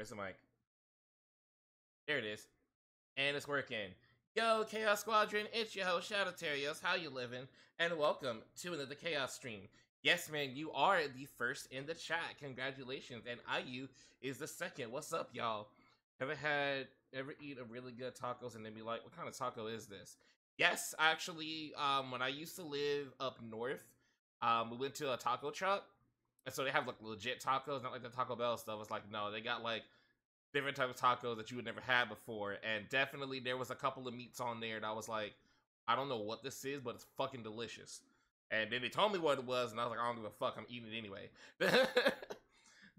Where's the mic? There it is. And it's working. Yo, Chaos Squadron, it's your host, Shadowterios. How you living? And welcome to another Chaos stream. Yes, man, you are the first in the chat. Congratulations. And IU is the second. What's up, y'all? Ever eat a really good tacos and then be like, what kind of taco is this? Yes, actually, when I used to live up north, we went to a taco truck. And so they have like legit tacos, not like the Taco Bell stuff. It's like, no, they got like different type of tacos that you would never had before. And definitely there was a couple of meats on there that I was like, I don't know what this is, but it's fucking delicious. And then they told me what it was, and I was like, I don't give a fuck, I'm eating it anyway.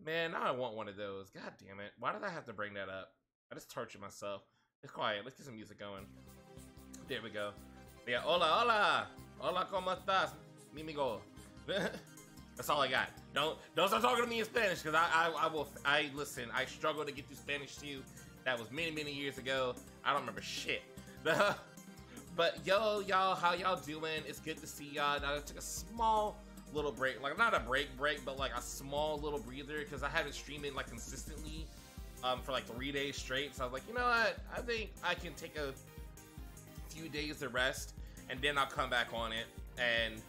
Man, now I want one of those. God damn it. Why did I have to bring that up? I just tortured myself. It's quiet. Let's get some music going. There we go. Yeah, hola, hola. Hola, ¿cómo estás? Mimigo. That's all I got. Don't start talking to me in Spanish, because I listen, I struggled to get through Spanish too. That was many years ago. I don't remember shit. But yo, y'all, how y'all doing? It's good to see y'all. Now I took a small little break, like not a break, but like a small little breather, because I haven't streamed like consistently for like 3 days straight. So I was like, you know what? I think I can take a few days to rest, and then I'll come back on it. And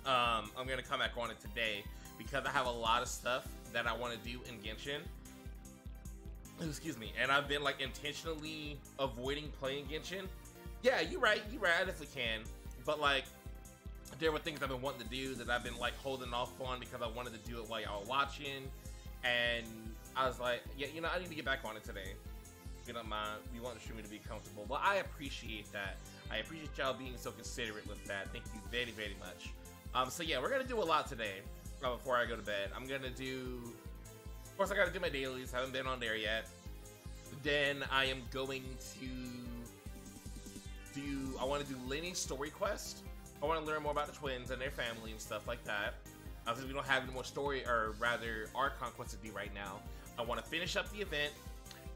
I'm gonna come back on it today because I have a lot of stuff that I want to do in Genshin. Excuse me. And I've been like intentionally avoiding playing Genshin. Yeah, you're right. I definitely can. But like, there were things I've been wanting to do that I've been like holding off on because I wanted to do it while y'all watching. And I was like, yeah, you know, I need to get back on it today. If you don't mind, we want the streamer to be comfortable. Well, I appreciate that. I appreciate y'all being so considerate with that. Thank you very much. So yeah, we're gonna do a lot today. Before I go to bed, I'm gonna do. Of course, I gotta do my dailies. Haven't been on there yet. Then I am going to do. I want to do Lenny's story quest. I want to learn more about the twins and their family and stuff like that. Since we don't have any more story, or rather, Archon quests to do right now. I want to finish up the event,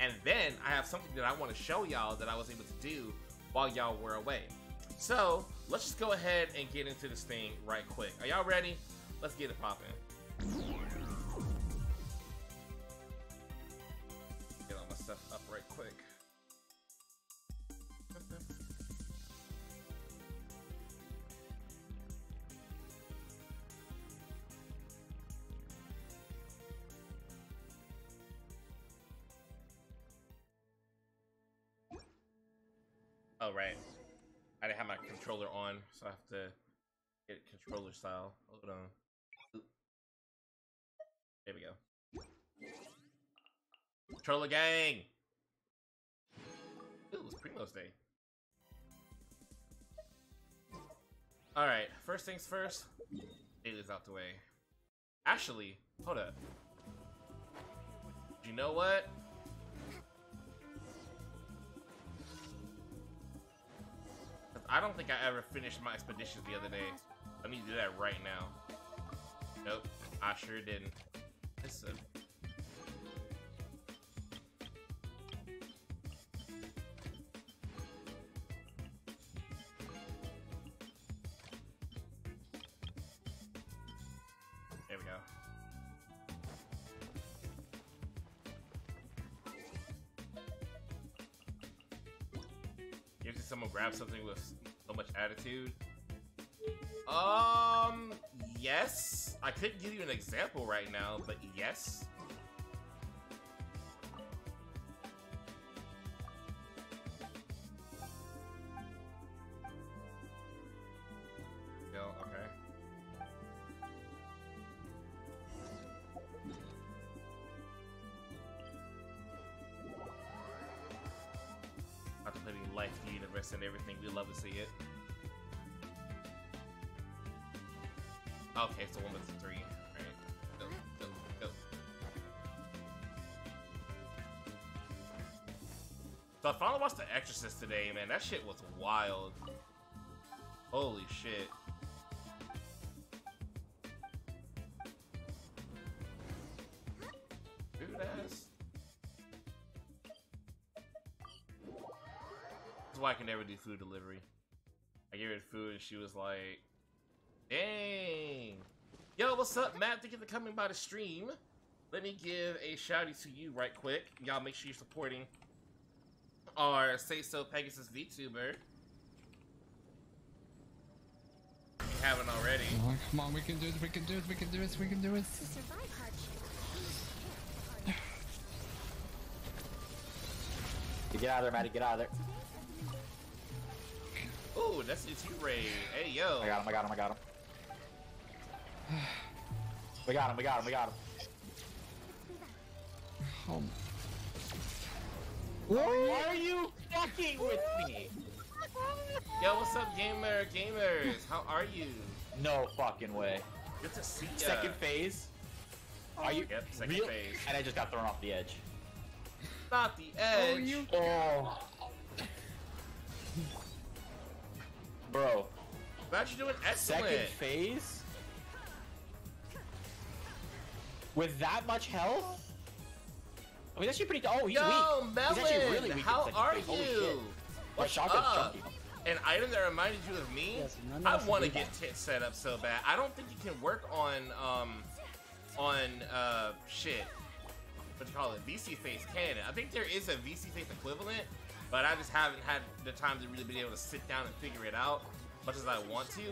and then I have something that I want to show y'all that I was able to do while y'all were away. So, let's just go ahead and get into this thing right quick. Are y'all ready? Let's get it popping. Get all my stuff up right quick. Oh, right. I didn't have my controller on, so I have to get it controller style. Hold on. There we go. Controller gang! Ooh, it's Primo's Day. Alright, first things first. Dailies out the way. Actually, hold up. You know what? I don't think I ever finished my expeditions the other day. I need to do that right now. Nope, I sure didn't. Listen. There we go. You ever see someone grab something with so much attitude? Yes. I couldn't give you an example right now, but yes. No, okay. Contemplating life, the universe, and everything. We love to see it. Okay, so 1 with 3. Alright. Go. So I finally watched The Exorcist today, man. That shit was wild. Holy shit. Rude ass. That's why I can never do food delivery. I gave her food and she was like, dang. Yo, what's up, Matt? Thank you for coming by the stream. let me give a shouty to you right quick. Y'all make sure you're supporting our Say So Pegasus VTuber. If you haven't already. Oh, come on, we can do it, we can do it, we can do it, we can do it. To survive hardship, Get out of there, Maddie, get out of there. Ooh, that's it's you, Ray. Hey, yo. I got him, I got him, I got him. We got him, we got him, we got him. Oh. Why are you fucking with me? Yo, what's up, gamers? How are you? No fucking way. Good to see ya. Second phase? Are you? Yep, second real? phase. And I just got thrown off the edge. Not the edge. Oh. Bro. Glad you're doing excellent. Second phase? With that much health? I mean, that's actually pretty. Oh, he's Yo, weak. Melon, He's actually really weak. how are Holy you? shit. What's shotgun's up? chunky. An item that reminded you of me? Yes, none of I us want to do get that. set up so bad. I don't think you can work on shit. What do you call it? VC face cannon. I think there is a VC face equivalent, but I just haven't had the time to really be able to sit down and figure it out, much as I want to.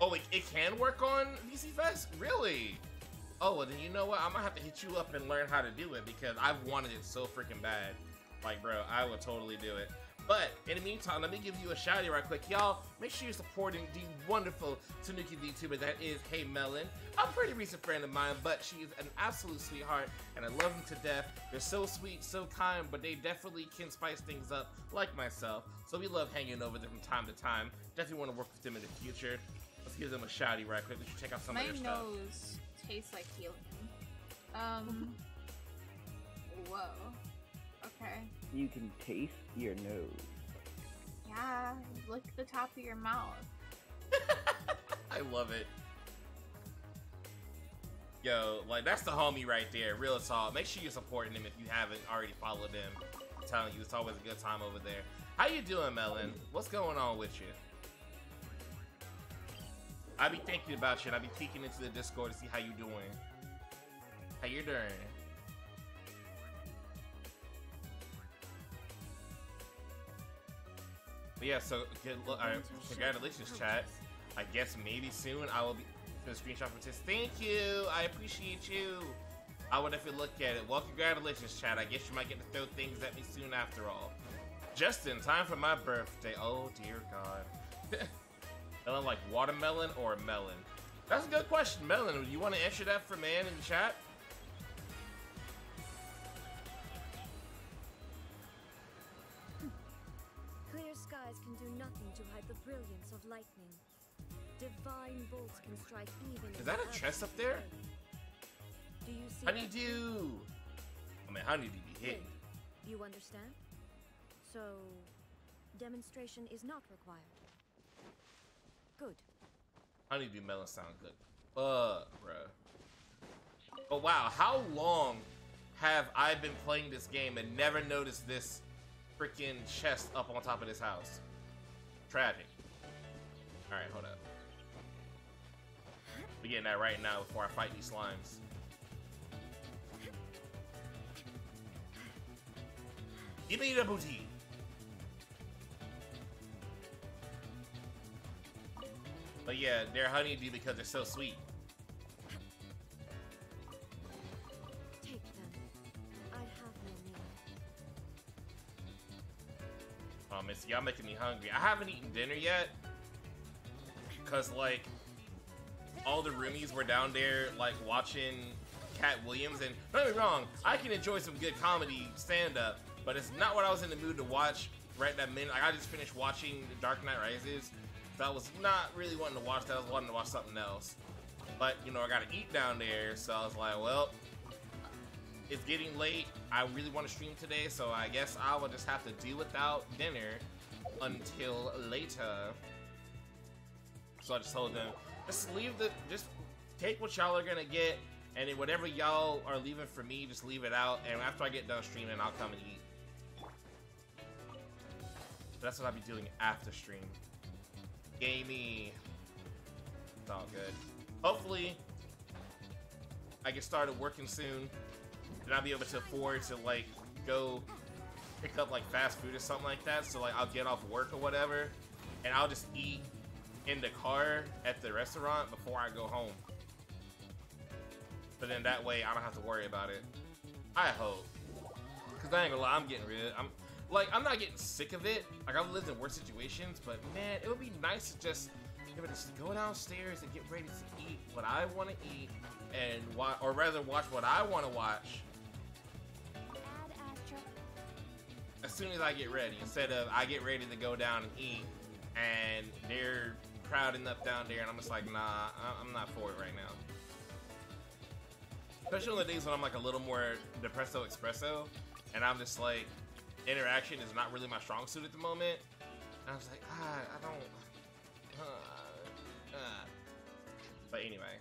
Oh, it can work on VC Fest? Really? Oh, well then you know what? I might have to hit you up and learn how to do it because I've wanted it so freaking bad. Like, bro, I would totally do it. But in the meantime, let me give you a shout out right quick. Y'all, make sure you're supporting the wonderful Tanuki VTuber that is Hey Melon. A pretty recent friend of mine, but she is an absolute sweetheart, and I love them to death. They're so sweet, so kind, but they definitely can spice things up, like myself. So we love hanging over them from time to time. Definitely want to work with them in the future. Let's give them a shouty right quick. Let's check out some of My their stuff. nose tastes like helium. Whoa. Okay. You can taste your nose. Yeah, lick the top of your mouth. I love it. Yo, like, that's the homie right there. Real talk. Make sure you're supporting him if you haven't already followed him. I'm telling you, it's always a good time over there. How you doing, Melon? What's going on with you? I be thinking about you, and I be peeking into the Discord to see how you doing. How you doing? But yeah, so good look. Congratulations, chat. I guess maybe soon I will be for the screenshot for this. Thank you. I appreciate you. I will definitely look at it. Well, congratulations, chat. I guess you might get to throw things at me soon after all. Just in time for my birthday. Oh dear God. Melon like watermelon or melon? That's a good question, Melon. Do you want to answer that for man in the chat? clear skies can do nothing to hide the brilliance of lightning. Divine bolts can strike even. Is that a chest up there? Do you see? Honeydew. I mean, honeydew be hitting. You understand? So, demonstration is not required. Good. Honeydew melon sound good. Bruh. But wow, how long have I been playing this game and never noticed this freaking chest up on top of this house? Tragic. Alright, hold up. We're getting that right now before I fight these slimes. Give me the booty. But yeah, they're honeydew because they're so sweet. Take them. I have no need. Oh, Missy, y'all making me hungry. I haven't eaten dinner yet. Cause like, all the roomies were down there like watching Cat Williams, and don't get me wrong, I can enjoy some good comedy stand-up, but it's not what I was in the mood to watch right that minute. Like, I just finished watching The Dark Knight Rises, so I was not really wanting to watch that. I was wanting to watch something else. But, you know, I gotta eat down there, so I was like, well, it's getting late. I really want to stream today, so I guess I will just have to do without dinner until later. So I just told them, just take what y'all are gonna get, and then whatever y'all are leaving for me, just leave it out, and after I get done streaming, I'll come and eat. So that's what I'll be doing after stream. Gamey. It's all good. Hopefully, I get started working soon, then I'll be able to afford to like go pick up like fast food or something like that. So like I'll get off work or whatever, and I'll just eat in the car at the restaurant before I go home. But then that way I don't have to worry about it. I hope. Cause I ain't gonna lie, I'm not getting sick of it. Like I've lived in worse situations, but man, it would be nice to just go downstairs and get ready to eat what I want to eat, and watch what I want to watch. As soon as I get ready, instead of I get ready to go down and eat, and they're crowding up down there, and I'm just like, nah, I'm not for it right now. Especially on the days when I'm like a little more depresso espresso, and I'm just like, interaction is not really my strong suit at the moment. And I was like, I don't. But anyway,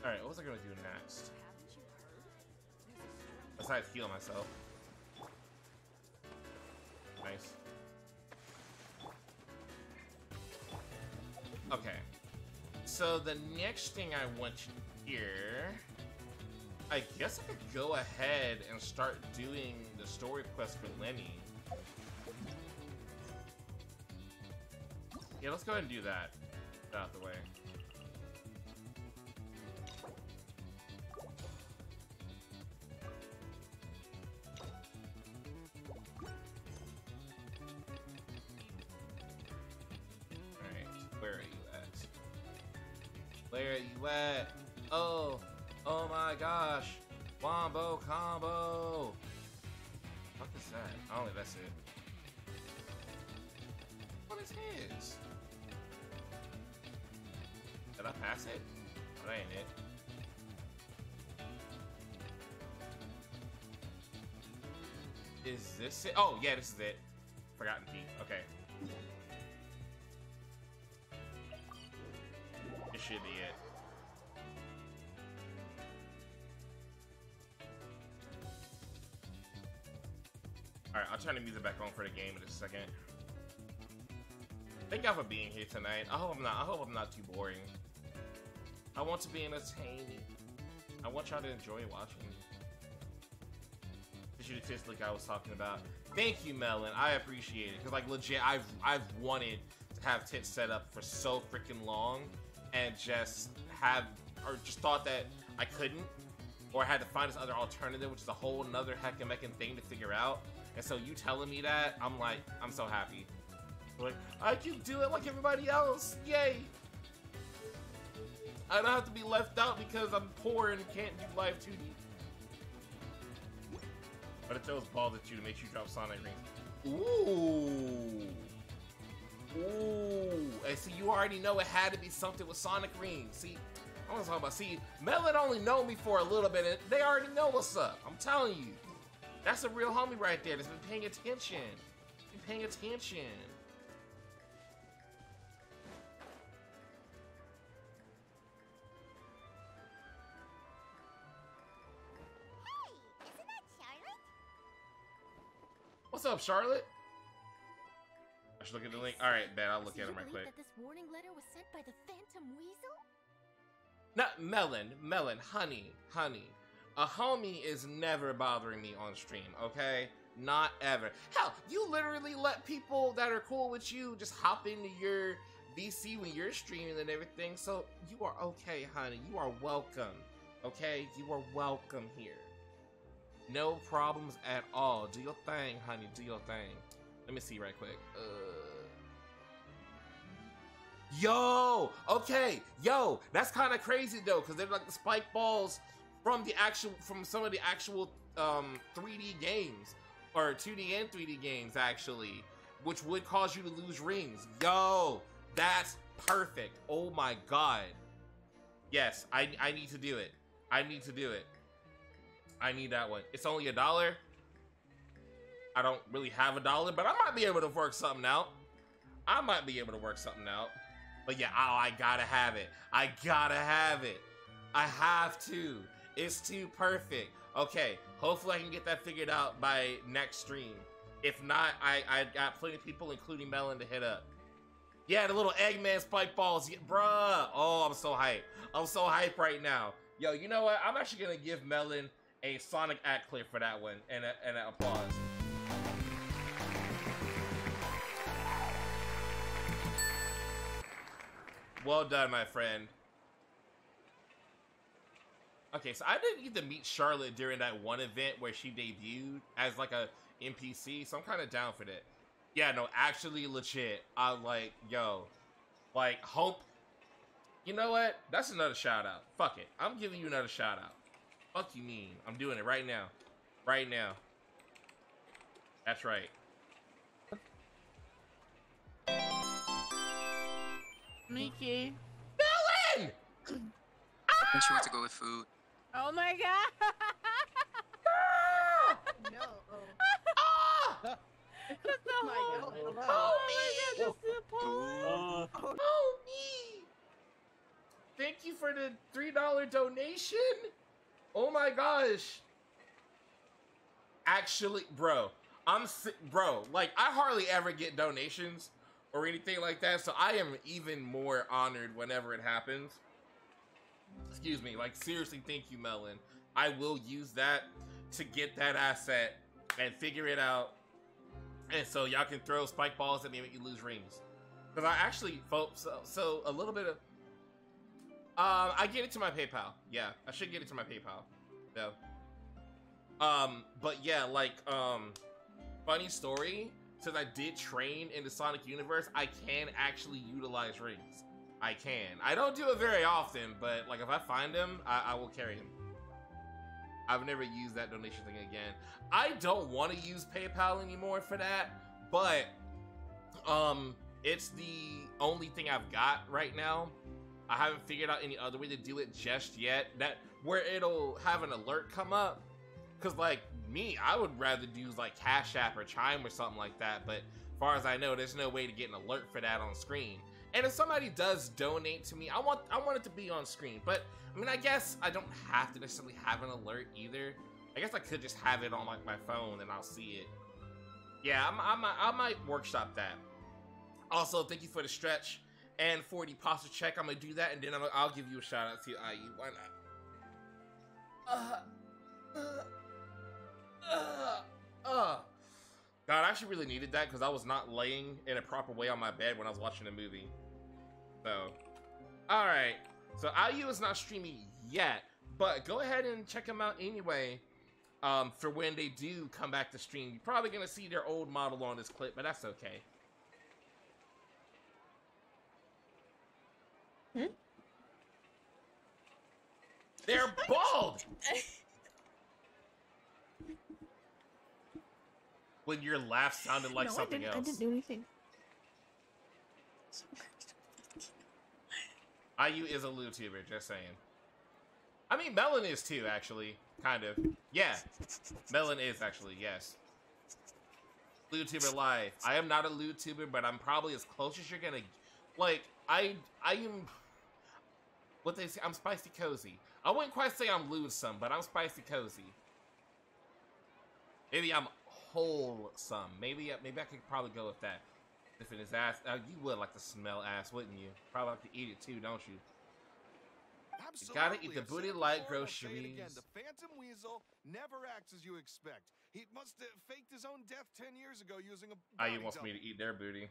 all right, what was I gonna do next? Besides heal myself. Nice. Okay. So the next thing I want to hear, I guess I could go ahead and start doing the story quest for Lenny. Yeah, let's go ahead and do that. Get out the way. Where are you at? Oh my gosh. Wombo combo. What is that? I don't think that's it. What is his? Did I pass it? Oh, that ain't it. Is this it? Oh, yeah, this is it. Forgotten Peak. Okay. This should be it. Alright, I'll turn the music back on for the game in just a second. Thank y'all for being here tonight. I hope I'm not too boring. I want to be entertaining. I want y'all to enjoy watching. This is the tits like I was talking about. Thank you, Melon. I appreciate it. Cause like legit, I've wanted to have tits set up for so freaking long, and just thought that I couldn't, or I had to find this other alternative, which is a whole nother heckin' thing to figure out. And so you telling me that, I'm like, I'm so happy. Like, I can do it like everybody else. Yay! I don't have to be left out because I'm poor and can't do live 2D. But it throws balls at you to make you drop Sonic Rings. Ooh. Ooh. And see, you already know it had to be something with Sonic Rings. See, I want to talk about, see, Melon only know me for a little bit, and they already know what's up. I'm telling you. That's a real homie right there that's been paying attention. Been paying attention. Hey, isn't that Charlotte? What's up, Charlotte? I should look at the link. All right, bet I'll look at him right quick. That this warning letter was sent by the Phantom Weasel? Not Melon, honey. A homie is never bothering me on stream, okay? Not ever. Hell, you literally let people that are cool with you just hop into your VC when you're streaming and everything, so you are okay, honey. You are welcome, okay? You are welcome here. No problems at all. Do your thing, honey. Do your thing. Let me see right quick. Yo! Okay, yo! That's kind of crazy, though, because they're like the spike balls from some of the actual 3D games, or 2D and 3D games actually, which would cause you to lose rings. Yo, that's perfect. Oh my god. Yes, I need to do it. I need to do it. I need that one. It's only $1. I don't really have $1, but I might be able to work something out. But yeah, oh, I gotta have it. I have to. It's too perfect. Okay, hopefully I can get that figured out by next stream. If not, I got plenty of people, including Melon, to hit up. Yeah, the little Eggman spike balls, yeah, bruh. Oh, I'm so hyped. I'm so hyped right now. Yo, you know what? I'm actually gonna give Melon a Sonic act clip for that one, and an applause. Well done, my friend. Okay, so I didn't get to meet Charlotte during that one event where she debuted as like a NPC, so I'm kind of down for that. Yeah, no, actually legit. I like, yo, like, hope. You know what? That's another shout out. Fuck it. I'm giving you another shout out. Fuck you mean. I'm doing it right now. Right now. That's right. Mickey. Melon! And she wants to go with food. Oh my god. No. Ah! That's the whole. Hello. Oh my god, that's the pole. Oh, me! Thank you for the $3 donation. Oh my gosh. Actually, bro, bro, like, I hardly ever get donations or anything like that, so I am even more honored whenever it happens. Excuse me, like, seriously, thank you, Melon. I will use that to get that asset and figure it out, and so y'all can throw spike balls at me and make you lose rings. Because I actually, folks, so a little bit of, I get it to my PayPal. Yeah, I should get it to my PayPal. Yeah. But yeah, like, funny story, since I did train in the Sonic universe, I can actually utilize rings. I can. I don't do it very often, but like if I find him, I will carry him. I've never used that donation thing again. I don't want to use PayPal anymore for that, but it's the only thing I've got right now. I haven't figured out any other way to do it just yet. That where it'll have an alert come up. Cause like me, I would rather use like Cash App or Chime or something like that. But as far as I know, there's no way to get an alert for that on screen. And if somebody does donate to me, I want it to be on screen. But I mean, I guess I don't have to necessarily have an alert either. I guess I could just have it on like my phone and I'll see it. Yeah, I might workshop that. Also, thank you for the stretch and for the posture check. I'm gonna do that, and then I'll give you a shout out to IU. Why not? God, I actually really needed that because I was not laying in a proper way on my bed when I was watching the movie. So, alright. So, IU is not streaming yet, but go ahead and check them out anyway. For when they do come back to stream. You're probably going to see their old model on this clip, but that's okay. They're bald! When your laugh sounded like something else. I didn't do anything. IU is a YouTuber, just saying. I mean, Melon is too, actually. Kind of. Yeah. Melon is, actually, yes. YouTuber live. I am not a YouTuber, but I'm probably as close as you're gonna... Like, I am... What they say, I'm spicy cozy. I wouldn't quite say I'm lewd-some, but I'm spicy cozy. Maybe I'm wholesome. Maybe I could probably go with that. If it is ass, you would like to smell ass, wouldn't you? Probably like to eat it too, don't you? Absolutely. You gotta eat the booty like groceries. Again, the Phantom Weasel never acts as you expect. He must have faked his own death 10 years ago using a. IU wants me to eat their booty.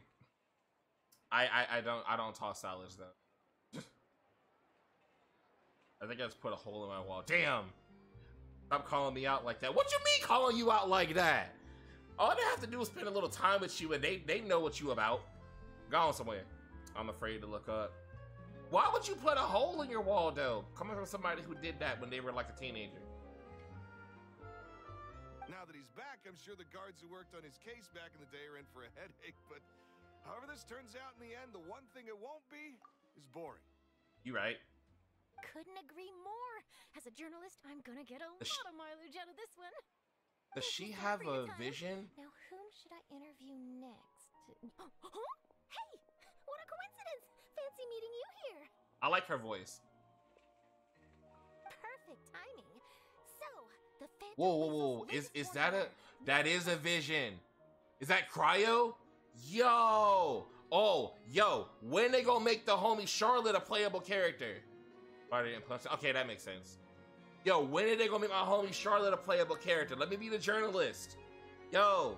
I don't toss salads though. I think I just put a hole in my wall. Damn! Stop calling me out like that. What you mean calling you out like that? All they have to do is spend a little time with you and they know what you about. Gone somewhere. I'm afraid to look up. Why would you put a hole in your wall though? Coming from somebody who did that when they were like a teenager. Now that he's back, I'm sure the guards who worked on his case back in the day are in for a headache, but however this turns out in the end, the one thing it won't be is boring. You right. Couldn't agree more. As a journalist, I'm gonna get a lot of mileage out of this one. Does she have a vision? Now, whom should I interview next? Huh? Hey! What a coincidence! Fancy meeting you here. I like her voice. Perfect timing. So, the Phantom Whoa. Weasel's Is that a... That is a vision. Is that Cryo? Yo! Oh, yo. When they gonna make the homie Charlotte a playable character? Party and plus. Okay, that makes sense. Yo, when are they gonna make my homie Charlotte a playable character? Let me be the journalist. Yo.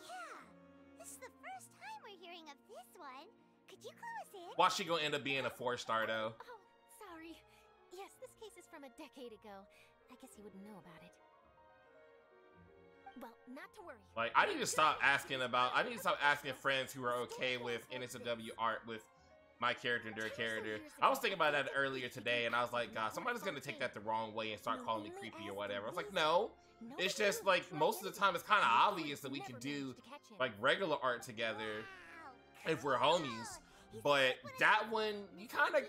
Yeah, this is the first time we're hearing of this one. Could you clue us in? Why she gonna end up being a 4-star though? Oh, sorry. Yes, this case is from a decade ago. I guess you wouldn't know about it. Well, not to worry. Like, I need to stop asking friends who are okay with NSFW art with my character and their character. I was thinking about that earlier today, and I was like, God, somebody's gonna take that the wrong way and start calling me creepy or whatever. I was like, no. It's just like most of the time it's kind of obvious that we could do like regular art together if we're homies. But that one, you kind of,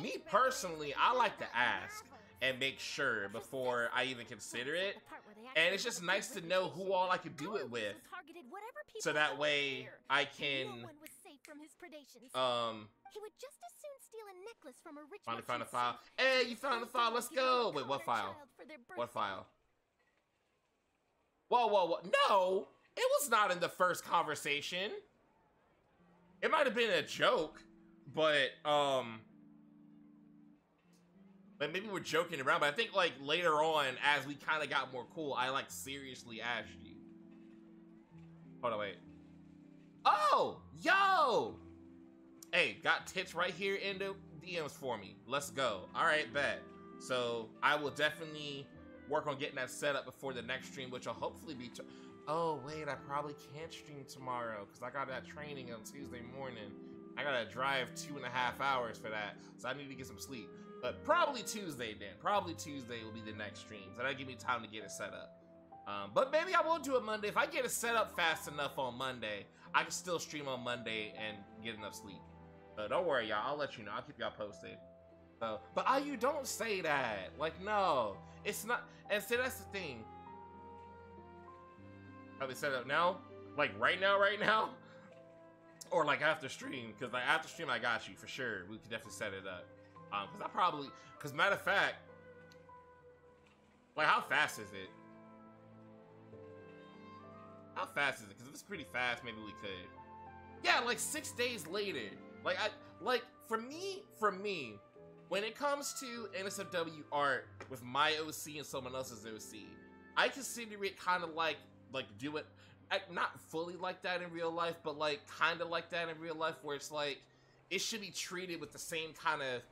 me personally, I like to ask and make sure before I even consider it. And it's just nice to know who all I could do it with, so that way I can, he would just as soon steal a necklace from a rich finally found a merchant's file. son. Hey, you found the file, let's go. Wait, what file? What file? Whoa, whoa, whoa. No, it was not in the first conversation. It might have been a joke, but maybe we're joking around. But I think like later on, as we kind of got more cool, I like seriously asked you. Hold on, wait. Oh, yo. Hey, got tits right here in the DMs for me. Let's go. All right, bet. So I will definitely work on getting that set up before the next stream, which will hopefully be. Oh wait, I probably can't stream tomorrow because I got that training on Tuesday morning. I gotta drive 2.5 hours for that, so I need to get some sleep. But probably Tuesday then. Probably Tuesday will be the next stream, so that'll give me time to get it set up. But maybe I will do it Monday. If I get it set up fast enough on Monday, I can still stream on Monday and get enough sleep. Don't worry, y'all. I'll let you know. I'll keep y'all posted. But you don't say that. Like, no, it's not. And see, that's the thing. Have they set it up now? Like right now? Or like after stream? Because like after stream, I got you for sure. We could definitely set it up. Because matter of fact, like how fast is it? How fast is it? Because if it's pretty fast, maybe we could. Yeah, like 6 days later. For me, when it comes to NSFW art with my OC and someone else's OC, I consider it kind of like do it, not fully like that in real life, but like kind of like that in real life, where it's like it should be treated with the same kind of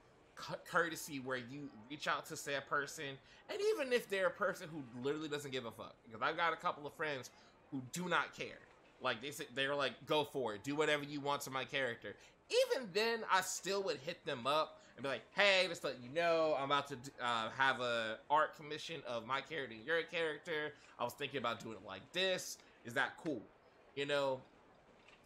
courtesy where you reach out to say a person, and even if they're a person who literally doesn't give a fuck, because I've got a couple of friends who do not care. Like they're like, go for it, do whatever you want to my character. Even then, I still would hit them up and be like, hey, just let you know, I'm about to have a art commission of my character and your character. I was thinking about doing it like this. Is that cool? You know,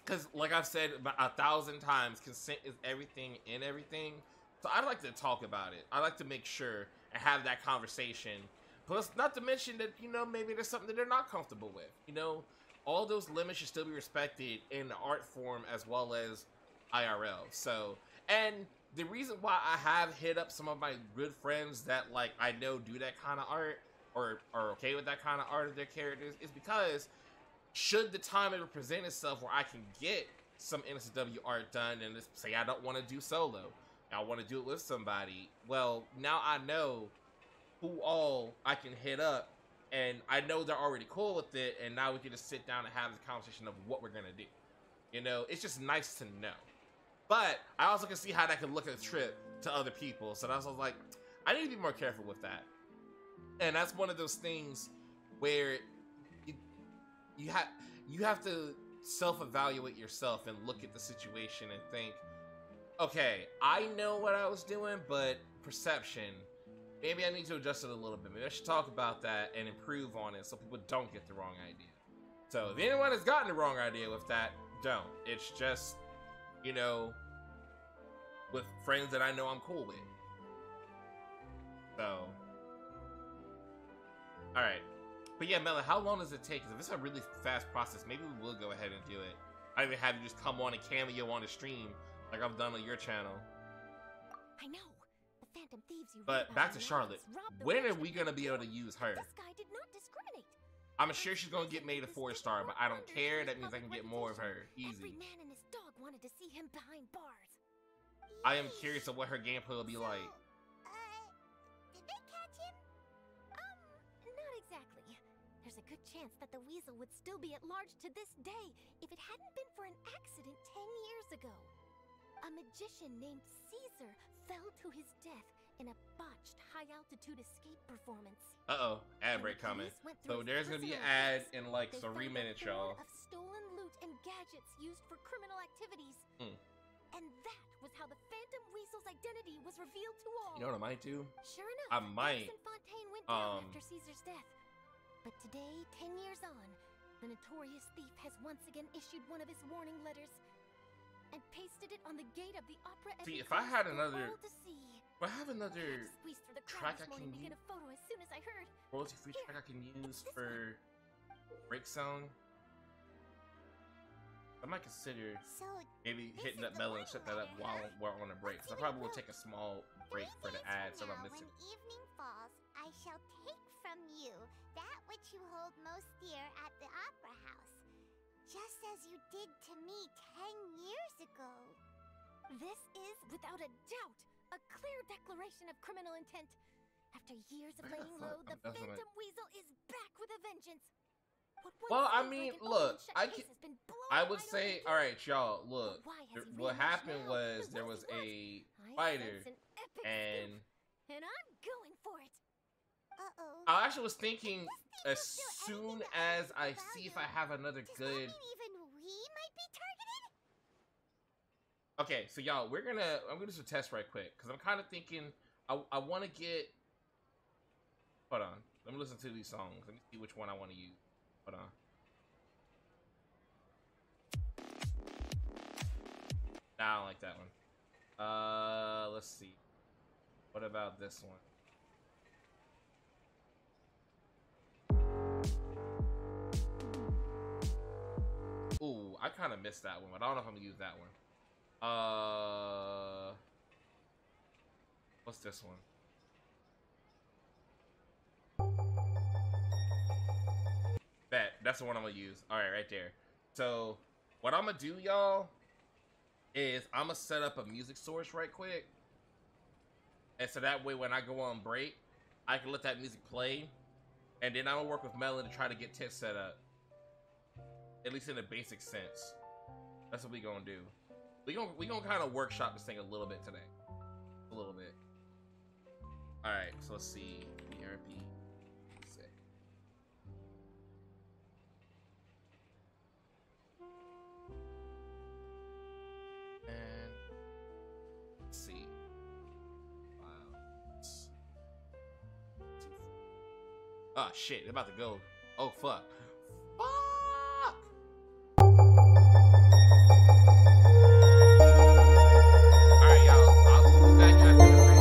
because like I've said about 1,000 times, consent is everything in everything. So I'd like to talk about it. I like to make sure and have that conversation. Plus, not to mention that, you know, maybe there's something that they're not comfortable with. You know, all those limits should still be respected in the art form as well as IRL. So, and the reason why I have hit up some of my good friends that like I know do that kind of art or are okay with that kind of art of their characters is because should the time ever present itself where I can get some NSFW art done and let's say I don't want to do solo, I want to do it with somebody, well, now I know who all I can hit up and I know they're already cool with it, and now we can just sit down and have the conversation of what we're gonna do. You know, it's just nice to know. But I also can see how that could look at a trip to other people. So that's why I was like, I need to be more careful with that. And that's one of those things where you have to self-evaluate yourself and look at the situation and think, okay, I know what I was doing, but perception, maybe I need to adjust it a little bit. Maybe I should talk about that and improve on it so people don't get the wrong idea. So if anyone has gotten the wrong idea with that, don't. It's just, you know, with friends that I know I'm cool with. So, alright. But yeah, Mela, how long does it take? Because if it's a really fast process, maybe we will go ahead and do it. I even have you just come on and cameo on the stream like I've done on your channel. I know. The Phantom Thieves you But back to Charlotte. When are we going to be able to use her? This guy did not discriminate. I'm sure she's going to get made a 4-star, but I don't care. That means I can get more of her. Easy. Every man and his dog wanted to see him behind bars. I am curious of what her gameplay will be like. Did they catch him? Not exactly. There's a good chance that the weasel would still be at large to this day if it hadn't been for an accident 10 years ago. A magician named Caesar fell to his death in a botched high-altitude escape performance. Uh-oh, ad break coming. So there's gonna be an ad in like 3 minutes, y'all. Of stolen loot and gadgets used for criminal activities. And that was how the Phantom Weasel's identity was revealed to all. You know what I might do? Sure enough, I might, Fontaine went down after Caesar's death. But today, 10 years on, the notorious thief has once again issued one of his warning letters and pasted it on the gate of the opera. See, if I had another, if I have another track I can use, royalty-free track I can use for break song, I might consider maybe hitting that bell and set that up while we're on a break. Because I probably will take a small break for the ads, so I'm missing. When evening falls, I shall take from you that which you hold most dear at the opera house, just as you did to me 10 years ago. This is, without a doubt, a clear declaration of criminal intent. After years of laying low, the Phantom Weasel is back with a vengeance. Well, I mean, look, I would say, all right, y'all, look, what happened was there was a spider, and I'm going for it. I actually was thinking as soon as I see if I have another good. Even we might be targeted. Okay, so y'all, I'm gonna do some tests right quick because I'm kind of thinking I want to get. Hold on, let me listen to these songs. Let me see which one I want to use. Hold on. Nah, I don't like that one. Let's see. What about this one? Ooh, I kind of missed that one, but I don't know if I'm gonna use that one. What's this one? Bet, that's the one I'm gonna use. All right, right there. So, what I'm gonna do, y'all, is I'm gonna set up a music source right quick, and so that way when I go on break, I can let that music play, and then I'm gonna work with Melon to try to get Tit set up, at least in a basic sense. That's what we gonna do. We gonna kind of workshop this thing a little bit today, a little bit. All right, so let's see. ERP. And let's see. Files. Oh shit, they're about to go. Oh fuck. Fuck! Alright, y'all. I'll be back after the break.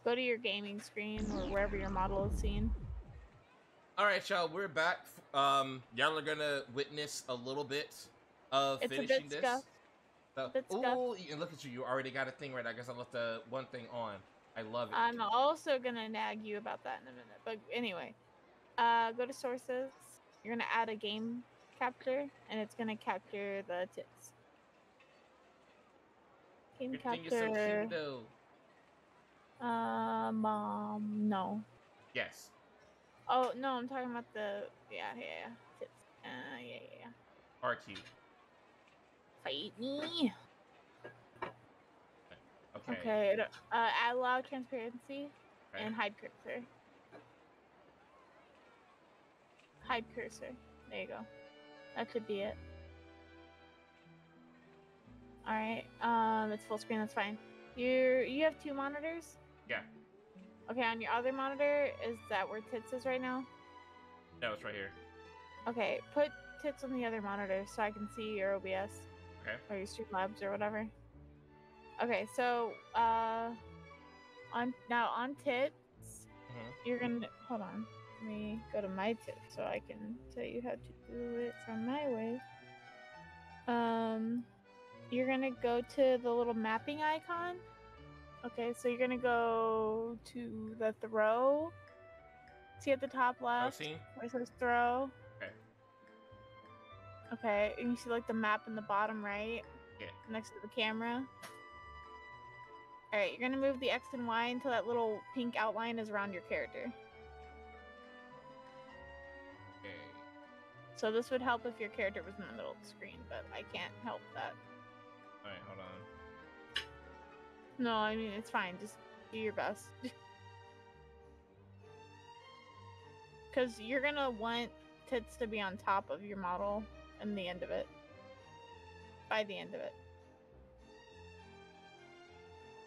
Go to your gaming screen or wherever your model is seen. All right, y'all, we're back. Y'all are gonna witness a little bit of It's a finishing bit this. scuffed. So, bit scuffed. ooh, and look at you. You already got a thing right. I guess I left the one thing on. I love it. I'm also gonna nag you about that in a minute. But anyway, go to sources. You're gonna add a game capture, and it's gonna capture the tits. Game Your thing is so capture. cute, though. No. Yes. Oh no, I'm talking about the yeah tits. Yeah. Are cute. Fight me. Okay. Okay. Allow transparency and hide cursor. Hide cursor. There you go. That should be it. All right. It's full screen. That's fine. You have 2 monitors. Yeah. Okay. On your other monitor, is that where tits is right now? No, it's right here. Okay. Put tits on the other monitor so I can see your OBS. Okay. Or your Streamlabs or whatever. Okay. So on tits, you're gonna hold on. Let me go to my tip so I can tell you how to do it from my way. You're gonna go to the little mapping icon. Okay, so you're gonna go to the throw. See at the top left where it says throw. Okay. Okay, and you see like the map in the bottom right. Yeah. Next to the camera. Alright, you're gonna move the X and Y until that little pink outline is around your character. Okay. So this would help if your character was in the middle of the screen, but I can't help that. Alright, hold on. No, I mean, it's fine. Just do your best. Because you're gonna want tits to be on top of your model in the end of it. By the end of it.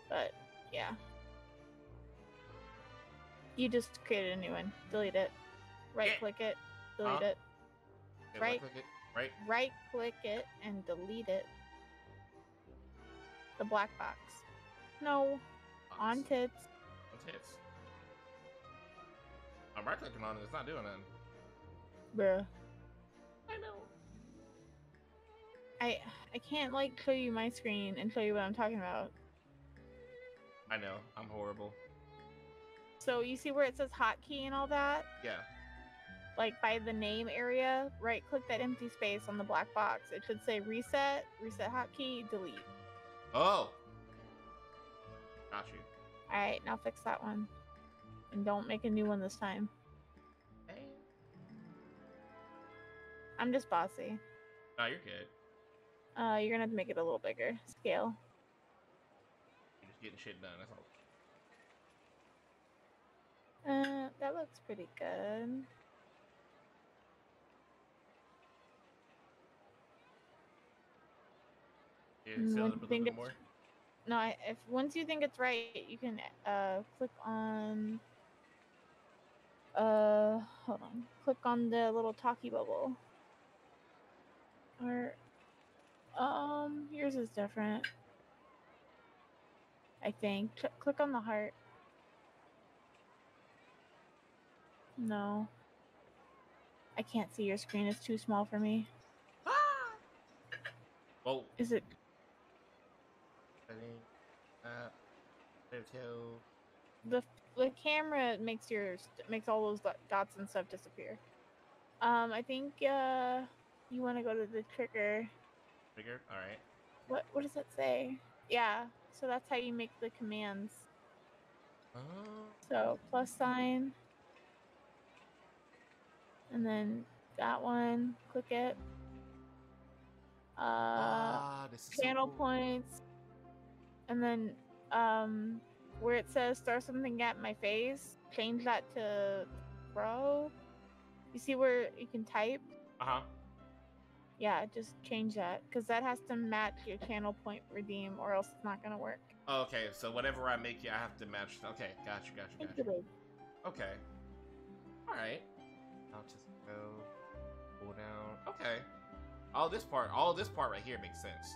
But, yeah. You just created a new one. Delete it. Right-click it. Delete it. Okay, Right-click it and delete it. The black box. No. On tits. On tits. I'm right clicking on it, it's not doing nothing. Bruh. I know. I can't like show you my screen and show you what I'm talking about. I know, I'm horrible. So you see where it says hotkey and all that? Yeah. Like by the name area, right click that empty space on the black box. It should say reset hotkey, delete. Oh! Got you. Alright, now fix that one. And don't make a new one this time. Hey. I'm just bossy. No, you're good. You're gonna have to make it a little bigger. Scale. You're just getting shit done, that's all. That looks pretty good. Yeah, a little bit more. No, if once you think it's right, you can click on hold on. Click on the little talkie bubble. Or yours is different. I think. Click on the heart. No. I can't see your screen. It's too small for me. Whoa. Is it? The camera makes all those dots and stuff disappear. I think you want to go to the trigger. Trigger? All right. What does it say? Yeah. So that's how you make the commands. Oh. So plus sign. And then that one, click it. Channel points. And then where it says throw something at my face, change that to throw. You see where you can type? Uh-huh. Yeah, just change that because that has to match your channel point redeem or else it's not going to work. Oh, okay, so whatever I make, I have to match. Okay, got you. Okay. Alright. I'll just go pull down. Okay. All this part right here makes sense.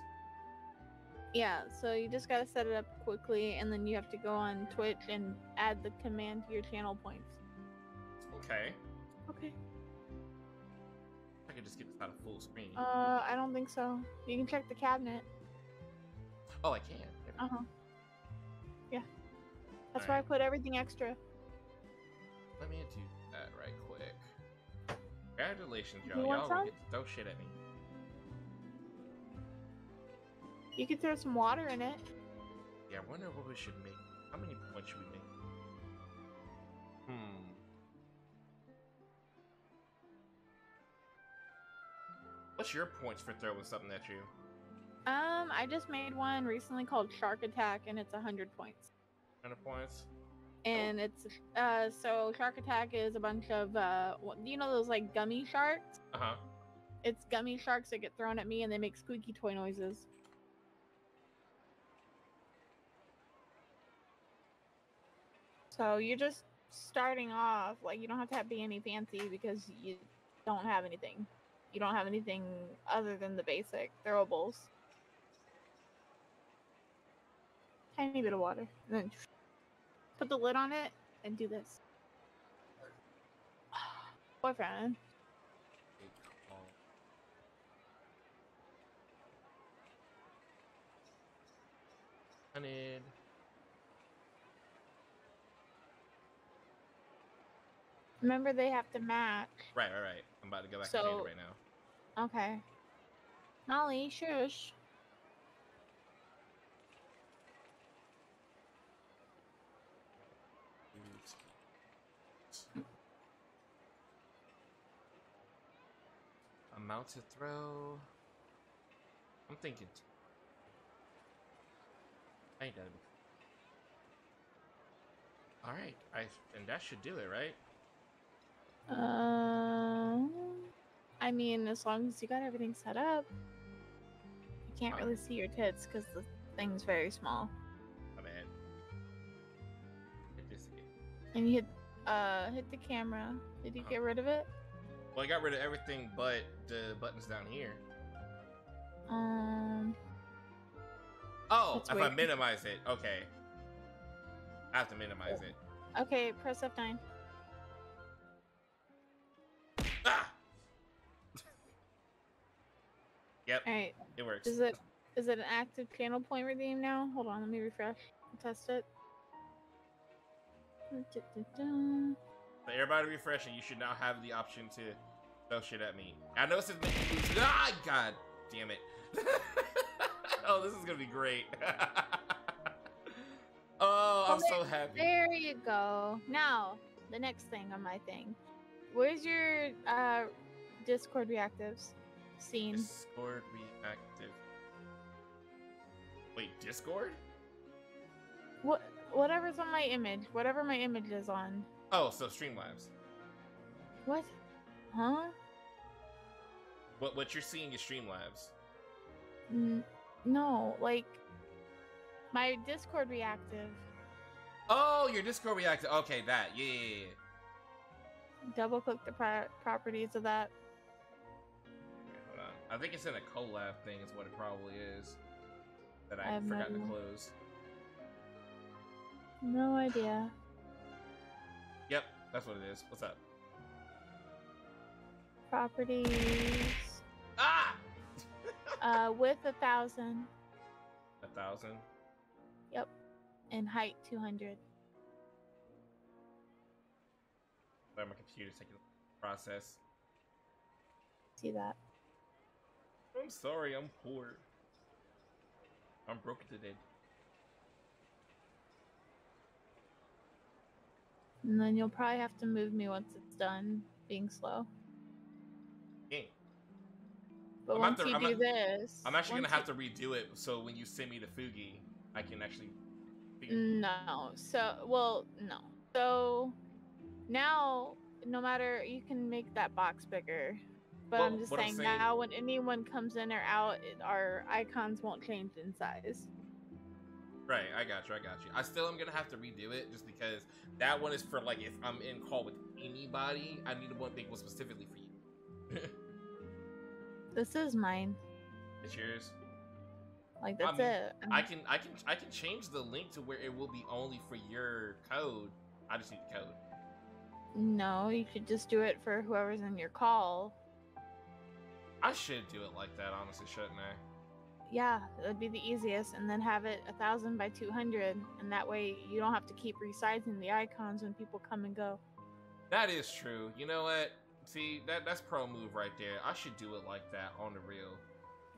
Yeah, so you just gotta set it up quickly, and then you have to go on Twitch and add the command to your channel points. Okay. Okay. I could just get this out of full screen. I don't think so. You can check the cabinet. Oh, I can. Uh-huh. Yeah. That's All why I right. put everything extra. Let me do that right quick. Congratulations, You y'all. want Y'all some? will get to throw shit at me. You could throw some water in it. Yeah, I wonder what we should make. How many points should we make? What's your points for throwing something at you? I just made one recently called Shark Attack, and it's 100 points. 100 points? And it's so Shark Attack is a bunch of you know those like gummy sharks? Uh-huh. It's gummy sharks that get thrown at me and they make squeaky toy noises. So you're just starting off, like you don't have to be any fancy because you don't have anything. You don't have anything other than the basic throwables. Tiny bit of water. And then put the lid on it and do this. Boyfriend. Hunted. Remember, they have to match. Right. I'm about to go back to data right now. Okay. Molly, shush. Amount to throw. I'm thinking. I ain't gotta be. All right, and that should do it, right? I mean, as long as you got everything set up, you can't really see your tits because the thing's very small. My bad. Hit this again. And you hit the camera. Did you get rid of it? Well, I got rid of everything but the buttons down here. Oh, That's if weird. I minimize it, okay. I have to minimize it. Okay, press F9. Ah! Yep. Alright. It works. Is it an active channel point redeem now? Hold on, let me refresh and test it. So everybody refreshing, you should now have the option to throw shit at me. I know this is making me lose. Ah, god damn it. Oh, this is gonna be great. Oh, I'm so happy. There you go. Now, the next thing on my thing. Where's your Discord reactives scene? Discord reactive. Wait, Discord? Whatever's on my image. Whatever my image is on. Oh, so Streamlabs. What? Huh? What you're seeing is Streamlabs. No, like my Discord reactive. Oh, your Discord reactive. Okay, that. Yeah. Double click the properties of that. Okay, hold on. I think it's in a collab thing is what it probably is. That I have forgot no to idea. close. No idea. Yep, that's what it is. What's up? Properties. Ah! Width 1,000. 1,000? Yep. And height 200. Sorry, my computer's taking a process. See that? I'm sorry, I'm poor. I'm broke today. And then you'll probably have to move me once it's done being slow. Yeah. But once you do this... I'm actually gonna have to redo it, so when you send me the Fugi, I can actually... No. No. So, now, no matter... You can make that box bigger. But I'm just saying, now when anyone comes in or out, our icons won't change in size. Right, I got you. I still am gonna have to redo it, just because that one is for, like, if I'm in call with anybody, I need one big one specifically for you. This is mine. It's yours? Like that's I mean, it. I can change the link to where it will be only for your code. I just need the code. No, you should just do it for whoever's in your call. I should do it like that, honestly, shouldn't I? Yeah, that'd be the easiest, and then have it 1,000 by 200, and that way you don't have to keep resizing the icons when people come and go. That is true. You know what? See, that's pro move right there. I should do it like that on the real.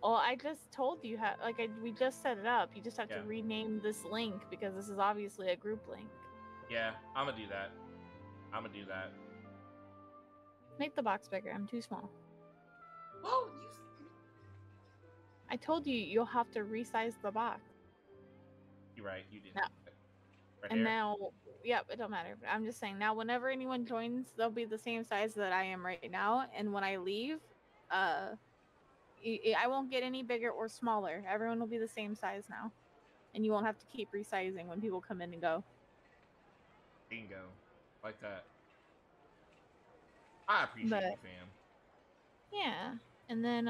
Well, I just told you how. We just set it up. You just have to Yeah. rename this link because this is obviously a group link. Yeah, I'm gonna do that. I'm gonna do that. Make the box bigger. I'm too small. Well, I told you you'll have to resize the box. you're right. You did. No. Right And here. now, yep, it don't matter. I'm just saying now, whenever anyone joins, they'll be the same size that I am right now. And when I leave, I won't get any bigger or smaller. Everyone will be the same size now, and you won't have to keep resizing when people come in and go. Bingo, like that. I appreciate you, fam. Yeah, and then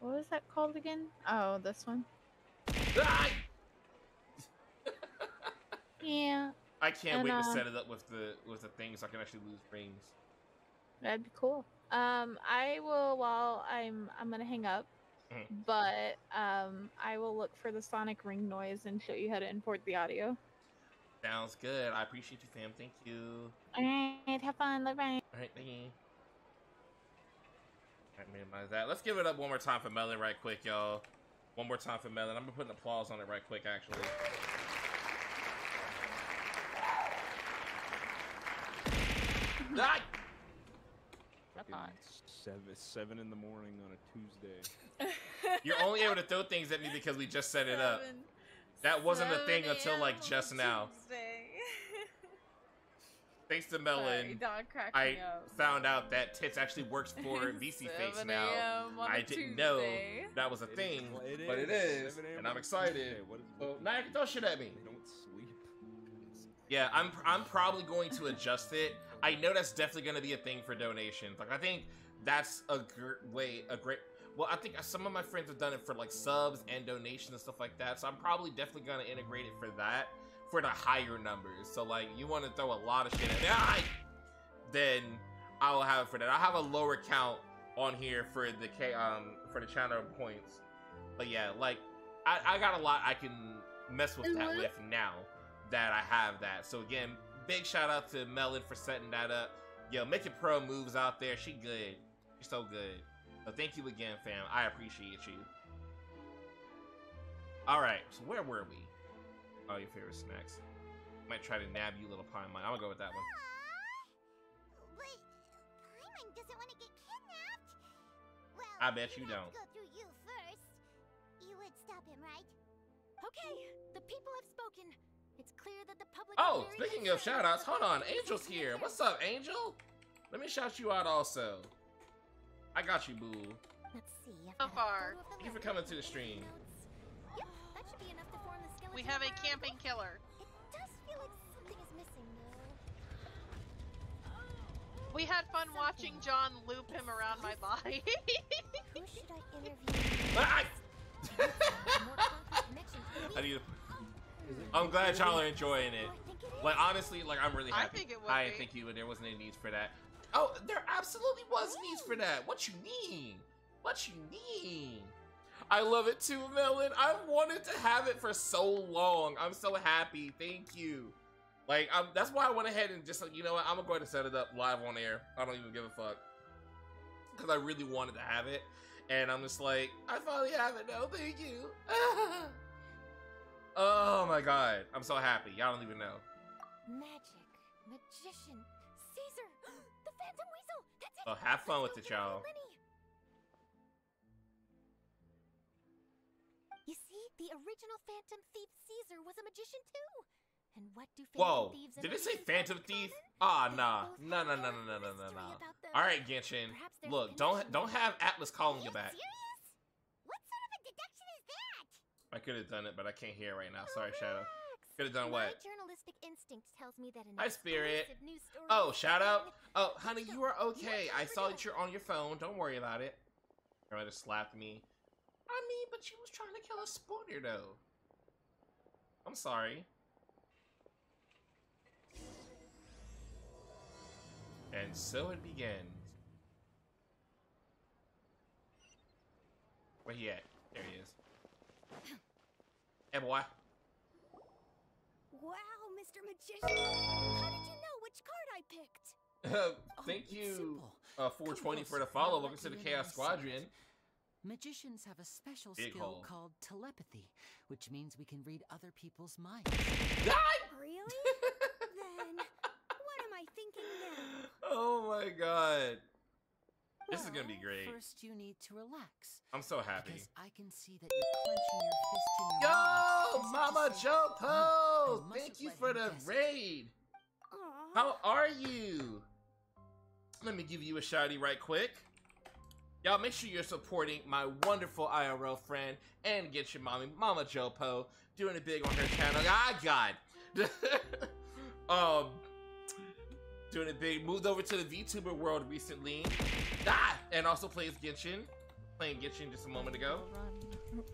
what was that called again? Oh, this one. Ah! Yeah. I can't And, wait to set it up with the things so I can actually lose rings. That'd be cool. I will while I'm gonna hang up, but I will look for the sonic ring noise and show you how to import the audio. Sounds good. I appreciate you, fam. Thank you. Alright, have fun. Bye bye. Alright, thank you. Alright, minimize that. Let's give it up one more time for Melon right quick, y'all. One more time for Melon. I'm gonna put an applause on it right quick, actually. Die! Seven in the morning on a Tuesday. You're only able to throw things at me because we just set it up. That wasn't a thing until like just now. Thanks to Melon, I found out that tits actually works for VC Face now. I didn't know that was a thing, but it is, and I'm excited. So now you can throw shit at me. Don't sleep. Yeah, I'm probably going to adjust it. I know that's definitely going to be a thing for donations. Like I think that's a great. Well, I think some of my friends have done it for like subs and donations and stuff like that. So I'm probably definitely going to integrate it for that. For the higher numbers. So like you want to throw a lot of shit at me, then I will have it for that. I have a lower count on here for the channel points. But yeah, like I got a lot I can mess with that with now that I have that. So again, big shout out to Melon for setting that up. Yo, making pro moves out there. She good. She's so good. So thank you again, fam. I appreciate you. Alright, so where were we? Oh, your favorite snacks. Might try to nab you, little pine mine. I'm gonna go with that one. But Paimon doesn't want to get kidnapped. Well, I bet you don't. Go through you first. You would stop him, right? Okay, the people have spoken. It's clear that the public. Oh, speaking of shout outs, hold on. Angel's here. What's up, Angel? Let me shout you out also. I got you, boo. Let's see. So far. Thank you for coming to the stream. Yep, that should be enough to form the skeleton. We have a camping killer. It does feel like something is missing, though. We had fun watching John loop him around my body. Who should I interview? Ah! I need to... I'm glad y'all are enjoying it. Like, honestly, like, I'm really happy. I think it would I didn't be. think you would. There wasn't any needs for that. Oh, there absolutely was needs for that. What you mean? What you mean? I love it too, Melon. I wanted to have it for so long. I'm so happy. Thank you. Like, that's why I went ahead and just like, you know what? I'm gonna go ahead and set it up live on air. I don't even give a fuck. Because I really wanted to have it. And I'm just like, I finally have it now. Thank you. Oh my god. I'm so happy. Y'all don't even know. Magic, magician, Caesar, the Phantom Weasel. That's it. So have fun with it, y'all. You see, the original Phantom Thief Caesar was a magician too. And what do Phantom Whoa, thieves and did it say magicians Phantom have in Thief? common? Ah, They nah. both No, have no, a no, little no, no, no, mystery no. about them. Alright, Genshin. Perhaps there's a Look, connection. don't have Atlas calling you Are back. serious? What sort of a deduction is that? I could have done it, but I can't hear right now. Sorry, Shadow. Relax. Could have done My what? journalistic instinct tells me that an Hi, Spirit. exclusive news story Oh, is shout out. coming. Oh, honey, you are So, okay. I saw that you're on your phone. Don't worry about it. Your mother slapped me. I mean, but she was trying to kill a spawner, though. I'm sorry. And so it begins. Where he at? There he is. Hey, boy. Wow, Mr. Magician! How did you know which card I picked? Thank you, 420 for the follow. Welcome to the Chaos Squadron. Magicians have a special Big skill hole. called telepathy, which means we can read other people's minds. Really? Then, what am I thinking now? Oh my god. This is gonna be great. First, you need to relax. I'm so happy. Because I can see that you're clenching your fist in your Yo, mind. Mama Joe Pose! Thank you for the raid. Aw. How are you? Let me give you a shouty right quick. Y'all make sure you're supporting my wonderful IRL friend and get your mommy, Mama Joe Po, doing it big on her channel. Ah, God. Doing it big. Moved over to the VTuber world recently. And also plays Genshin. Playing Genshin just a moment ago. No.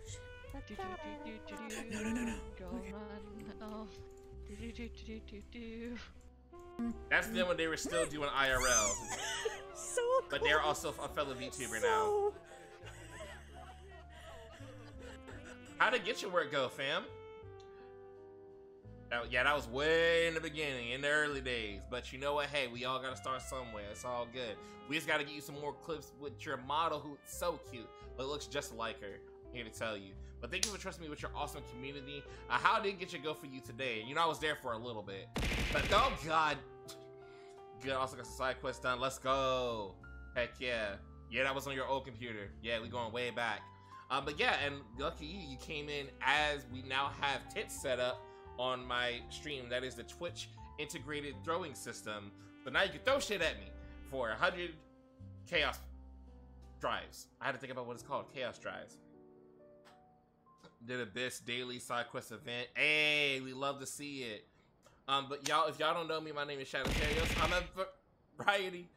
That's them when they were still doing IRL. So But they're also a fellow VTuber now. How did Genshin work go, fam? Yeah, that was way in the beginning, in the early days. But you know what? Hey, we all gotta start somewhere. It's all good. We just gotta get you some more clips with your model who's so cute, but looks just like her. I'm here to tell you. But thank you for trusting me with your awesome community. How did Genshin go for you today? You know, I was there for a little bit. But oh God. Good, also got some side quests done. Let's go. Heck yeah. Yeah, that was on your old computer. Yeah, we going way back. But yeah, and lucky you came in as we now have tits set up on my stream. That is the Twitch integrated throwing system. But now you can throw shit at me for 100 chaos drives. I had to think about what it's called. Chaos drives. Did Abyss daily side quest event. Hey, we love to see it. But y'all, if y'all don't know me, my name is Shadow Terios. I'm a variety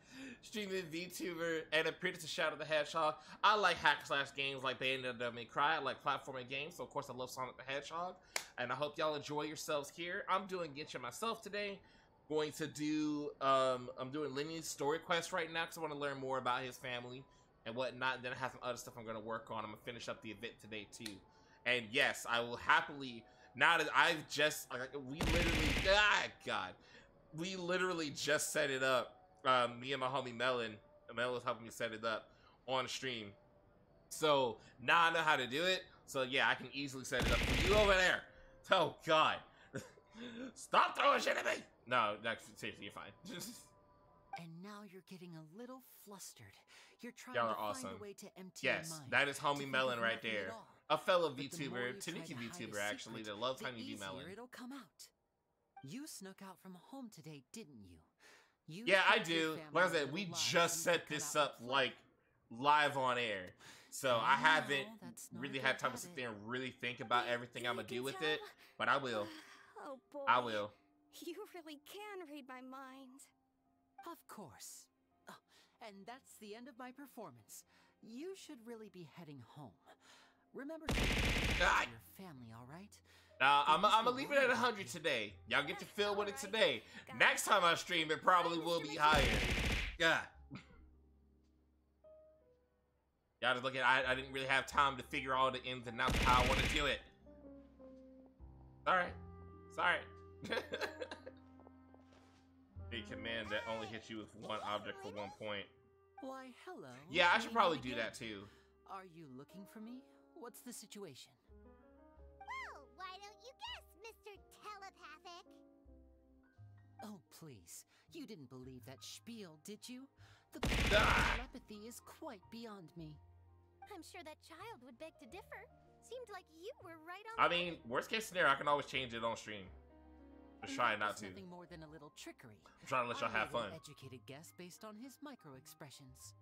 streaming VTuber and apprentice to Shadow the Hedgehog. I like hack/slash games like Bayonetta Devil May Cry. I like platforming games, so of course I love Sonic the Hedgehog. And I hope y'all enjoy yourselves here. I'm doing Genshin myself today. Going to do, I'm doing Lineage story quest right now because I want to learn more about his family and whatnot. And then I have some other stuff I'm going to work on. I'm going to finish up the event today too. And yes, I will happily, now that I've just, we literally just set it up. Me and my homie Melon was helping me set it up on stream. So now I know how to do it. So yeah, I can easily set it up for you over there. Oh God. Stop throwing shit at me. No, seriously, you're fine. And now you're getting a little flustered. You're trying Y'all to are awesome. find a way to empty Yes, your mind. that is to homie think Melon of right nothing there. at all. A fellow But the more VTuber, you try Taniki to hide a VTuber actually, secret, that loves the Tiny D easier Melon. it'll come out. You snuck out from home today, didn't you? You Yeah, I told your do. family Like I a said, little we lie just so you set could this come out up and play. like live on air. So I And haven't now that's not really a had good time to sit habit. there and really think about everything I'm gonna do with it. But I will. Oh boy. I will. You really can read my mind. Of course. Oh, and that's the end of my performance. You should really be heading home. Remember to take care Ah. of your family, all right? I'm gonna leave it at 100 today. Y'all get to feel with it today. Next time I stream, it probably will be higher. Yeah. Y'all just looking. I didn't really have time to figure all the ins and outs of how I want to do it. Alright. Sorry. A command that only hits you with one object for 1 point. Why, hello. Yeah, I should me probably do again. that too. Are you looking for me? What's the situation? Well, why don't you guess, Mr. Telepathic? Oh, please. You didn't believe that spiel, did you? The power of telepathy is quite beyond me. I'm sure that child would beg to differ. Seemed like you were right on. I mean, worst case scenario, I can always change it on stream. Just try That not was to. Nothing more than a little trickery. I'm trying to let y'all I have made fun. an educated guess based on his micro expressions.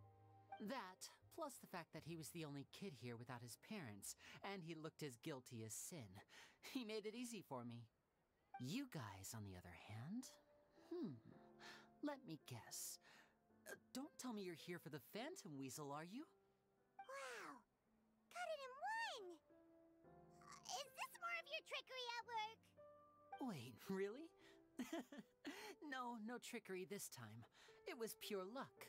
That, plus the fact that he was the only kid here without his parents, and he looked as guilty as sin. He made it easy for me. You guys, on the other hand, let me guess. Don't tell me you're here for the Phantom Weasel, are you? Wow, got it in Wait, really? No, no trickery this time. It was pure luck.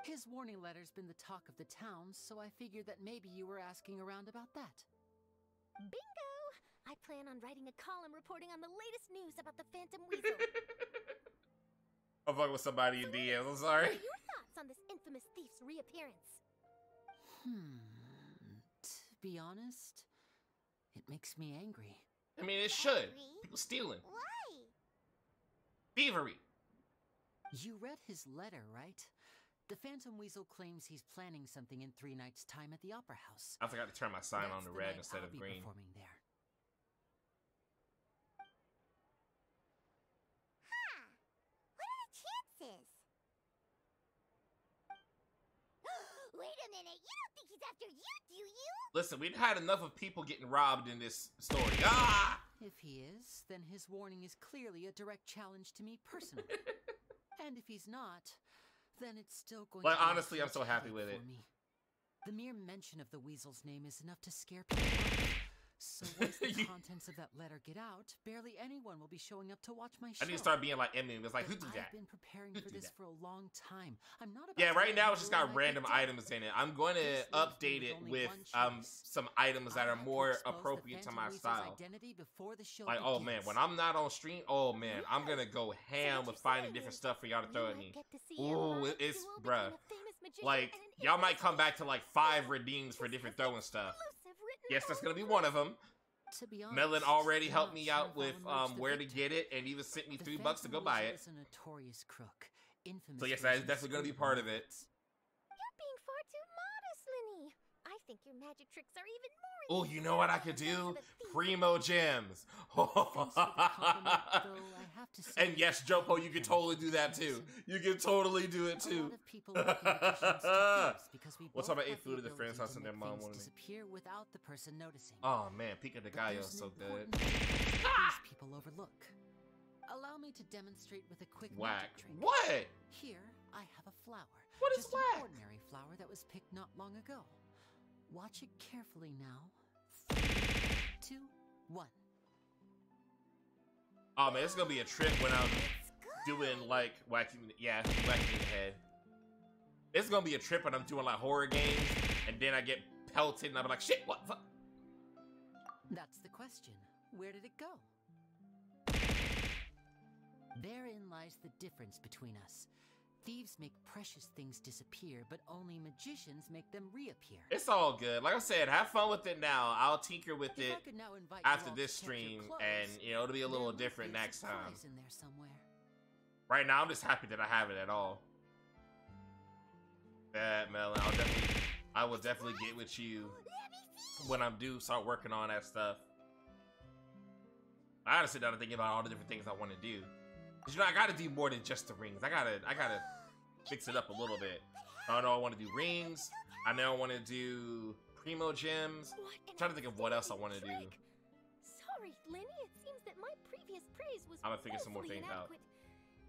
His warning letter's been the talk of the town, so I figured that maybe you were asking around about that. Bingo! I plan on writing a column reporting on the latest news about the Phantom Weasel. I'm fucking with somebody in DMs, I'm sorry. What are your thoughts on this infamous thief's reappearance? To be honest, it makes me angry. I mean, it should. People stealing. Why? Thievery. You read his letter, right? The Phantom Weasel claims he's planning something in 3 nights' time at the Opera House. I forgot to turn my sign on That's to the red night instead I'll of be green. performing there. Huh. What are the chances? Wait a minute. You don't think he's after you, do you? Listen, we've had enough of people getting robbed in this story. Ah! If he is, then his warning is clearly a direct challenge to me personally. And if he's not, then it's still going But to be honestly, a I'm so huge happy with headache it. for me. The mere mention of the weasel's name is enough to scare people off. So once the contents of that letter get out, barely anyone will be showing up to watch my show. I need to start being like Emmy. It was like, who But do that? I've been preparing for this for a long time. I'm not about Yeah, to right let now you it's just ruin got my random good day. items in it. I'm going to This leaves me update it only with one choice. some items that I are have to more expose the appropriate to Phantom my Weasel's style. identity before the show Like, oh man, begins. when I'm not on stream, oh man, I'm gonna go ham with finding different stuff for y'all to throw at me. Ooh, it's bruh. Like, y'all might come back to like 5 redeems for different throwing stuff. Yes, that's gonna be one of them. To be honest, Melon already I'm helped not me sure out if with I'll emerge the where to victor. get it, and even sent me The $3 to Phantom go buy Weasel it. is a notorious crook, infamous So yes, for that is using definitely gonna be screwed part of it. methods. You're being far too modest, Linny. I think your magic tricks are even more. Oh, you know what I could do? Primo gems. And yes, Jopo, you can totally do that too. You can totally do it too. What's up about 8 food at the friend's house and their mom wanted me? Disappear without the person noticing. Oh man, Pico de But Gallo there's is an so good. important thing that these people overlook. Allow me to demonstrate with a quick Whack. magic trick. What? Here, I have a flower. What is Just whack? an ordinary flower that was picked not long ago. Watch it carefully now. 3, 2, 1. Oh man, it's gonna be a trip when I'm doing like whacking in the head. It's gonna be a trip when I'm doing like horror games and then I get pelted and I'm like, shit, what the fuck? That's the question. Where did it go? Therein lies the difference between us. Thieves make precious things disappear, but only magicians make them reappear. It's all good. Like I said, have fun with it now. I'll tinker with If it I could now invite after you all this to check your stream, clothes, and you know it'll be a little there might different be a next time. surprise in there somewhere. Right now, I'm just happy that I have it at all. Bad Melon, I will definitely get with you when I do start working on that stuff. I gotta sit down and think about all the different things I want to do. 'Cause, you know, I gotta do more than just the rings. I gotta fix it up a little bit. I know I want to do rings. I know I want to do primo gems. I'm trying to think of what else I want to do. Sorry, Linny. It seems that my previous praise was I'm gonna figure some more woefully things out. inadequate.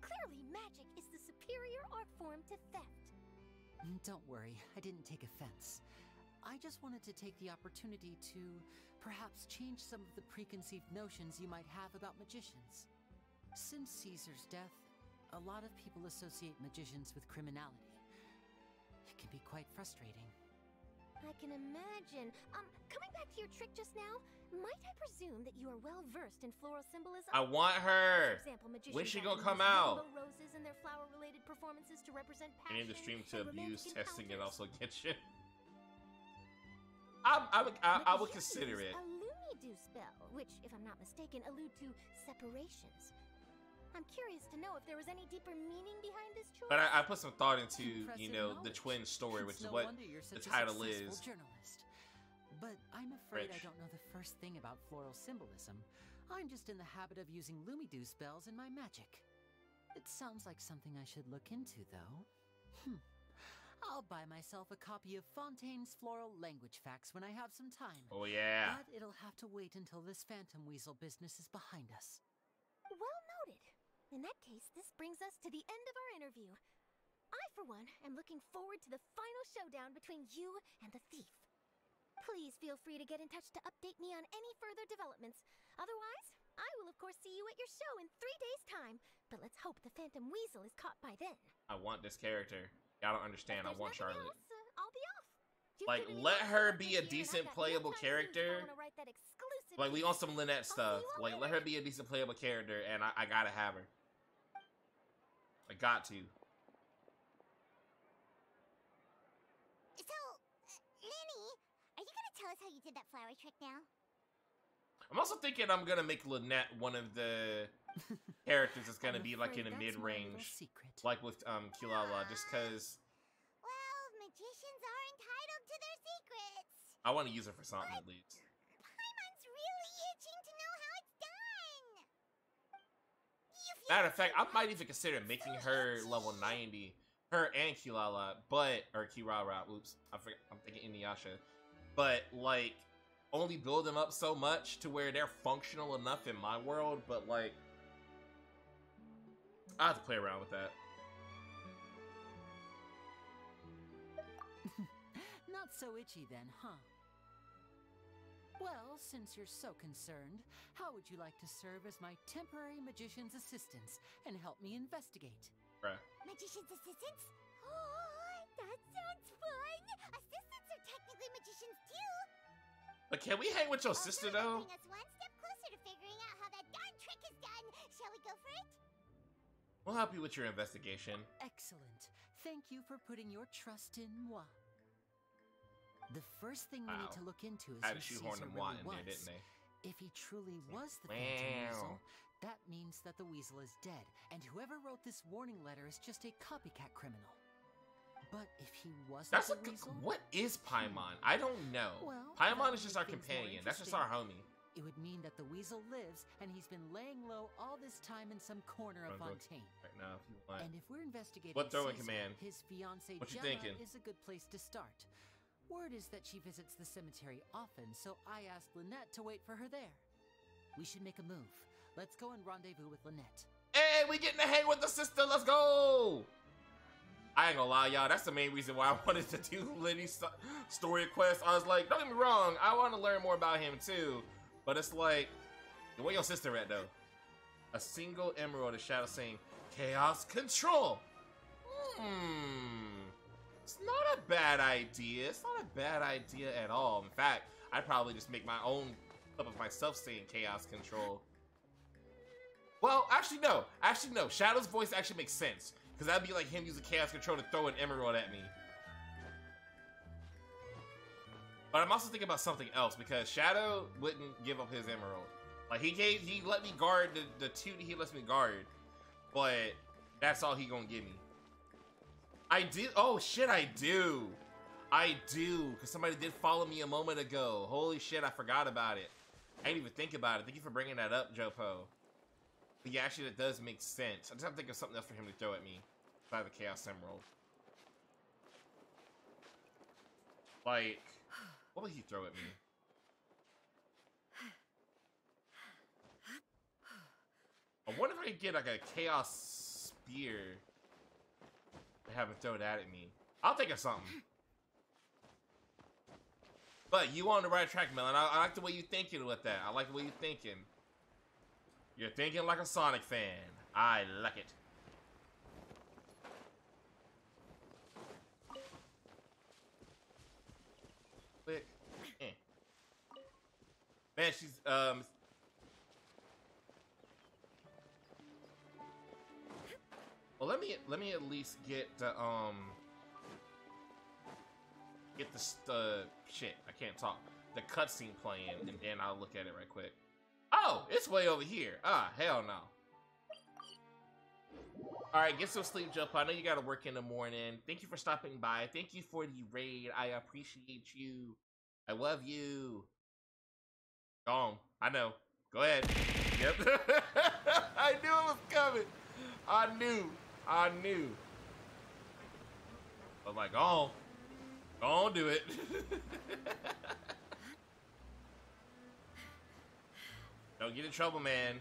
Clearly, magic is the superior art form to theft. Don't worry, I didn't take offense. I just wanted to take the opportunity to perhaps change some of the preconceived notions you might have about magicians. Since Caesar's death, a lot of people associate magicians with criminality. It can be quite frustrating. I can imagine. Coming back to your trick just now, might I presume that you are well versed in floral symbolism? I want her. For example, magicians When she often gonna come use out? rainbow roses in their flower-related performances to represent I passion. need the stream to and abuse romantic testing and encounters. also get you. I would consider it. A Lumidu spell, which, if I'm not mistaken, allude to separations. I'm curious to know if there was any deeper meaning behind this choice. But I put some thought into, Impressive you know, the knowledge. twin story, which It's is no what wonder you're the such a title successful is. journalist. But I'm afraid I Rich. don't know the first thing about floral symbolism. I'm just in the habit of using Lumidu spells in my magic. It sounds like something I should look into, though. I'll buy myself a copy of Fontaine's Floral Language Facts when I have some time. Oh yeah. But it'll have to wait until this Phantom Weasel business is behind us. Well noted. In that case, this brings us to the end of our interview. I, for one, am looking forward to the final showdown between you and the thief. Please feel free to get in touch to update me on any further developments. Otherwise, I will of course see you at your show in 3 days' time. But let's hope the Phantom Weasel is caught by then. I want this character. Y'all don't understand. I want Charlotte. Else, I'll be off. Like, let her be a decent playable character. Like, we on some Lynette stuff. Like, let her be a decent playable character, and I gotta have her. I got to. So, Lenny, are you gonna tell us how you did that flower trick now? I'm also thinking I'm gonna make Lynette one of the characters that's gonna be like in a mid-range, like with Kilala, just cause. Well, magicians are entitled to their secrets. I want to use her for something at least. Paimon's really itching to know how it's done. Matter of fact, I might even consider making her level 90, her and Kilala, or Kirara. Oops, I'm thinking Inuyasha, but like. Only build them up so much to where they're functional enough in my world, but like I have to play around with that. Not so itchy then, huh? Well, since you're so concerned, how would you like to serve as my temporary magician's assistants and help me investigate? Bruh. Magician's assistants? Oh, that sounds fun! Assistants are technically magicians too! But can we hang with your sister though? Bring us one step closer to figuring out how that darn trick is done. Shall we go for it? We'll help you with your investigation. Excellent. Thank you for putting your trust in moi. The first thing we need to look into is I had who to shoehorn Caesar them really in there, didn't they? If he truly was the Phantom Weasel, that means that the Weasel is dead, and whoever wrote this warning letter is just a copycat criminal. But if he wasn't That's the Weasel, what is Paimon? I don't know. Well, Paimon is just our companion. That's just our homie. It would mean that the Weasel lives, and he's been laying low all this time in some corner of Fontaine. Right now, if you want. And if we're investigating What throwing Caesar, command? his fiancée What you Gemma thinking? is a good place to start. Word is that she visits the cemetery often, so I asked Lynette to wait for her there. We should make a move. Let's go and rendezvous with Lynette. Hey, we getting to hang with the sister. Let's go. I ain't gonna lie, y'all. That's the main reason why I wanted to do Lenny's story quest. I was like, don't get me wrong, I want to learn more about him too. But it's like, where your sister at though? A single emerald of shadow saying, Chaos Control. It's not a bad idea. It's not a bad idea at all. In fact, I'd probably just make my own clip of myself saying Chaos Control. Well, actually no. Shadow's voice actually makes sense. Because that'd be like him using Chaos Control to throw an emerald at me. But I'm also thinking about something else, because Shadow wouldn't give up his emerald. Like, he let me guard the two that he lets me guard. But that's all he gonna give me. I do. Oh, shit, I do. I do. Because somebody did follow me a moment ago. Holy shit, I forgot about it. I didn't even think about it. Thank you for bringing that up, Jopo. But yeah, actually, that does make sense. I just have to think of something else for him to throw at me. Besides the Chaos Emerald. Like, what would he throw at me? I wonder if I could get like a Chaos Spear and have him throw that at me. I'll think of something. But you on the right track, Melon. I like the way you're thinking with that. I like the way you're thinking. You're thinking like a Sonic fan. I like it. Click. Man, she's well, let me at least get the shit. I can't talk. The cutscene playing, and then I'll look at it right quick. Oh, it's way over here. Ah, hell no. All right, get some sleep, Jump. I know you gotta work in the morning. Thank you for stopping by. Thank you for the raid. I appreciate you. I love you. Go on. I know. Go ahead. Yep. I knew it was coming. I knew. I'm like, go on. Go on, do it. Don't get in trouble, man.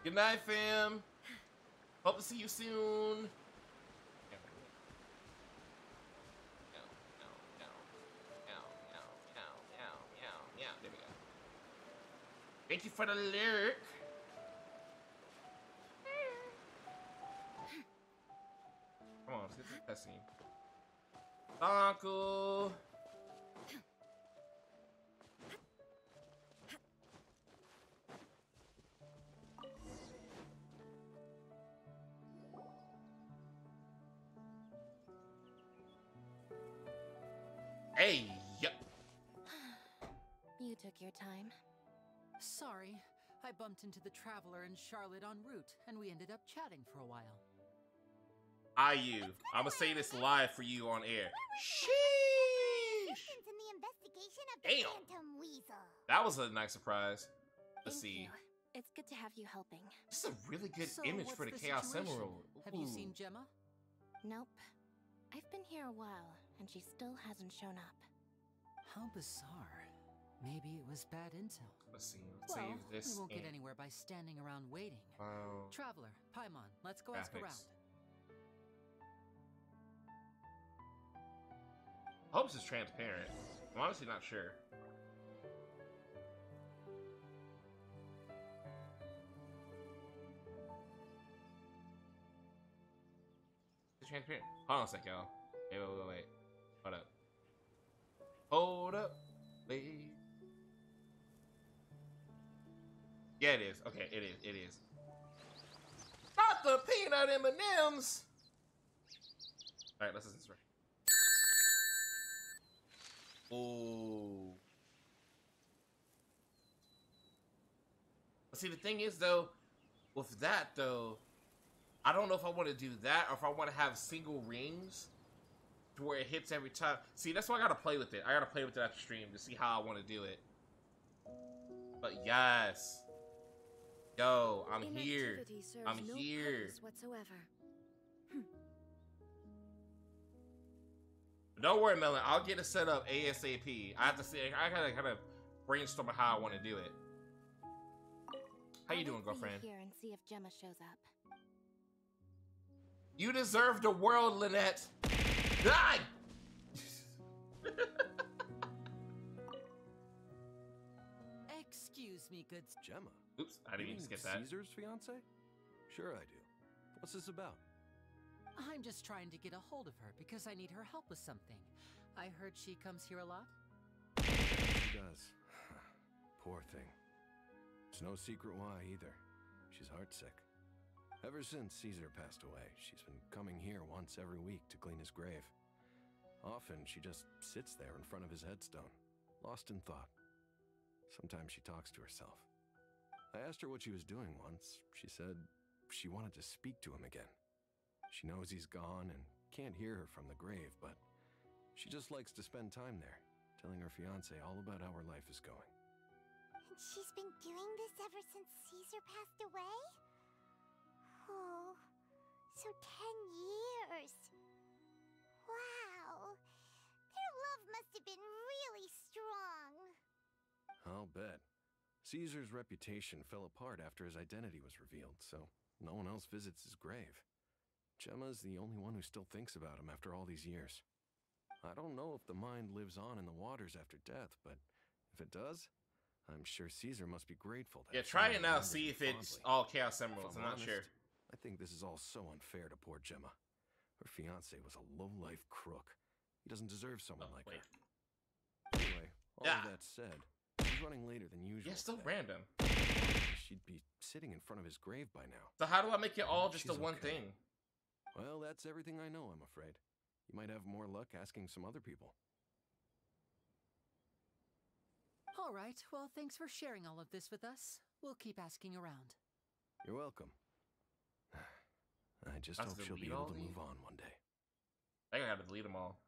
Good night, fam. Hope to see you soon. Thank you for the lyric. Come on, let's get some cussing. Uncle. Hey, yep. You took your time. Sorry, I bumped into the Traveler and Charlotte en route, and we ended up chatting for a while. I'm gonna say this live for you on air. Sheesh. In the investigation of the Damn. Phantom Weasel. That was a nice surprise to Thank see. you. It's good to have you helping. This is a really good So, image what's for the the Chaos situation? Emerald. Have you Ooh. seen Gemma? Nope. I've been here a while, and she still hasn't shown up. How bizarre. Maybe it was bad intel. Let's see. Let's Well, save this. we won't get in. anywhere by standing around waiting. Wow. Traveler, Paimon, let's go ask Graphics. around. I hope this is transparent. I'm honestly not sure. It's transparent. Hold on a sec, y'all. Wait. Hold up. Hold up. Wait. Yeah, it is. Okay, it is. Not the peanut M&Ms! Alright, let's listen to this right. Ooh. See, the thing is, though, with that, though, I don't know if I want to do that or if I want to have single rings to where it hits every time. See, that's why I gotta play with it. I gotta play with it after stream to see how I want to do it. But yes. Yo, I'm here. Inactivity serves I'm no here. purpose whatsoever. Don't worry, Melon. I'll get it set up ASAP. I have to see. I gotta kind of brainstorm how I want to do it. How you doing, girlfriend? Here and see if Gemma shows up. You deserve the world, Lynette. Die. Excuse me, good Gemma. Oops, I didn't even skip that. Caesar's fiance? Sure I do. What's this about? I'm just trying to get a hold of her because I need her help with something. I heard she comes here a lot. She does. Poor thing. It's no secret why either. She's heartsick. Ever since Caesar passed away, she's been coming here once every week to clean his grave. Often she just sits there in front of his headstone, lost in thought. Sometimes she talks to herself. I asked her what she was doing once. She said she wanted to speak to him again. She knows he's gone and can't hear her from the grave, but she just likes to spend time there, telling her fiancé all about how her life is going. And she's been doing this ever since Caesar passed away? Oh, so 10 years. Wow. Their love must have been really strong. I'll bet. Caesar's reputation fell apart after his identity was revealed, so no one else visits his grave. Gemma's the only one who still thinks about him after all these years. I don't know if the mind lives on in the waters after death, but if it does, I'm sure Caesar must be grateful. Yeah, try it now. See if it's all Chaos Emeralds. I'm not sure. I think this is all so unfair to poor Gemma. Her fiancé was a low-life crook. He doesn't deserve someone like her. Anyway, all of that said, she's running later than usual. Yeah, still today. random. She'd be sitting in front of his grave by now. So how do I make it all just the She's one okay. thing? Well, that's everything I know, I'm afraid. You might have more luck asking some other people. All right, well, thanks for sharing all of this with us. We'll keep asking around. You're welcome. I just That's hope the she'll be lead able all to these? move on one day. I think I gotta delete them all.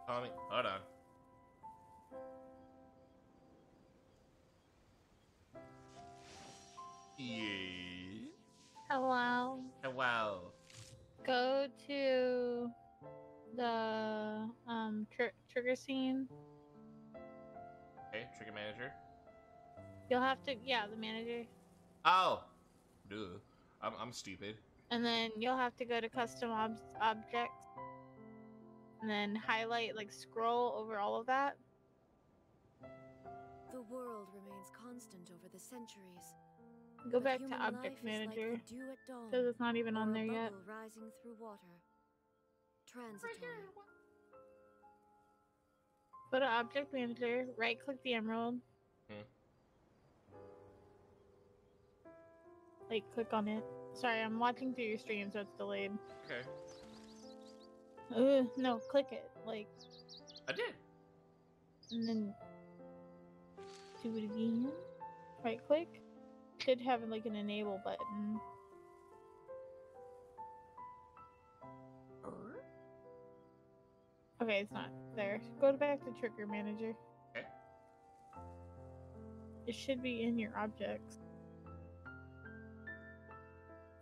Tommy, hold on. Yeah. Hello. Wow. Go to the trigger scene. trigger manager. You'll have to, yeah, the manager. Oh, duh. I'm stupid. And then you'll have to go to custom objects. And then highlight, like scroll over all of that. The world remains constant over the centuries. Go but back to human object life is manager. like the dew at dawn, Because it's not even on or a there yet. bubble rising through water. Transitory. Go to object manager, right click the emerald. Like click on it. Sorry, I'm watching through your stream, so it's delayed. Okay. No, click it. Like. I did. And then do it again. Right click. Should have like an enable button. Okay, it's not there. Go back to trigger manager. Okay. It should be in your objects.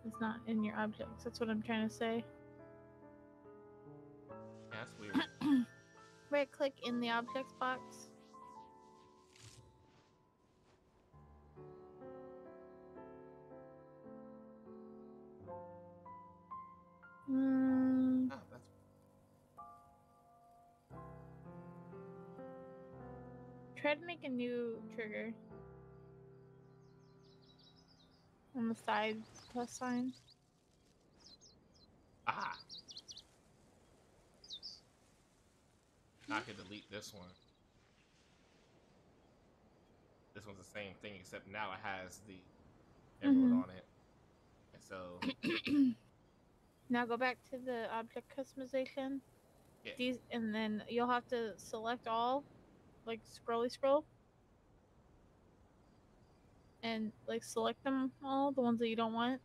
It's not in your objects. That's what I'm trying to say. Yeah, that's weird. Right click in the objects box. Oh, that's... Try to make a new trigger. On the side plus sign. Aha! I could delete this one. This one's the same thing, except now it has the emerald on it. And so... Now go back to the object customization. Yeah. And then you'll have to select all. Like scrolly scroll. And like select them all, the ones that you don't want.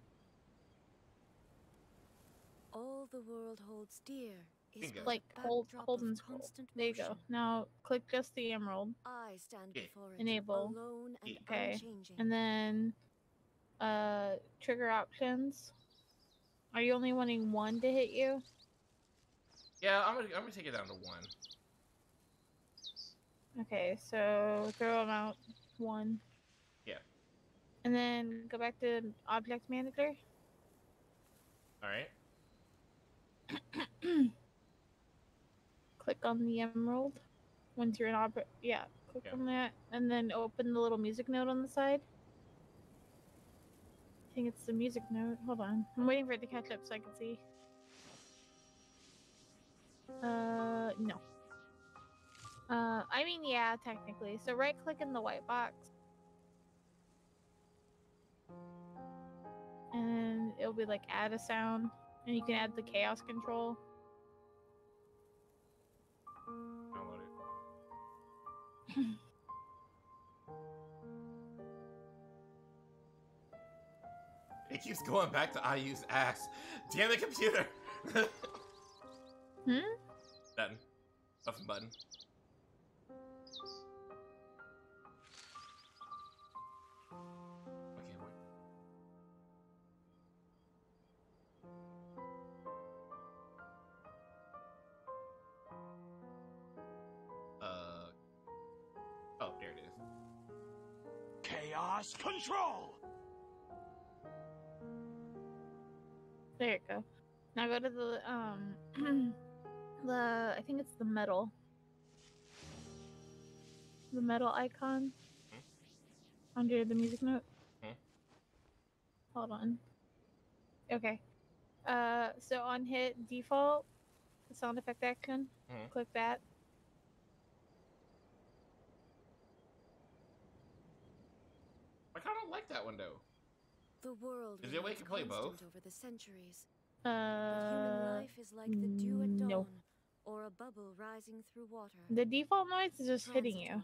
All the world holds dear is but like a hold backdrop and of scroll. constant There you go. motion. Now click just the emerald. I stand before it, Enable. alone and Okay. unchanging. And then trigger options. Are you only wanting one to hit you? Yeah, I'm gonna take it down to 1. Okay, so throw them out 1. Yeah. And then go back to object manager. Alright. Click on the emerald. Once you're in object, yeah, click on that, and then open the little music note on the side. I think it's the music note. Hold on, I'm waiting for it to catch up so I can see. No. I mean, yeah, technically. So right click in the white box. And it'll be like add a sound. And you can add the chaos control. Download it. It keeps going back to I use ass. Damn it, computer! Button. Button button. Okay, wait. Oh, there it is. Chaos control! There you go. Now go to the I think it's the metal. The metal icon under the music note. Hold on. Okay. So on hit default, the sound effect action. Click that. I kind of like that one though. The world Is there a way you can play remains both? constant over the centuries. But human life is like the dew at dawn, no. or a bubble rising through water. The default noise is just hitting you.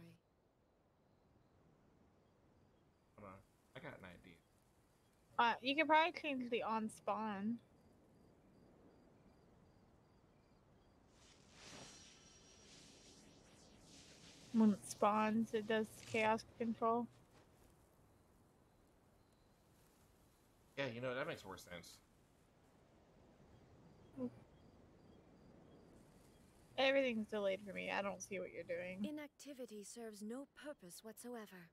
Hold on. I got an idea. You could probably change the on spawn. When it spawns, it does chaos control. Yeah, you know, that makes more sense. Everything's delayed for me. I don't see what you're doing. Inactivity serves no purpose whatsoever.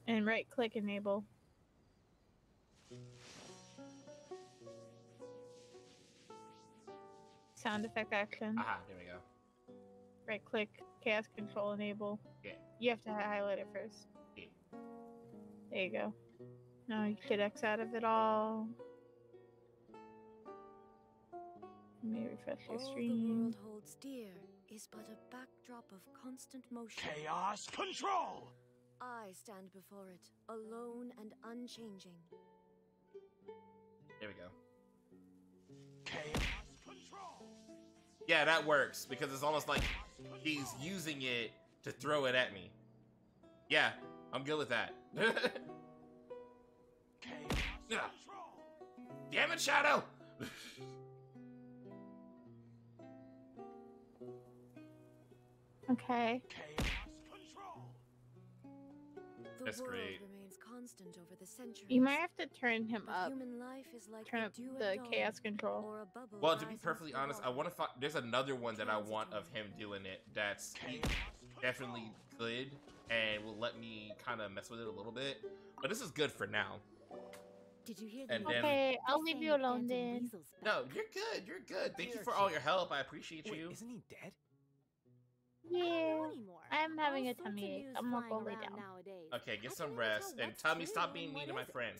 And right click enable. Sound effect action. Aha, there we go. Right click, chaos control enable. Yeah. You have to highlight it first. Yeah. There you go. Now you could X out of it all. Let me refresh your All the stream. world holds dear is but a backdrop of constant motion. Chaos control! I stand before it, alone and unchanging. There we go. Chaos control! Yeah, that works because it's almost like he's using it to throw it at me. Yeah, I'm good with that. Chaos Damn it, Shadow! Okay. The That's world great. remains constant over the centuries. You might have to turn him But up. human life is like Turn up dew at the dawn, chaos control. or a bubble Well, to be rising perfectly from the honest, I water. want to find. There's another one that I want of him doing it. That's definitely good and will let me kind of mess with it a little bit. But this is good for now. Did you hear And that? then- Okay, I'll leave you alone then. No, you're good. You're good. Thank you for all your help. I appreciate you. Isn't he dead? Yeah, I'm having a tummy ache. I'm gonna go lay down. Okay, get some rest and tell me stop being mean to my friend.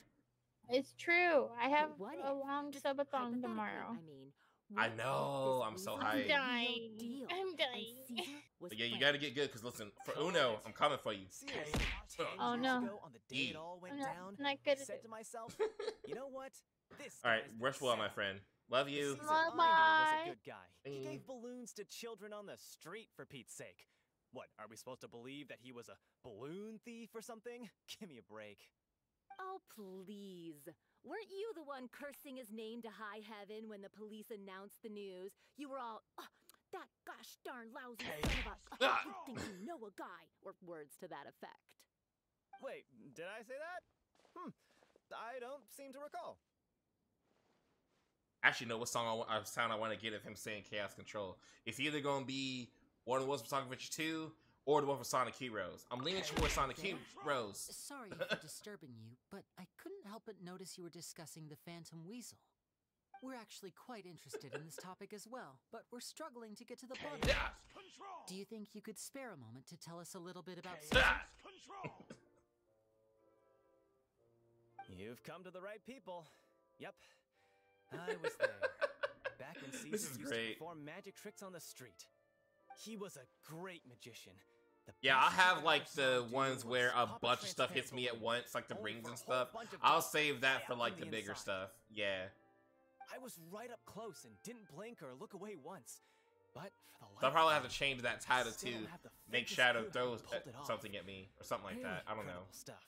It's true. I have a long subathon tomorrow. I know. I'm so I'm hyped. dying. I'm dying. But yeah, you gotta get good because listen, for Uno, I'm coming for you. Oh no. On the day it all went down, I'm not good I at said it. to myself, you know what? This All right, guy's rest well, my friend. Love you. Caesar I knew was Bye-bye. a good guy. He gave balloons to children on the street for Pete's sake. What, are we supposed to believe that he was a balloon thief or something? Give me a break. Oh, please. Weren't you the one cursing his name to high heaven when the police announced the news? You were all, oh, that gosh darn lousy son of a, you think you know a guy, or words to that effect. Wait, did I say that? I don't seem to recall. Actually, know what sound I want to get of him saying Chaos Control. It's either gonna be one of the ones from Sonic Adventure 2 or the one from Sonic Heroes. I'm leaning towards Sonic Heroes. Sorry for disturbing you, but I couldn't help but notice you were discussing the Phantom Weasel. We're actually quite interested in this topic as well, but we're struggling to get to the bottom of it. Do you think you could spare a moment to tell us a little bit about Caesar? You've come to the right people. Yep, I was there. Back when Caesar This is used great. to perform magic tricks on the street. He was a great magician. Yeah, I have like the ones where a bunch of stuff hits me at once, like the rings and stuff. I'll save that for like the bigger stuff. Yeah. I was right up close and didn't blink or look away once. But for the So I life probably of have to me, change that title I still to don't have the make faintest Shadow clue throw how he pulled it off. something at me or something like that. I don't know. Incredible stuff.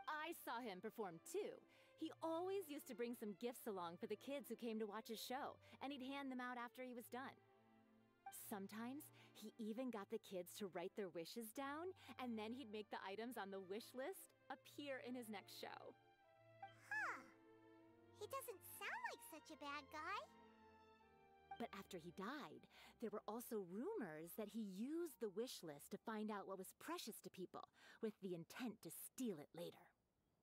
I saw him perform too. He always used to bring some gifts along for the kids who came to watch his show, and he'd hand them out after he was done. Sometimes he even got the kids to write their wishes down, and then he'd make the items on the wish list appear in his next show. Huh. He doesn't sound like such a bad guy. But after he died, there were also rumors that he used the wish list to find out what was precious to people, with the intent to steal it later.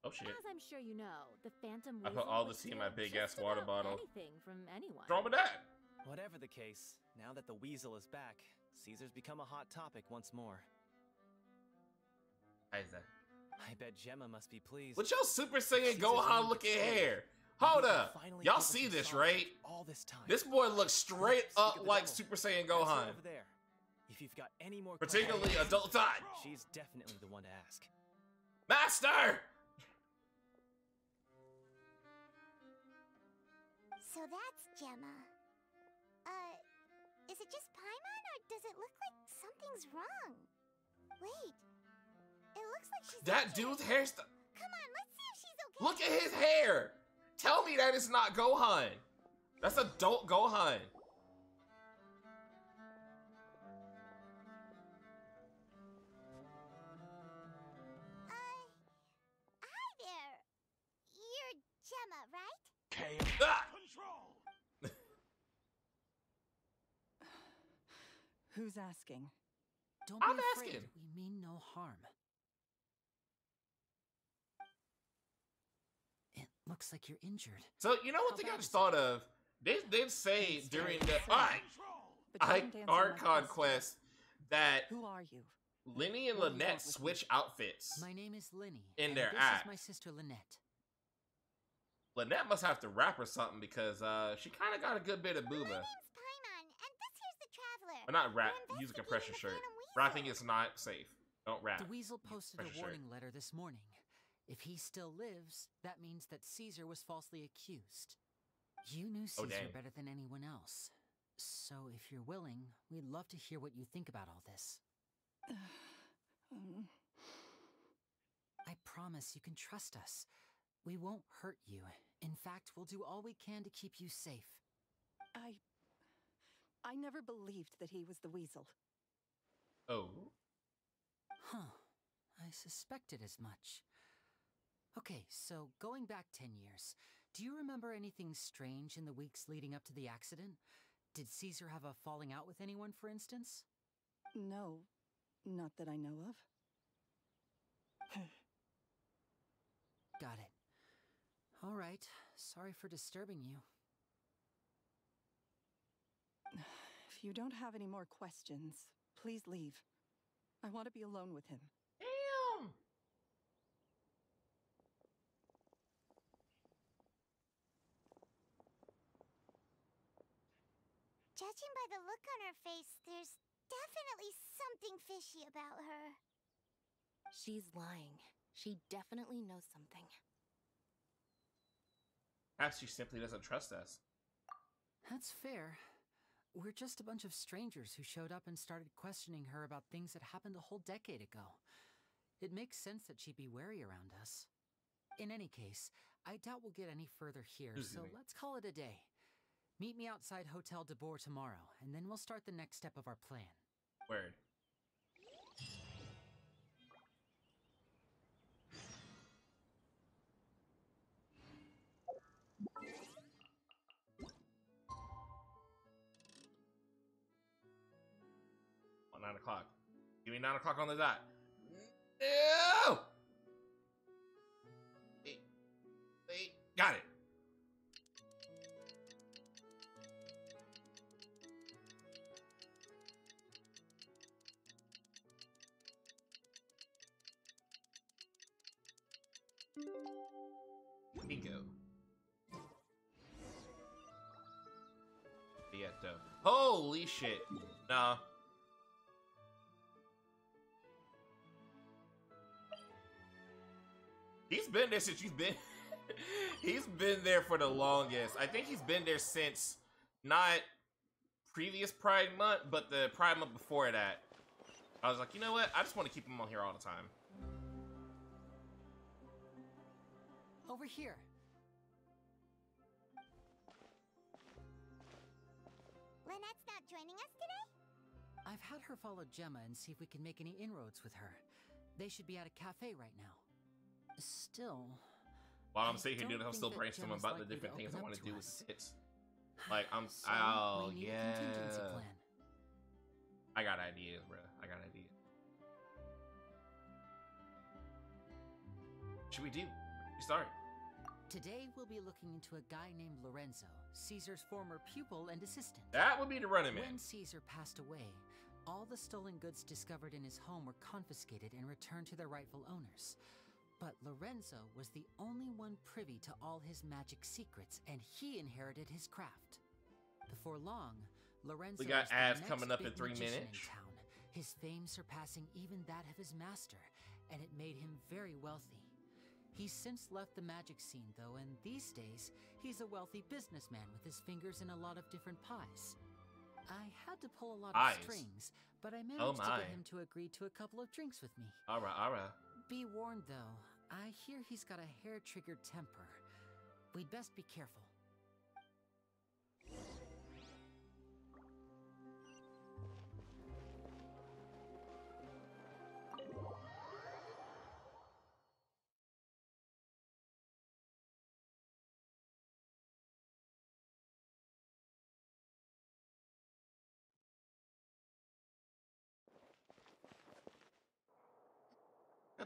Oh shit. As I'm sure you know, the Phantom I Weasel put all would the tea in my steal big just ass water about bottle. anything from anyone. What's wrong with that? Whatever the case, now that the weasel is back, Caesar's become a hot topic once more. How is that? I bet Gemma must be pleased. With your Super Saiyan Caesar's Gohan really looking excited. hair. Maybe Hold he'll up. finally Y'all give us see some this, songs right? all this time. This boy looks straight Speak of up the like devil. Super Saiyan That's her Gohan. over there. If you've got any more Particularly questions, Adult Time. she's definitely the one to ask. Master! So that's Gemma. Is it just Paimon, or does it look like something's wrong? Wait, it looks like she's That okay. dude's hairstyle. Come on, let's see if she's okay. Look at his hair. Tell me that it's not Gohan. That's adult Gohan. Gemma, right? Control! Who's asking? Don't be I'm afraid. asking. We mean no harm. It looks like you're injured. So you know what thing I just thought of? They'd say during the Archon quest that Who are you? Lenny and What do you Lynette want with switch outfits My name is Linny. in and their this act. is my sister Lynette. Lynette must have to rap or something because she kind of got a good bit of booba. Name's Paimon, and this here's the Traveler. Or not rap, We're use a compression investigating shirt. the Phantom Weasel. Rapping is not safe. Don't rap. The Weasel Use posted a compression warning shirt. letter this morning. If he still lives, that means that Caesar was falsely accused. You knew Oh, Caesar dang. better than anyone else. So if you're willing, we'd love to hear what you think about all this. I promise you can trust us. We won't hurt you. In fact, we'll do all we can to keep you safe. I never believed that he was the Weasel. Oh. Huh. I suspected as much. Okay, so going back 10 years, do you remember anything strange in the weeks leading up to the accident? Did Caesar have a falling out with anyone, for instance? No, not that I know of. Got it. All right. Sorry for disturbing you. If you don't have any more questions, please leave. I want to be alone with him. Damn. Judging by the look on her face, there's definitely something fishy about her. She's lying. She definitely knows something. Perhaps she simply doesn't trust us. That's fair. We're just a bunch of strangers who showed up and started questioning her about things that happened a whole decade ago. It makes sense that she'd be wary around us. In any case, I doubt we'll get any further here, so let's call it a day. Meet me outside Hotel de Boer tomorrow, and then we'll start the next step of our plan. Word. Oh, 9 o'clock. Give me 9 o'clock on the dot. No! Wait. Got it. Bingo. Yeah, though. Holy shit. Nah. He's been there since you've been. He's been there for the longest. I think he's been there since not previous Pride Month, but the Pride Month before that. I was like, you know what? I just want to keep him on here all the time. Over here. Lynette's not joining us today? I've had her follow Gemma and see if we can make any inroads with her. They should be at a cafe right now. Still... While I'm sitting here doing it, I'm still brainstorming about the different things I want to do with the tits. Like, I'm... So, oh, we need a yeah. contingency plan. I got ideas, bro. I got ideas. What should we do? We start. Today, we'll be looking into a guy named Lorenzo, Caesar's former pupil and assistant. That would be the running man. When Caesar passed away, all the stolen goods discovered in his home were confiscated and returned to their rightful owners. But Lorenzo was the only one privy to all his magic secrets, and he inherited his craft. Before long, Lorenzo We got was the ads next coming up in big 3 magician minutes. in town, his fame surpassing even that of his master, and it made him very wealthy. He's since left the magic scene, though, and these days, he's a wealthy businessman with his fingers in a lot of different pies. I had to pull a lot of strings, but I managed to get him to agree to a couple of drinks with me. Alright. Be warned, though, I hear he's got a hair-triggered temper. We'd best be careful.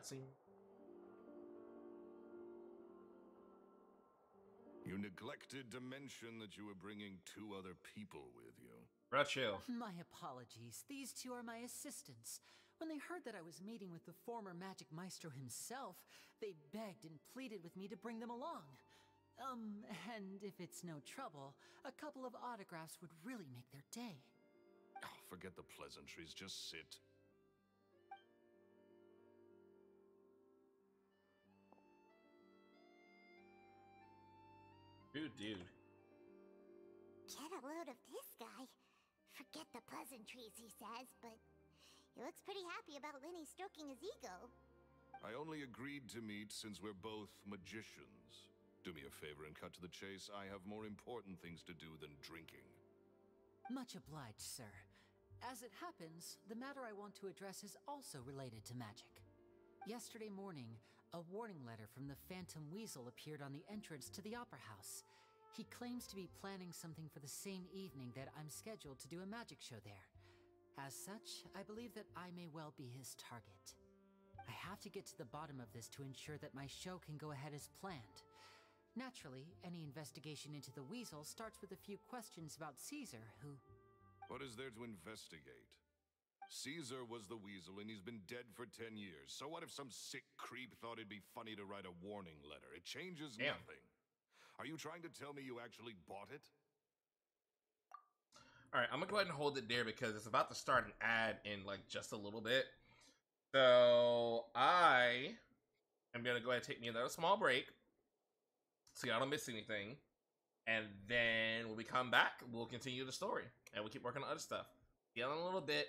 cutscene. You neglected to mention that you were bringing 2 other people with you. Bro, chill. My apologies. These 2 are my assistants. When they heard that I was meeting with the former Magic Maestro himself, they begged and pleaded with me to bring them along. And if it's no trouble, a couple of autographs would really make their day. Oh, forget the pleasantries, just sit. Dude. Get a load of this guy. Forget the pleasantries, he says, but he looks pretty happy about Lenny stroking his ego. I only agreed to meet since we're both magicians. Do me a favor and cut to the chase. I have more important things to do than drinking. Much obliged, sir. As it happens, the matter I want to address is also related to magic. Yesterday morning, a warning letter from the Phantom Weasel appeared on the entrance to the Opera House. He claims to be planning something for the same evening that I'm scheduled to do a magic show there. As such, I believe that I may well be his target. I have to get to the bottom of this to ensure that my show can go ahead as planned. Naturally, any investigation into the Weasel starts with a few questions about Caesar, who... What is there to investigate? Caesar was the Weasel, and he's been dead for 10 years. So what if some sick creep thought it'd be funny to write a warning letter? It changes nothing. Are you trying to tell me you actually bought it? Alright, I'm gonna go ahead and hold it there because it's about to start an ad in like just a little bit. So I am gonna go ahead and take me another small break so y'all don't miss anything. And then when we come back, we'll continue the story. And we'll keep working on other stuff. See y'all in a little bit.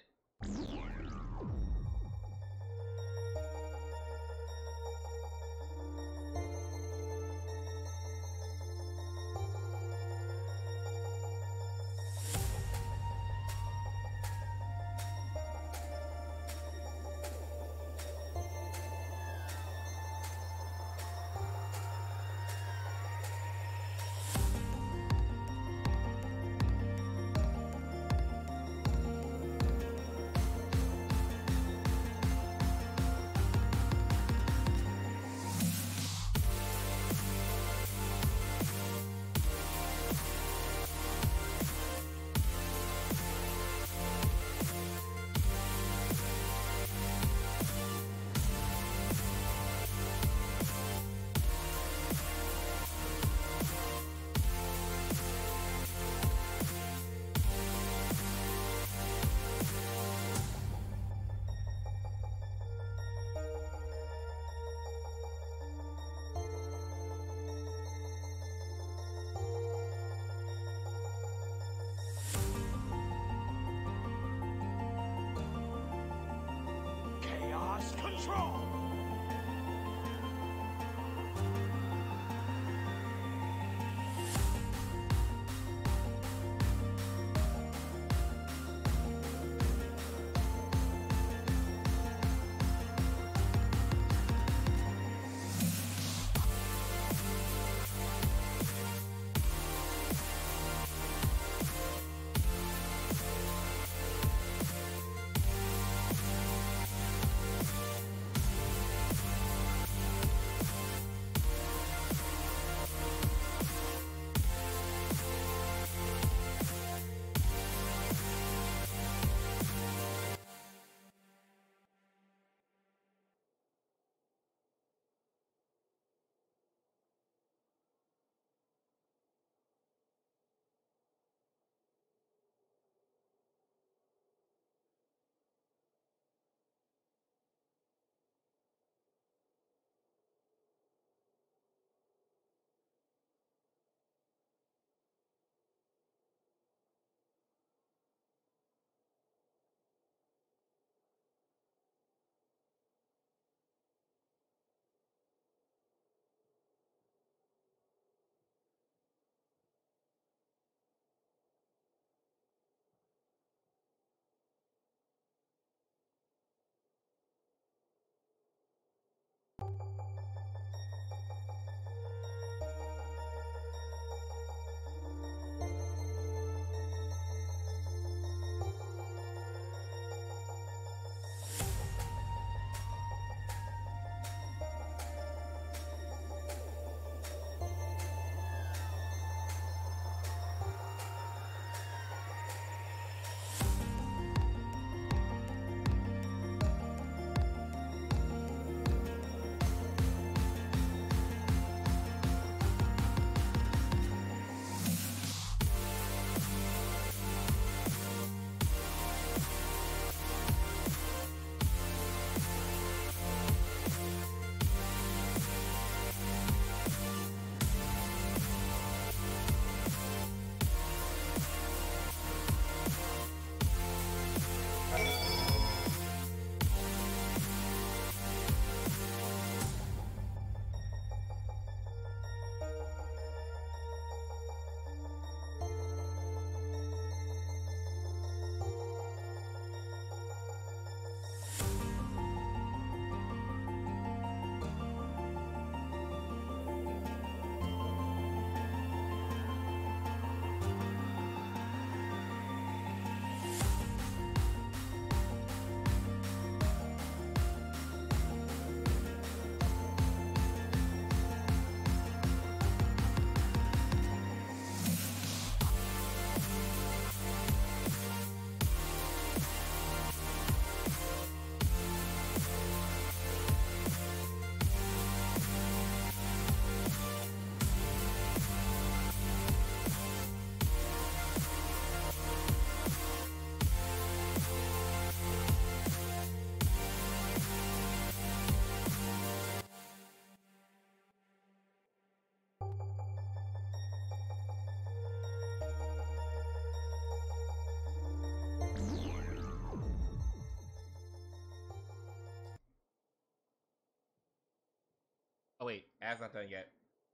wait, ad's not done yet.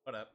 What up?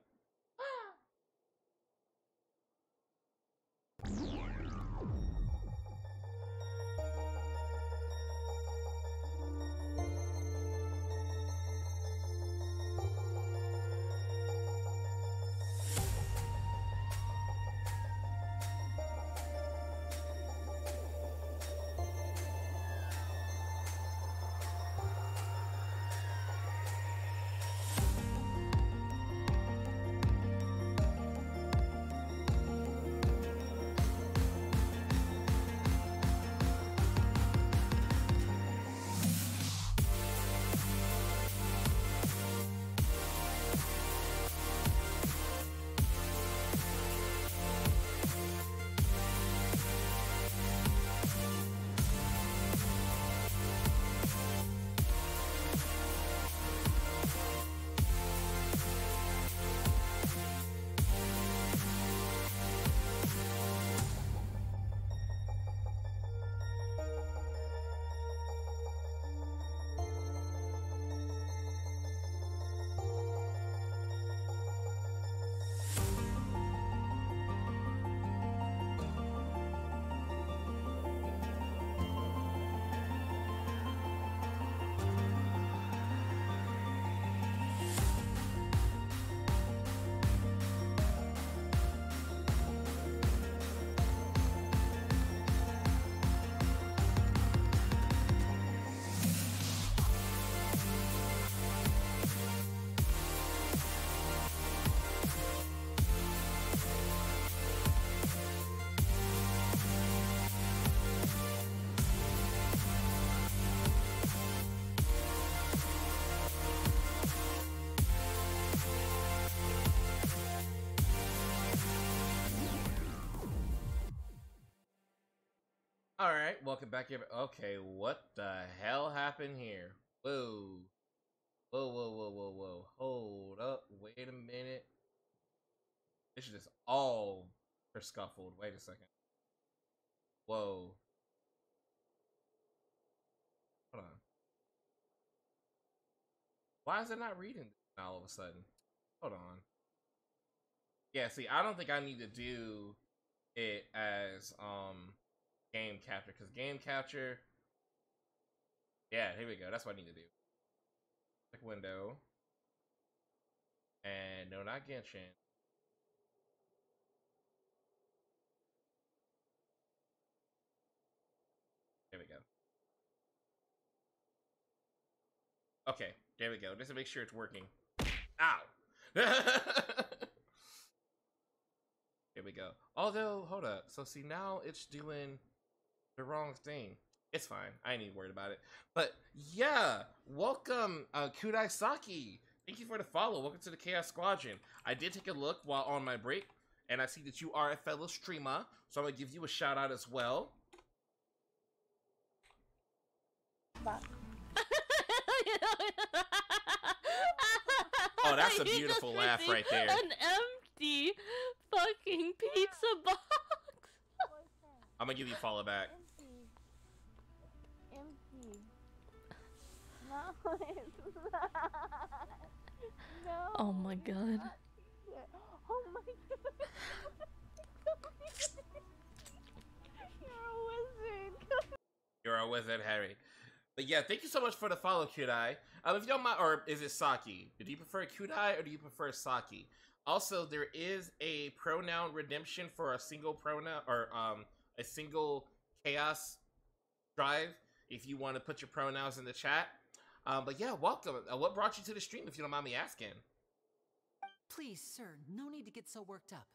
Alright, welcome back here. Okay, what the hell happened here? Whoa. Whoa, whoa, whoa, whoa, whoa. Hold up. Wait a minute. This is just all scuffled. Wait a second. Whoa. Hold on. Why is it not reading now all of a sudden? Hold on. Yeah, see, I don't think I need to do it as game capture, because game capture, yeah, here we go. That's what I need to do. Click window. And no, not Genshin. There we go. Okay, there we go. Just to make sure it's working. Ow! There we go. Although, hold up. So see, now it's doing the wrong thing. It's fine. I ain't even worried about it. But yeah, welcome, Kudai Saki. Thank you for the follow. Welcome to the Chaos Squadron. I did take a look while on my break, and I see that you are a fellow streamer, so I'm gonna give you a shout out as well. Oh, that's a beautiful laugh right there. An empty fucking pizza box. I'm gonna give you a follow back. Empty. No, it's not. No. Oh my god. Oh my god. You're a wizard. You're a wizard, Harry. But yeah, thank you so much for the follow, Kudai. If you don't mind, or is it Saki? Do you prefer Kudai or do you prefer Saki? Also, there is a pronoun redemption for a single pronoun or a single chaos drive if you want to put your pronouns in the chat. But yeah, welcome. What brought you to the stream, if you don't mind me asking? Please, sir, no need to get so worked up.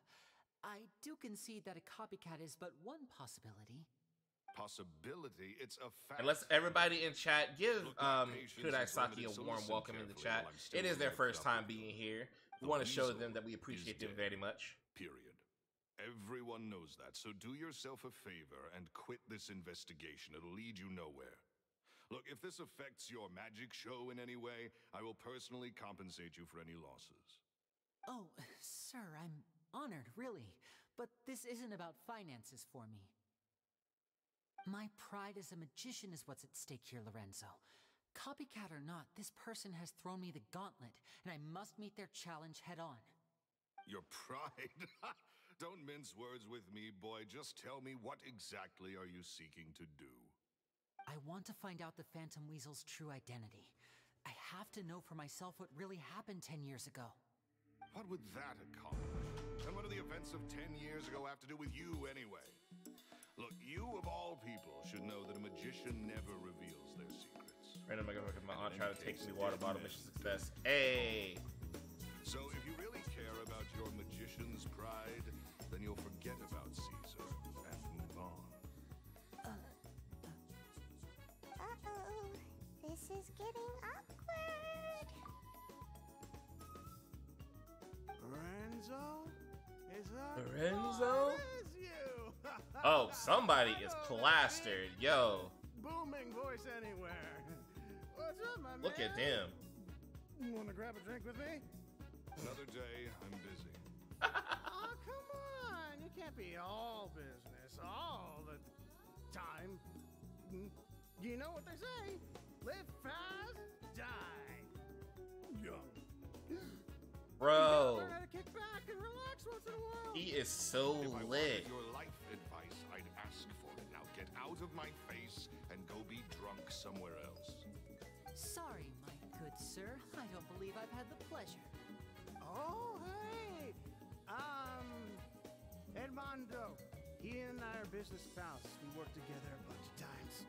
I do concede that a copycat is but one possibility. Possibility? It's a fact. And let's everybody in chat give Kudai Saki a warm welcome in the chat. It is their first time being here. We want to show them that we appreciate them very much. Period. Everyone knows that, so do yourself a favor and quit this investigation. It'll lead you nowhere. Look, if this affects your magic show in any way, I will personally compensate you for any losses. Oh, sir, I'm honored, really. But this isn't about finances for me. My pride as a magician is what's at stake here, Lorenzo. Copycat or not, this person has thrown me the gauntlet, and I must meet their challenge head on. Your pride? Don't mince words with me, boy. Just tell me, what exactly are you seeking to do? I want to find out the Phantom Weasel's true identity. I have to know for myself what really happened 10 years ago. What would that accomplish? And what do the events of 10 years ago have to do with you, anyway? Look, you of all people should know that a magician never reveals their secrets. Random motherfucker, my aunt tried to take me water bottle, mission success. Hey! So if you really care about your magician's pride, then you'll forget about Caesar and move on. Uh-oh. This is getting awkward. Lorenzo? Is that Lorenzo? is you? Oh, somebody is plastered. Yo. Booming voice anywhere. What's up, my man? Look at them. You want to grab a drink with me? Another day, I'm busy. Oh, come on. You can't be all business all the time. You know what they say? Live fast, die young. Bro. You gotta learn how to kick back and relax once in a while. He is so If I lit. wanted your life advice, I'd ask for it. Now get out of my face and go be drunk somewhere else. Sorry, my good sir. I don't believe I've had the pleasure. Oh, hey! Edmondo. He and I are business pals. We worked together a bunch of times.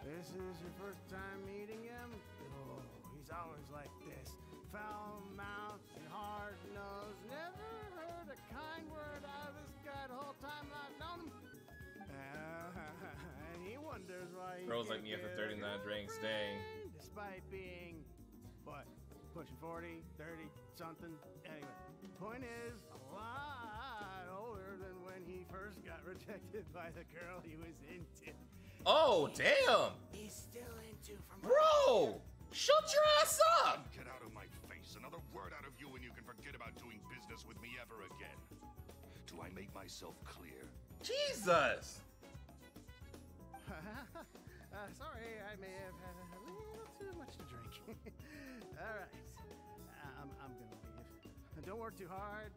This is your first time meeting him? Oh, he's always like this. Foul-mouthed and hard-nosed. Never heard a kind word out of this guy the whole time I've known him. And he wonders why he Girls can't like me after get 39 a drinks, dang. girlfriend, despite being, what, pushing 40, 30, something. Anyway, point is, a lot older than when he first got rejected by the girl he was into. Oh, damn. He's still into from Bro, shut your ass up. Get out of my face. Another word out of you and you can forget about doing business with me ever again. Do I make myself clear? Jesus. Sorry, I may have had a little too much to drink. All right, I'm gonna leave. Don't work too hard.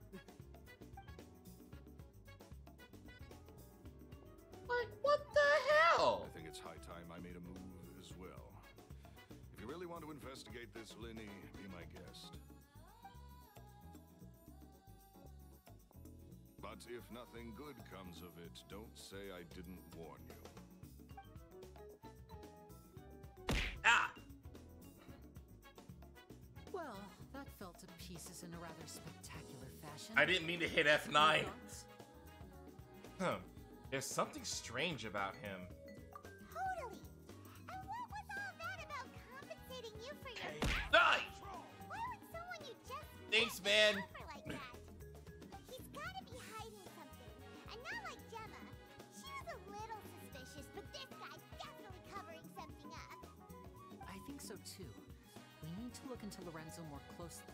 What the hell? I think it's high time I made a move as well. If you really want to investigate this, Linny, be my guest. But if nothing good comes of it, don't say I didn't warn you. Ah! Well, that fell to pieces in a rather spectacular fashion. I didn't mean to hit F9. There's something strange about him. Totally. And what was all that about compensating you for your Die! Why would someone you just Thanks, man. offer like that? He's gotta be hiding something. And not like Gemma. She was a little suspicious, but this guy's definitely covering something up. I think so too. We need to look into Lorenzo more closely.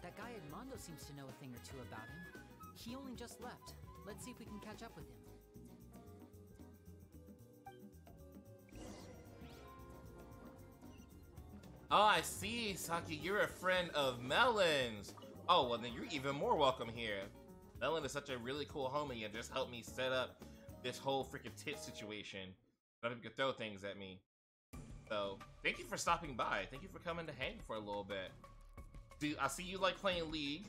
That guy Edmondo seems to know a thing or two about him. He only just left. Let's see if we can catch up with him. Oh, I see, Saki. You're a friend of Melon's. Oh, well, then you're even more welcome here. Melon is such a really cool homie and just helped me set up this whole freaking tit situation. None of you could throw things at me. So, thank you for stopping by. Thank you for coming to hang for a little bit. I see you like playing League.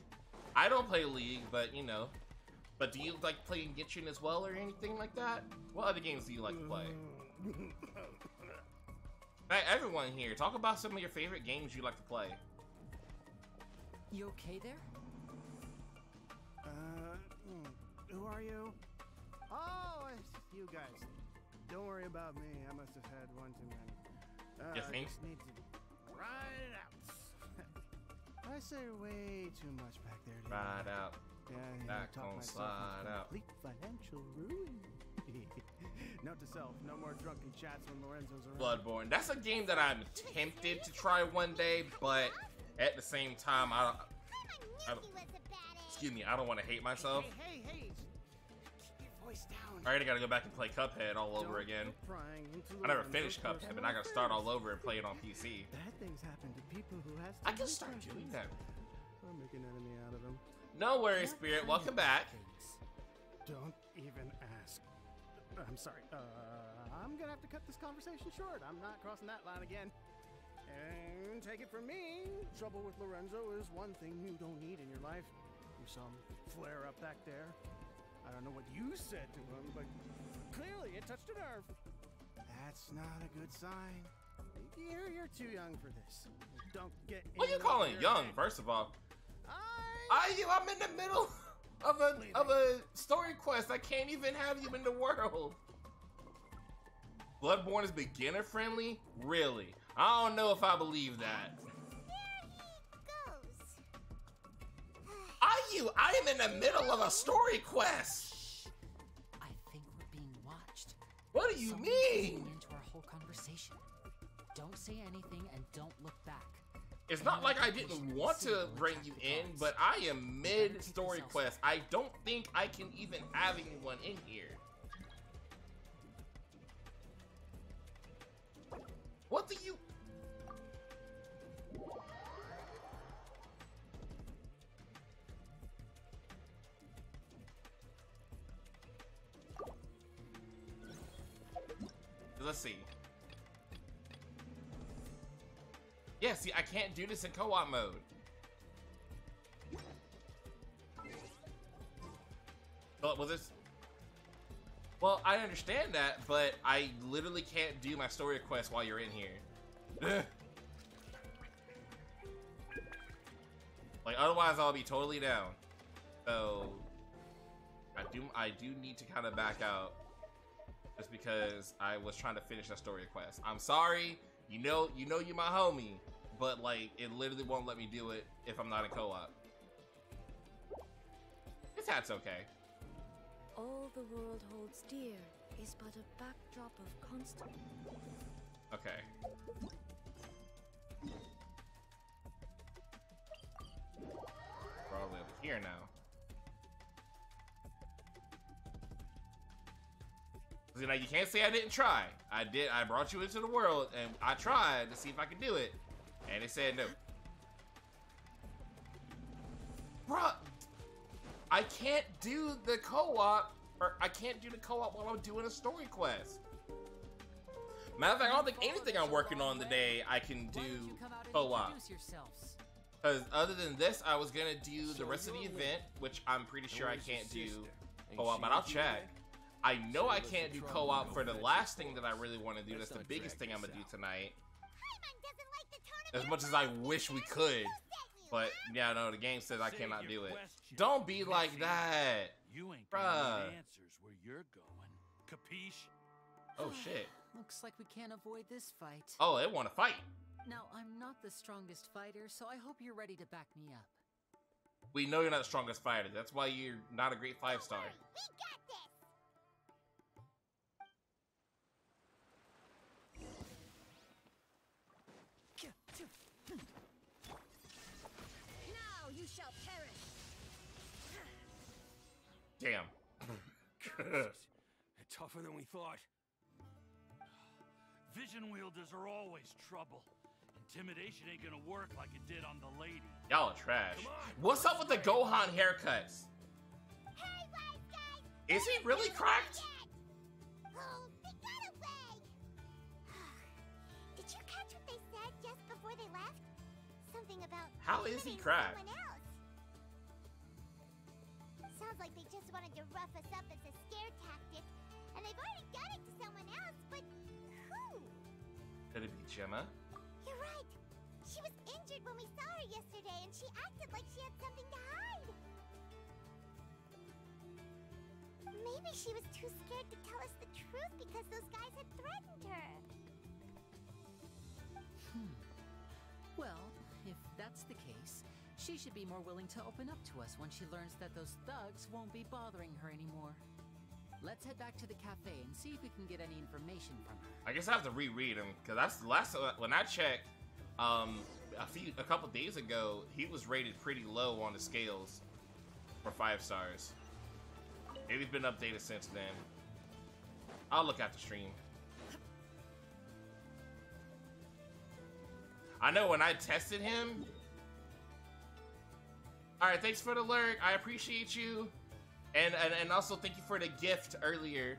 I don't play League, but, you know. But do you like playing Genshin as well or anything like that? What other games do you like to play? Hey, everyone here, talk about some of your favorite games you like to play. You okay there? Who are you? Oh, it's you guys. Don't worry about me. I must have had one too many. You think? I just need to ride it out. I say way too much back there. Ride out. Yeah, Back talk on, myself slide into out. complete financial ruin. Note to self: no more drunken chats when Lorenzo's around. Bloodborne. That's a game that I'm tempted to try one day, but at the same time, I don't excuse me, I don't want to hate myself. Hey! voice down. Alright, I gotta go back and play Cuphead all over again. I never finished Cuphead, but I gotta start all over and play it on PC. Bad things happen to people who has. I can start doing that. I'll make an enemy out of him. No worries, Spirit. Welcome back. Don't even ask. I'm sorry. I'm gonna have to cut this conversation short. I'm not crossing that line again. And take it from me, trouble with Lorenzo is one thing you don't need in your life. You saw him flare up back there. I don't know what you said to him, but clearly it touched a nerve. That's not a good sign. You're too young for this. Don't get. What are you calling young? First of all, I'm in the middle of a story quest. I can't even have you in the world. Bloodborne is beginner friendly? Really? I don't know if I believe that. I am in the middle of a story quest. I think we're being watched. What do you Someone's mean? listening into our whole conversation. Don't say anything and don't look back. It's not like I didn't want to bring you in, but I am mid story quest. I don't think I can even have anyone in here. What do you... Let's see. Yeah, see, I can't do this in co-op mode. But was this... Well, I understand that, but I literally can't do my story quest while you're in here. Like, otherwise I'll be totally down. So I do need to kind of back out. Just because I was trying to finish that story quest. I'm sorry, you know you're my homie, but like it literally won't let me do it if I'm not in co-op. This hat's okay. All the world holds dear is but a backdrop of constant. Okay. Probably over here now. You know, you can't say I didn't try. I did. I brought you into the world, and I tried to see if I could do it, and it said no. Bruh, I can't do the co-op, or I can't do the co-op while I'm doing a story quest. Matter of fact, I don't think anything I'm working on today I can do co-op. Because other than this, I was gonna do the rest of the event, which I'm pretty sure I can't do co-op, but I'll check. I know I can't do co-op for the last thing that I really want to do. That's the biggest thing I'm gonna do tonight. As much as I wish we could, but yeah, no, the game says I cannot do it. Don't be like that, You ain't bruh. got answers where you're going. Capiche? Oh shit. Looks like we can't avoid this fight. Oh, they want to fight. Now, I'm not the strongest fighter, so I hope you're ready to back me up. We know you're not the strongest fighter. That's why you're not a great 5-star. Now you shall perish. Damn. Tougher than we thought. Vision wielders are always trouble. Intimidation ain't gonna work like it did on the lady. Y'all are trash. What's up with the Gohan haircuts? Hey, wise guys! Is he really cracked? Oh, they got away! Did you catch what they said just before they left? Something about How is he visiting cracked? someone else. Sounds like they just wanted to rough us up as a scare tactic, and they've already done it to someone else, but who? Could it be Gemma? You're right. She was injured when we saw her yesterday, and she acted like she had something to hide. Maybe she was too scared to tell us the truth because those guys had threatened her. Well, if that's the case, she should be more willing to open up to us when she learns that those thugs won't be bothering her anymore. Let's head back to the cafe and see if we can get any information from her. I guess I have to reread him because that's the last when I checked. A couple days ago, he was rated pretty low on the scales for 5 stars. Maybe it's been updated since then. I'll look at the stream. I know when I tested him. Alright, thanks for the alert. I appreciate you. And also thank you for the gift earlier.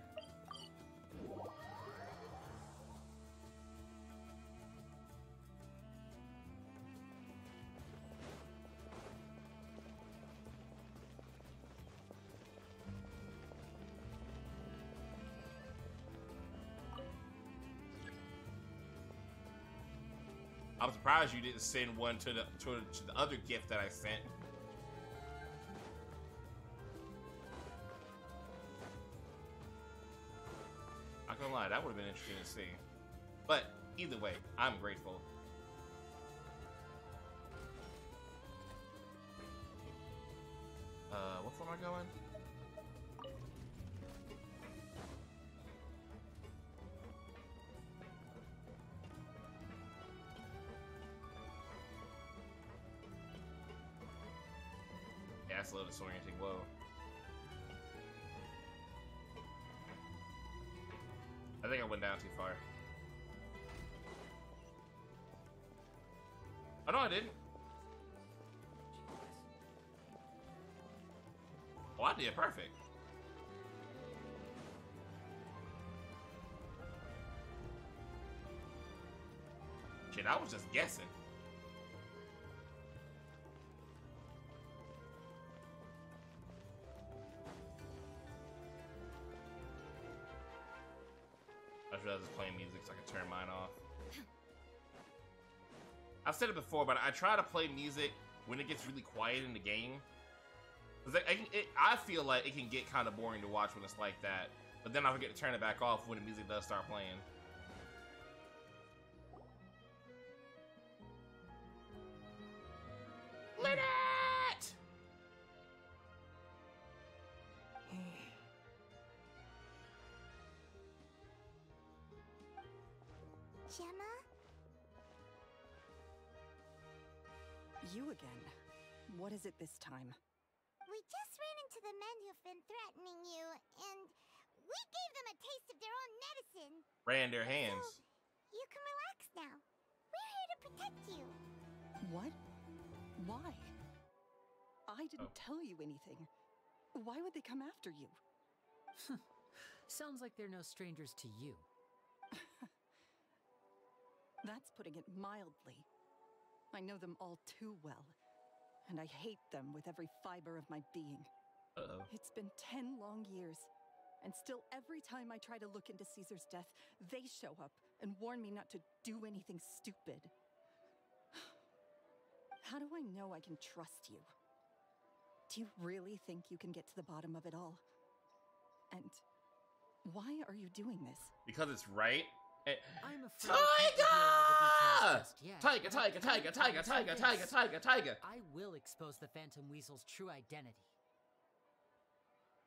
I'm surprised you didn't send one to the other gift that I sent. Not gonna lie, that would have been interesting to see. But either way, I'm grateful. What floor am I going? Yeah, that's a little disorienting. Whoa. I think I went down too far. Oh no, I didn't. Oh, I did perfect. Shit, I was just guessing. I should have just playing music so I can turn mine off. I've said it before, but I try to play music when it gets really quiet in the game. Cause I feel like it can get kind of boring to watch when it's like that. But then I forget to turn it back off when the music does start playing. Lynette! Gemma? You again. What is it this time? We just ran into the men who've been threatening you, and we gave them a taste of their own medicine. Ran their hands. So, you can relax now. We're here to protect you. What? Why? I didn't tell you anything. Why would they come after you? Sounds like they're no strangers to you. That's putting it mildly. I know them all too well, and I hate them with every fiber of my being. Uh-oh. It's been 10 long years, and still every time I try to look into Caesar's death, they show up and warn me not to do anything stupid. How do I know I can trust you? Do you really think you can get to the bottom of it all? And why are you doing this? Because it's right. I'm afraid I can't reveal all the details just yet. Tiger! I will expose the Phantom Weasel's true identity.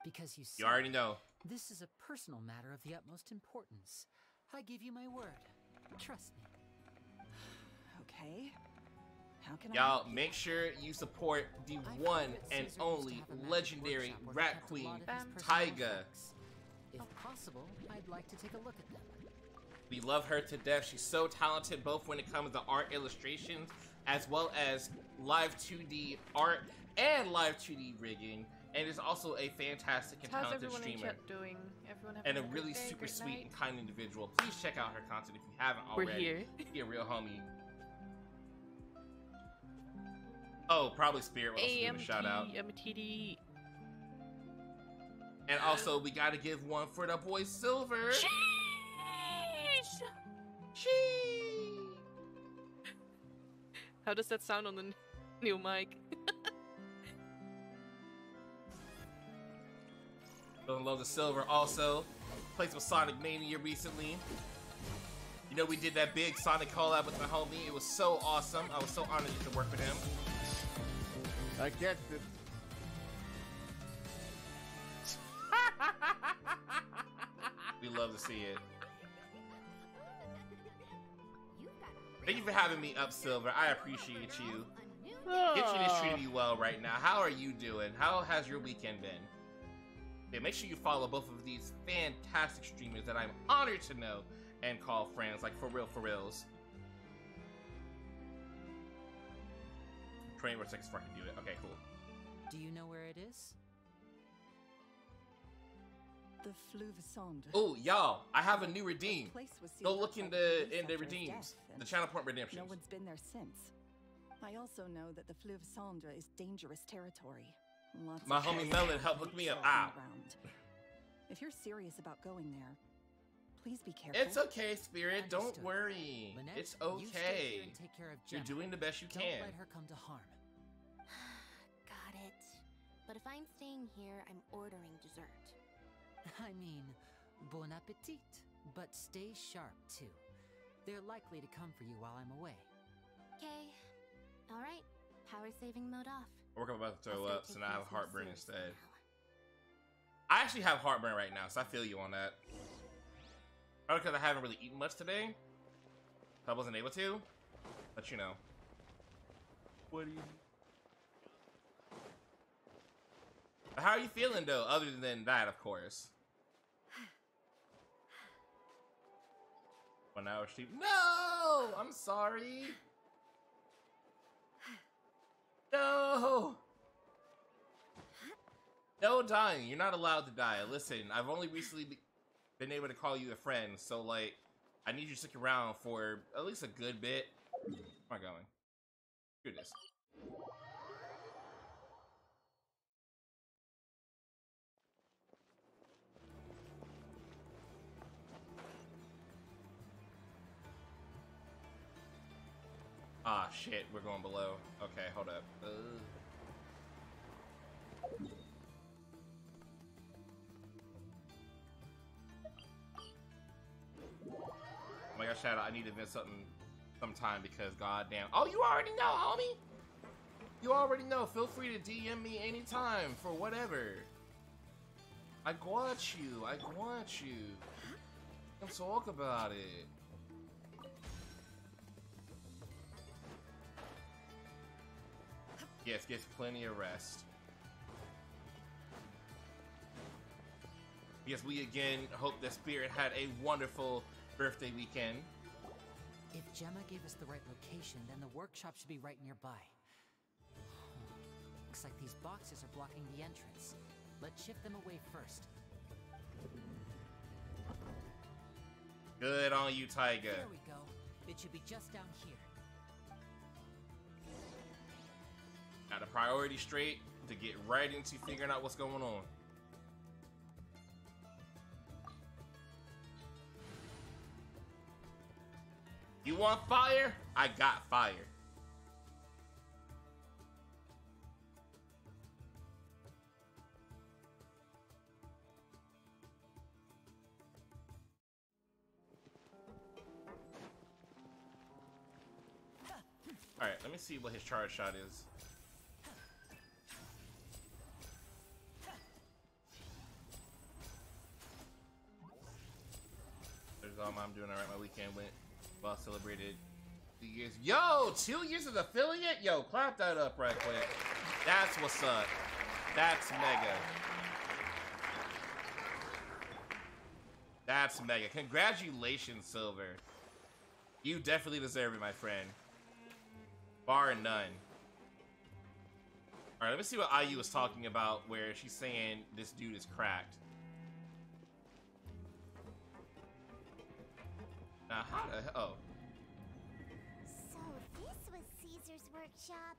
Because you see, You already know. This is a personal matter of the utmost importance. I give you my word. Trust me. Okay. How can Y'all make sure you support the one and only legendary rat queen, Tyga. If possible, I'd like to take a look at them. We love her to death. She's so talented both when it comes to art illustrations as well as live 2D art and live 2D rigging. And is also a fantastic and How's talented everyone in streamer. chat doing? Everyone And a having really good day, super great sweet night? and kind individual. Please check out her content if you haven't We're already. here. Be a real homie. Oh, probably Spirit will also give a shout out. AMTD. And also, we gotta give one for the boy Silver. Sheesh! Sheesh! How does that sound on the new mic? Don't love the Silver also. Played some Sonic Mania recently. You know, we did that big Sonic collab with my homie. It was so awesome. I was so honored to work with him. I get it. We love to see it. Thank you for having me up, Silver. I appreciate you. Genshin is treating you well right now. How are you doing? How has your weekend been? Yeah, make sure you follow both of these fantastic streamers that I'm honored to know and call friends, like for reals. 20 more seconds before I can do it. Okay, cool. Do you know where it is? The Fleuve Cendre. Oh, y'all, I have a new redeem. Place was Go sealed look up in by the police after his redeems. death, The and channel point redemptions. No one's been there since. I also know that the Fleuve Cendre is dangerous territory. Lots My of homie kids Melon and helped hook me up. children Ow. around. If you're serious about going there, please be careful. It's okay, Spirit. Don't Understood. worry. Lynette, It's you stay okay. here and take care of You're Gemma. doing the best you Don't can. let her come to harm. Got it. But if I'm staying here, I'm ordering dessert. I mean, bon appetit. But stay sharp, too. They're likely to come for you while I'm away. Okay. Alright. Power saving mode off. We're about to throw I'll up, stay so now I have taking heartburn this seriously instead. now. I actually have heartburn right now, so I feel you on that. Probably because I haven't really eaten much today. So I wasn't able to. But you know. What do you... But how are you feeling, though, other than that, of course? 1 hour sleep. No! I'm sorry. No! No dying. You're not allowed to die. Listen, I've only recently been able to call you a friend, so, like, I need you to stick around for at least a good bit. Where am I going? Here it is. Ah, shit, we're going below. Okay, hold up. Oh my gosh, Shadow, I need to invent something sometime because goddamn. Oh, you already know, homie! You already know. Feel free to DM me anytime for whatever. I got you. I got you. Let's talk about it. Yes, gets plenty of rest. Yes, we again hope the Spirit had a wonderful birthday weekend. If Gemma gave us the right location, then the workshop should be right nearby. Looks like these boxes are blocking the entrance. Let's shift them away first. Good on you, Tyga. There we go. It should be just down here. Got the priority straight to get right into figuring out what's going on. You want fire? I got fire. Alright, let me see what his charge shot is. There's all I'm doing alright. My weekend went well, celebrated 2 years. Yo, 2 years as affiliate? Yo, clap that up right quick. That's what's up. That's mega. That's mega. Congratulations, Silver. You definitely deserve it, my friend. Bar none. Alright, let me see what IU was talking about where she's saying this dude is cracked. Now, how the hell? Oh. So this was Caesar's workshop.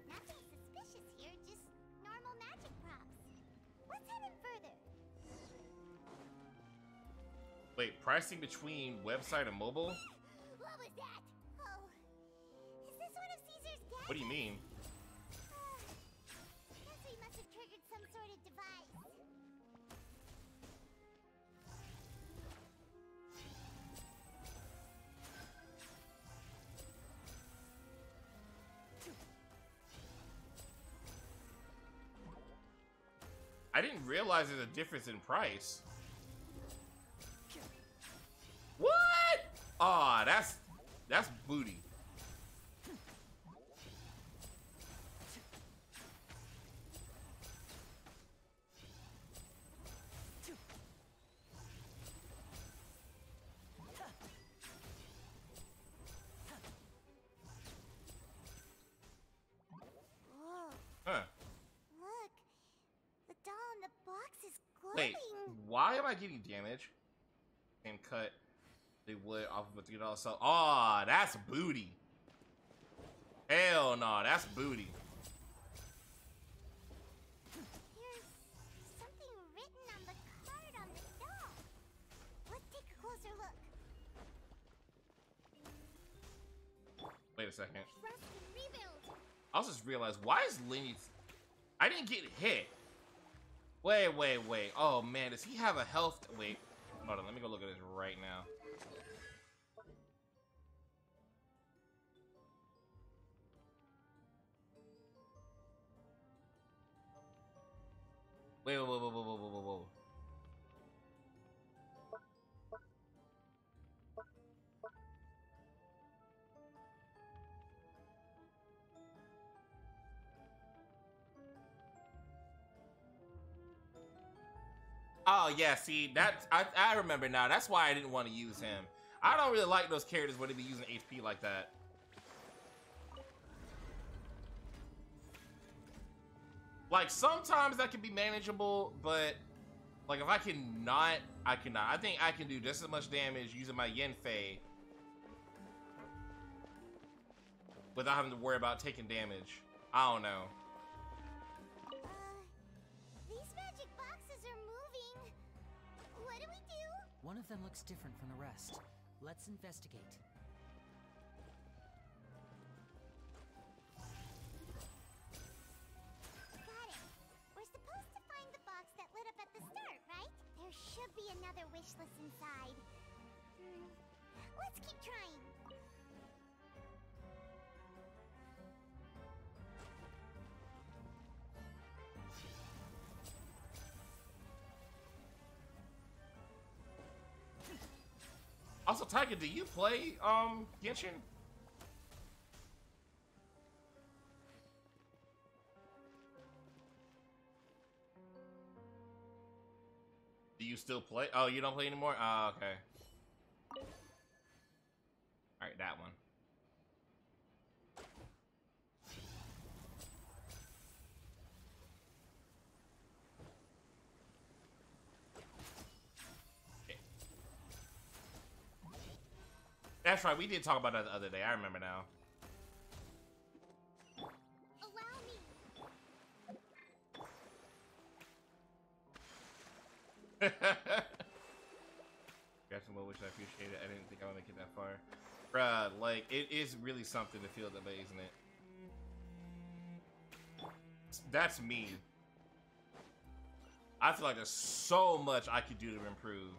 Nothing suspicious here, just normal magic props. What's hidden further? Wait, pricing between website and mobile? What was that? Oh, is this one of Caesar's gadgets? What do you mean? Guess we must have triggered some sort of device. I didn't realize there's a difference in price. What? Aw, that's booty. why am I getting damage? And cut the wood off of a $3 sell. Oh, that's booty. Hell no, that's booty. There's something written on the card on the doll. Let's take a closer look. Wait a second. Trust and rebuild. I also just realized, why is Lenny... I didn't get hit. Wait. Oh, man, does he have a health... Wait, hold on, let me go look at this right now. Whoa. Oh, yeah, see, I remember now. That's why I didn't want to use him. I don't really like those characters where they be using HP like that. Like, sometimes that can be manageable, but, like, if I cannot, I cannot. I think I can do just as much damage using my Yenfei without having to worry about taking damage. I don't know. These magic boxes are moving. What do we do? One of them looks different from the rest. Let's investigate. Got it. We're supposed to find the box that lit up at the start, right? There should be another wish list inside. Let's keep trying. Also, Tiger, do you play, Genshin? Do you still play? Oh, you don't play anymore? Oh, okay. Alright, that one. That's right, we did talk about that the other day. I remember now. Allow me. Grabbed some which I appreciate it. I didn't think I would make it that far. Bruh, like, it is really something to feel that way, isn't it? That's me. I feel like there's so much I could do to improve.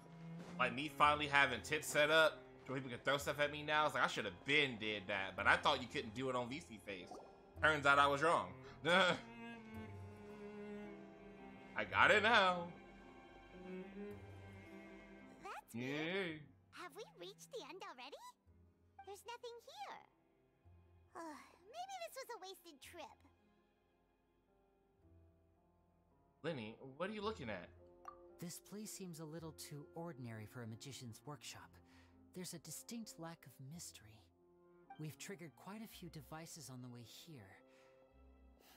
Like, me finally having tits set up so people can throw stuff at me now. It's like, I should have been did that, but I thought you couldn't do it on VC Face. Turns out I was wrong. I got it now. That's Yay. Have we reached the end already? There's nothing here. Maybe this was a wasted trip. Lenny, what are you looking at? This place seems a little too ordinary for a magician's workshop. There's a distinct lack of mystery. We've triggered quite a few devices on the way here.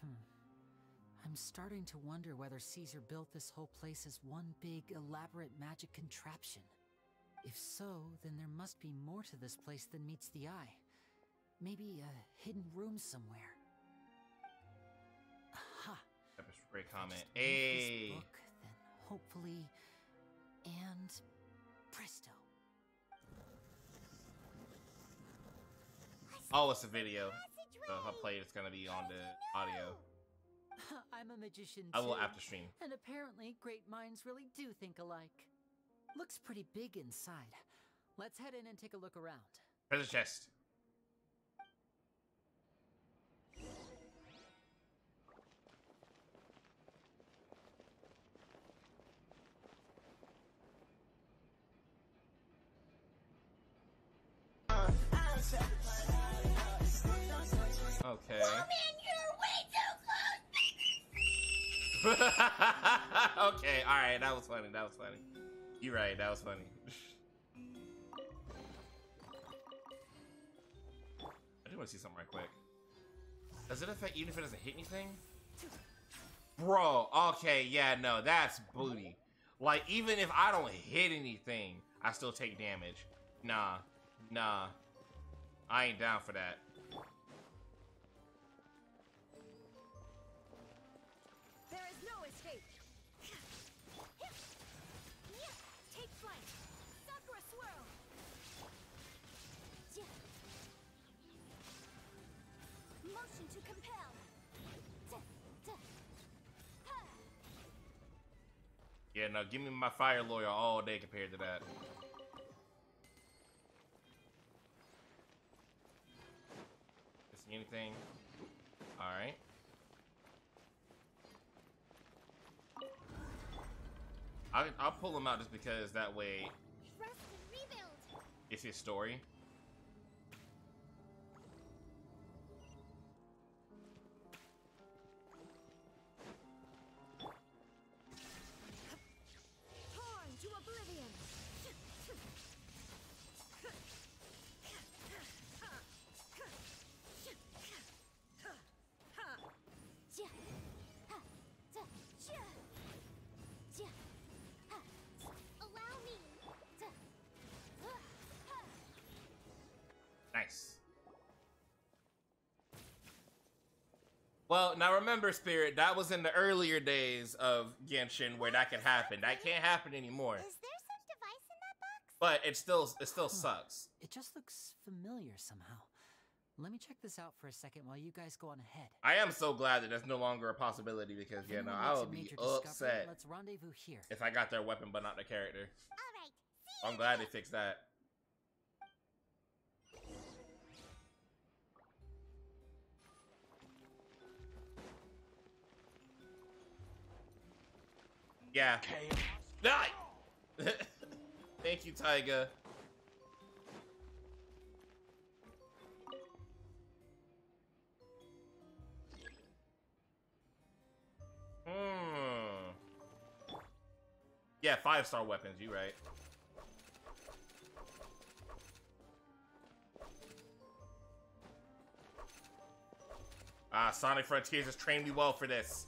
I'm starting to wonder whether Caesar built this whole place as one big, elaborate magic contraption. If so, then there must be more to this place than meets the eye. Maybe a hidden room somewhere. Aha! That was a great comment. Just move Hey! this book, then hopefully... and... presto. Oh, it's a video. So if I play it, it's gonna be on the audio. I'm a magician too. I will after stream. And apparently, great minds really do think alike. Looks pretty big inside. Let's head in and take a look around. Treasure chest. Okay. Okay, alright, that was funny, You're right, that was funny. I do want to see something right quick. Does it affect even if it doesn't hit anything? Bro, okay, yeah, no, that's booty. Like, even if I don't hit anything, I still take damage. Nah. I ain't down for that. There is no escape. Take flight. Sakura swirl. Motion to compel. Yeah, no, give me my fire lawyer all day compared to that. See anything? Alright. I'll pull him out just because that way it's his story. Torn to oblivion. Allow me. Nice. Well, now remember, Spirit, that was in the earlier days of Genshin where that could happen. That can't happen anymore. Is there some device in that box? But it still sucks. It just looks familiar somehow. Let me check this out for a second while you guys go on ahead. I am so glad that that's no longer a possibility because, If yeah, no, anyone I makes a would be major discovery, upset let's rendezvous here. if I got their weapon but not their character. Alright. I'm glad they fixed that. Yeah. Die! Thank you, Tyga. Yeah, 5-star weapons, you right. Sonic Frontiers has trained me well for this.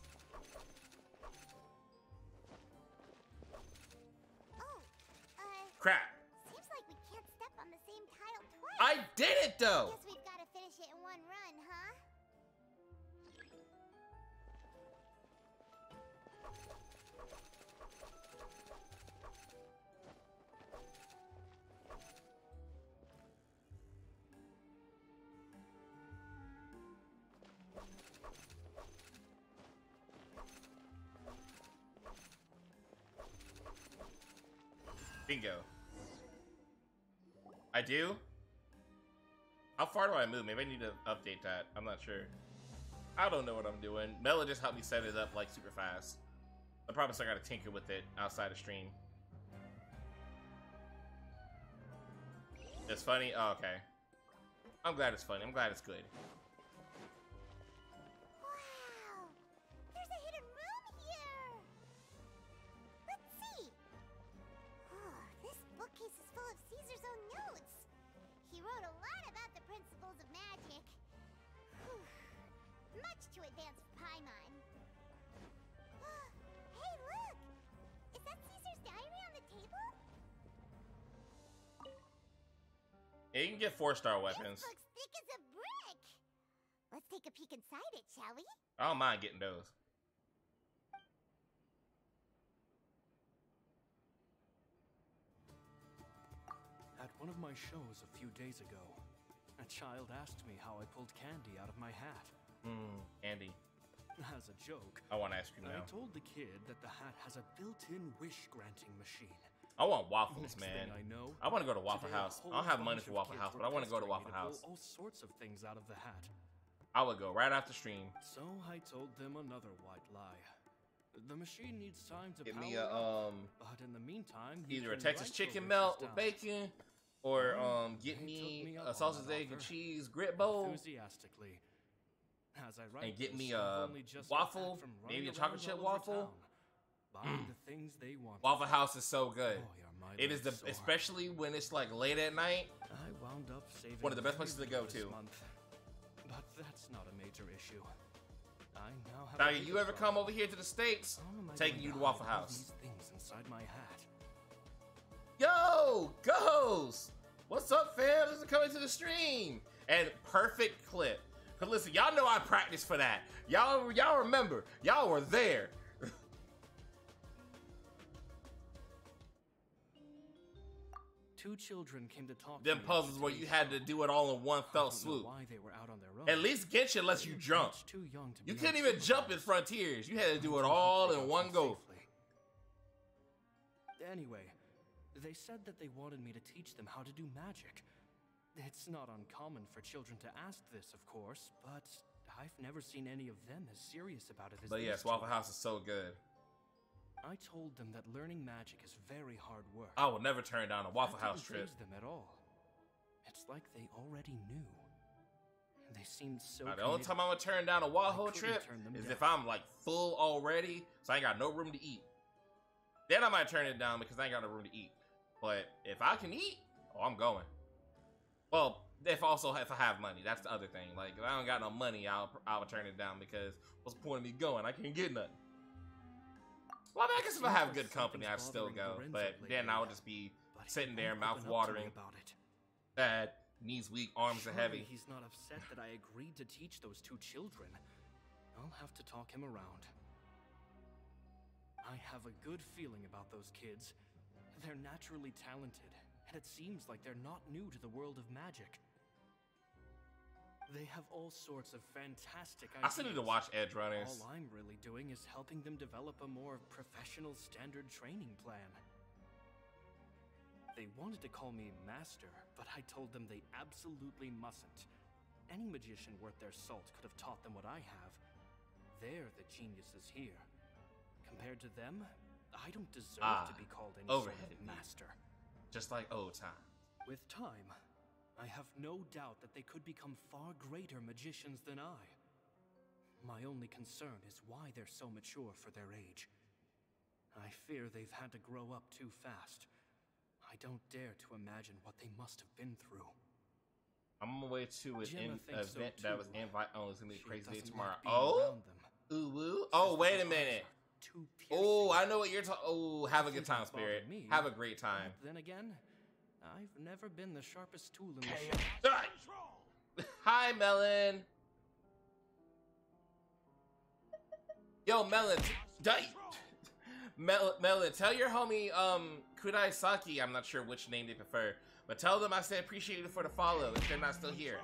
Crap. Seems like we can't step on the same tile twice. I did it though! Guess we've got to finish it in one run, huh? Bingo. I do? How far do I move? Maybe I need to update that. I'm not sure. I don't know what I'm doing. Mela just helped me set it up like super fast. I probably still gotta tinker with it outside of stream. It's funny? Oh, okay. I'm glad it's funny. I'm glad it's good. Wow! There's a hidden room here! Let's see! Oh, this bookcase is full of Caesar's own notes. He wrote a lot about the principles of magic. Whew. Much too advanced for Paimon. Hey, look! Is that Caesar's diary on the table? Yeah, you can get 4-star weapons. This looks thick as a brick! Let's take a peek inside it, shall we? I don't mind getting those. At one of my shows a few days ago, a child asked me how I pulled candy out of my hat. Candy. As a joke, I want ice cream I now. told the kid that the hat has a built-in wish-granting machine. I want waffles, Next man. thing I know, I want to go to Waffle today a House. I whole don't have money bunch for of Waffle kids House, were but I want to go to pestering me Waffle House. pull all sorts of things out of the hat. I would go right after stream. So I told them another white lie. The machine needs time to Get power me a up, but in the meantime, you either a can Texas write chicken your melt wishes with down. bacon, or get They me took me a up on sausage, that egg, and offer cheese grit bowl, enthusiastically. As I write and get this, me I've a only just waffle, got back from maybe a running chocolate around chip all over waffle. town, buying the things they want. Waffle House is so good. my It is the lips sore. especially when it's like late at night. I wound up saving One of the best very places to go little this to. month, but that's not a major issue. I now have Now, a you bigger ever come over here to the States? How am I Taking going you to hide Waffle all House. these things inside my hat. Yo, Ghost! What's up, fam? This is coming to the stream. And perfect clip. Cause listen, y'all know I practiced for that. Y'all remember. Y'all were there. Two children came to talk Them to me puzzles where you had to do it all in one fell swoop. why they were out on their own. At least Genshin lets you jump. Too young to You be couldn't even jump in Frontiers. You had to do it all in one go. Anyway, they said that they wanted me to teach them how to do magic. It's not uncommon for children to ask this, of course, but I've never seen any of them as serious about it as But these yes, two. Waffle House is so good. I told them that learning magic is very hard work. I will never turn down a Waffle That House didn't trip. faze them at all. It's like they already knew. They seemed so. Now, the only time I'm gonna turn down a Waffle trip is if I'm like full already, so I ain't got no room to eat. Then I might turn it down because I ain't got no room to eat. But if I can eat, oh, I'm going. Well, if I have money, that's the other thing. Like if I don't got no money, I'll turn it down because what's the point of me going? I can't get nothing. Well, I mean, I guess if I have good company, I'd still go. But then I would just be sitting there, mouth watering. Bad, knees weak, arms are heavy. He's not upset that I agreed to teach those two children. I'll have to talk him around. I have a good feeling about those kids. They're naturally talented, and it seems like they're not new to the world of magic. They have all sorts of fantastic ideas. I still need to watch Edge Runners. All I'm really doing is helping them develop a more professional standard training plan. They wanted to call me Master, but I told them they absolutely mustn't. Any magician worth their salt could have taught them what I have. They're the geniuses here. Compared to them, I don't deserve to be called any sort of master. Just like old time. With time, I have no doubt that they could become far greater magicians than I. My only concern is why they're so mature for their age. I fear they've had to grow up too fast. I don't dare to imagine what they must have been through. I'm on my way to an event that was invite only. It's gonna be a crazy day tomorrow. Ooh, woo. Oh, wait a minute. Oh, I know what you're talking. Oh, have a good time, Spirit. Have a great time. Then again, I've never been the sharpest tool in the shed. Hi, Melon. Yo, Melon. Melon, tell your homie, Kudai Saki, I'm not sure which name they prefer, but tell them I said appreciate it for the follow if they're not still here.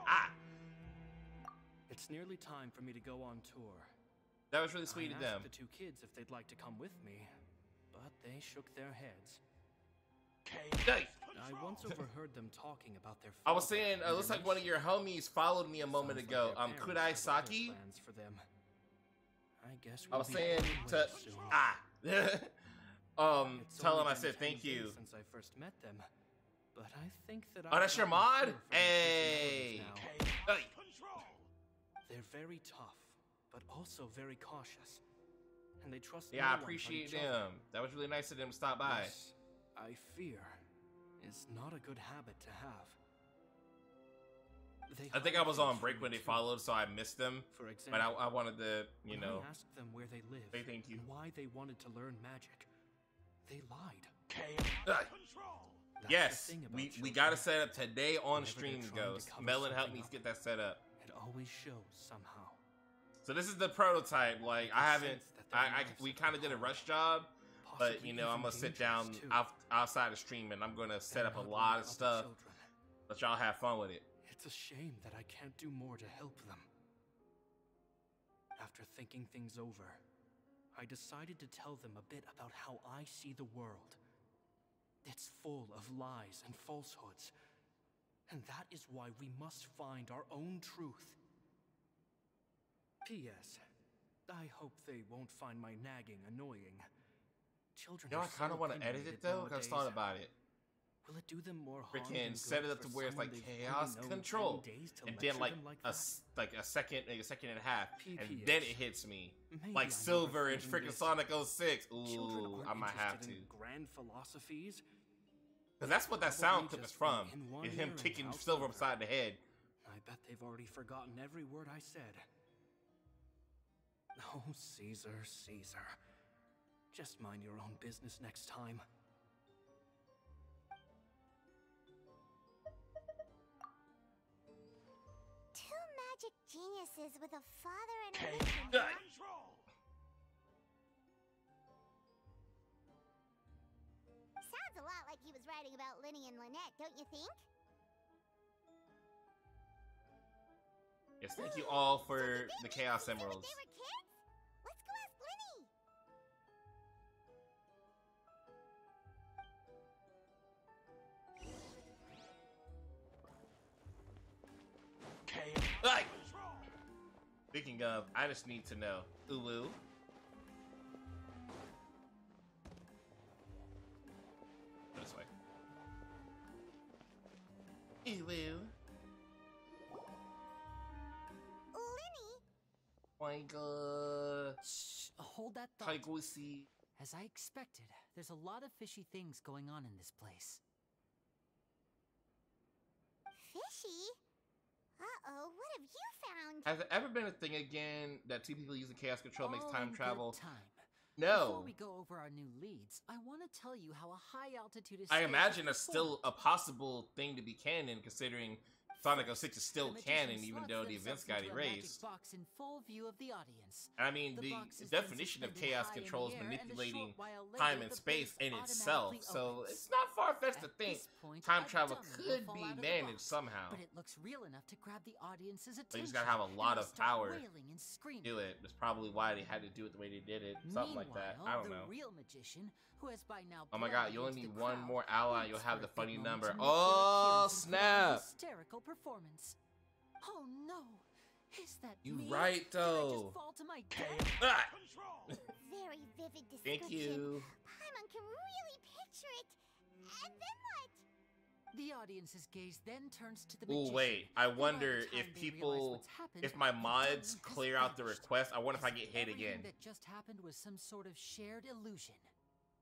It's nearly time for me to go on tour. That was really sweet of them. I asked the two kids if they'd like to come with me, but they shook their heads. I once overheard them talking about their I was saying, it looks like one of your homies followed me a moment ago. Kudai Saki? For them. I guess I was saying to tell him I said thank you. Since I first met them, but I think that oh, that's your mod? Hey! They're very tough, but also very cautious, and they trust. Yeah, I appreciate them. That was really nice of them to stop by. This, I fear, is not a good habit to have. I think I was on break when they followed, so I missed them. For example, but I wanted to, you know, I asked them where they live, say thank you, and why they wanted to learn magic. They lied. Yes, we got it set up today on stream, Ghost. Melon helped me get that set up. It always shows somehow. So this is the prototype. Like I haven't, we kind of did a rush job, but you know I'm gonna sit down outside the stream and I'm gonna set up a lot of stuff. Let y'all have fun with it. It's a shame that I can't do more to help them. After thinking things over, I decided to tell them a bit about how I see the world. It's full of lies and falsehoods, and that is why we must find our own truth. P.S. I hope they won't find my nagging annoying. Children you know, I kind of want to edit it though, because I thought about it. Will it do them more harm freaking than set it good up to for where it's like someone chaos they've control, and then like that? a second and a half, and PPH. then it hits me Maybe like I'm Silver and overthinking freaking this. Sonic 06. Children Ooh, aren't I might have to. interested in grand philosophies. Because that's what that sound clip is just from. in one Is him ear and kicking out Silver the upside the head. I bet they've already forgotten every word I said. Oh, Caesar, Caesar. Just mind your own business next time. Two magic geniuses with a father and a mission, huh? Sounds a lot like he was writing about Linny and Lynette, don't you think? Yes, thank you all for the Chaos Emeralds. They were kids? Let's go ask Linny. Like, speaking of, I just need to know. Ulu. Go this way. Ulu. My god. Shh, hold that thought. As I expected, there's a lot of fishy things going on in this place. Fishy? Uh-oh, what have you found? Has it ever been a thing again that two people using chaos control makes time in travel? good time. No. Before we go over our new leads, I want to tell you how a high altitude escape I imagine is it's still a possible thing to be canon, considering Sonic 06 is still canon, even though the events got erased. Box in full view of the audience. I mean, the definition of chaos control is manipulating time and space in itself, so it's not far-fetched to think time travel could be managed somehow. But it looks real enough to grab the audience's attention. But you just gotta have a lot of power to do it. That's probably why they had to do it the way they did it. Something like that. I don't know. The real magician, who has by now oh my god, you only need one more ally, you'll have the funny number. Oh, snap! Hysterical performance. Oh no! Is that you me? right though? Did I just fall to my death? Very vivid description. Thank you. Paimon can really picture it. And then what? The audience's gaze then turns to the magician. Ooh, wait. I wonder if people, if my mods clear out the request, I wonder if I get hit again. That just happened was some sort of shared illusion.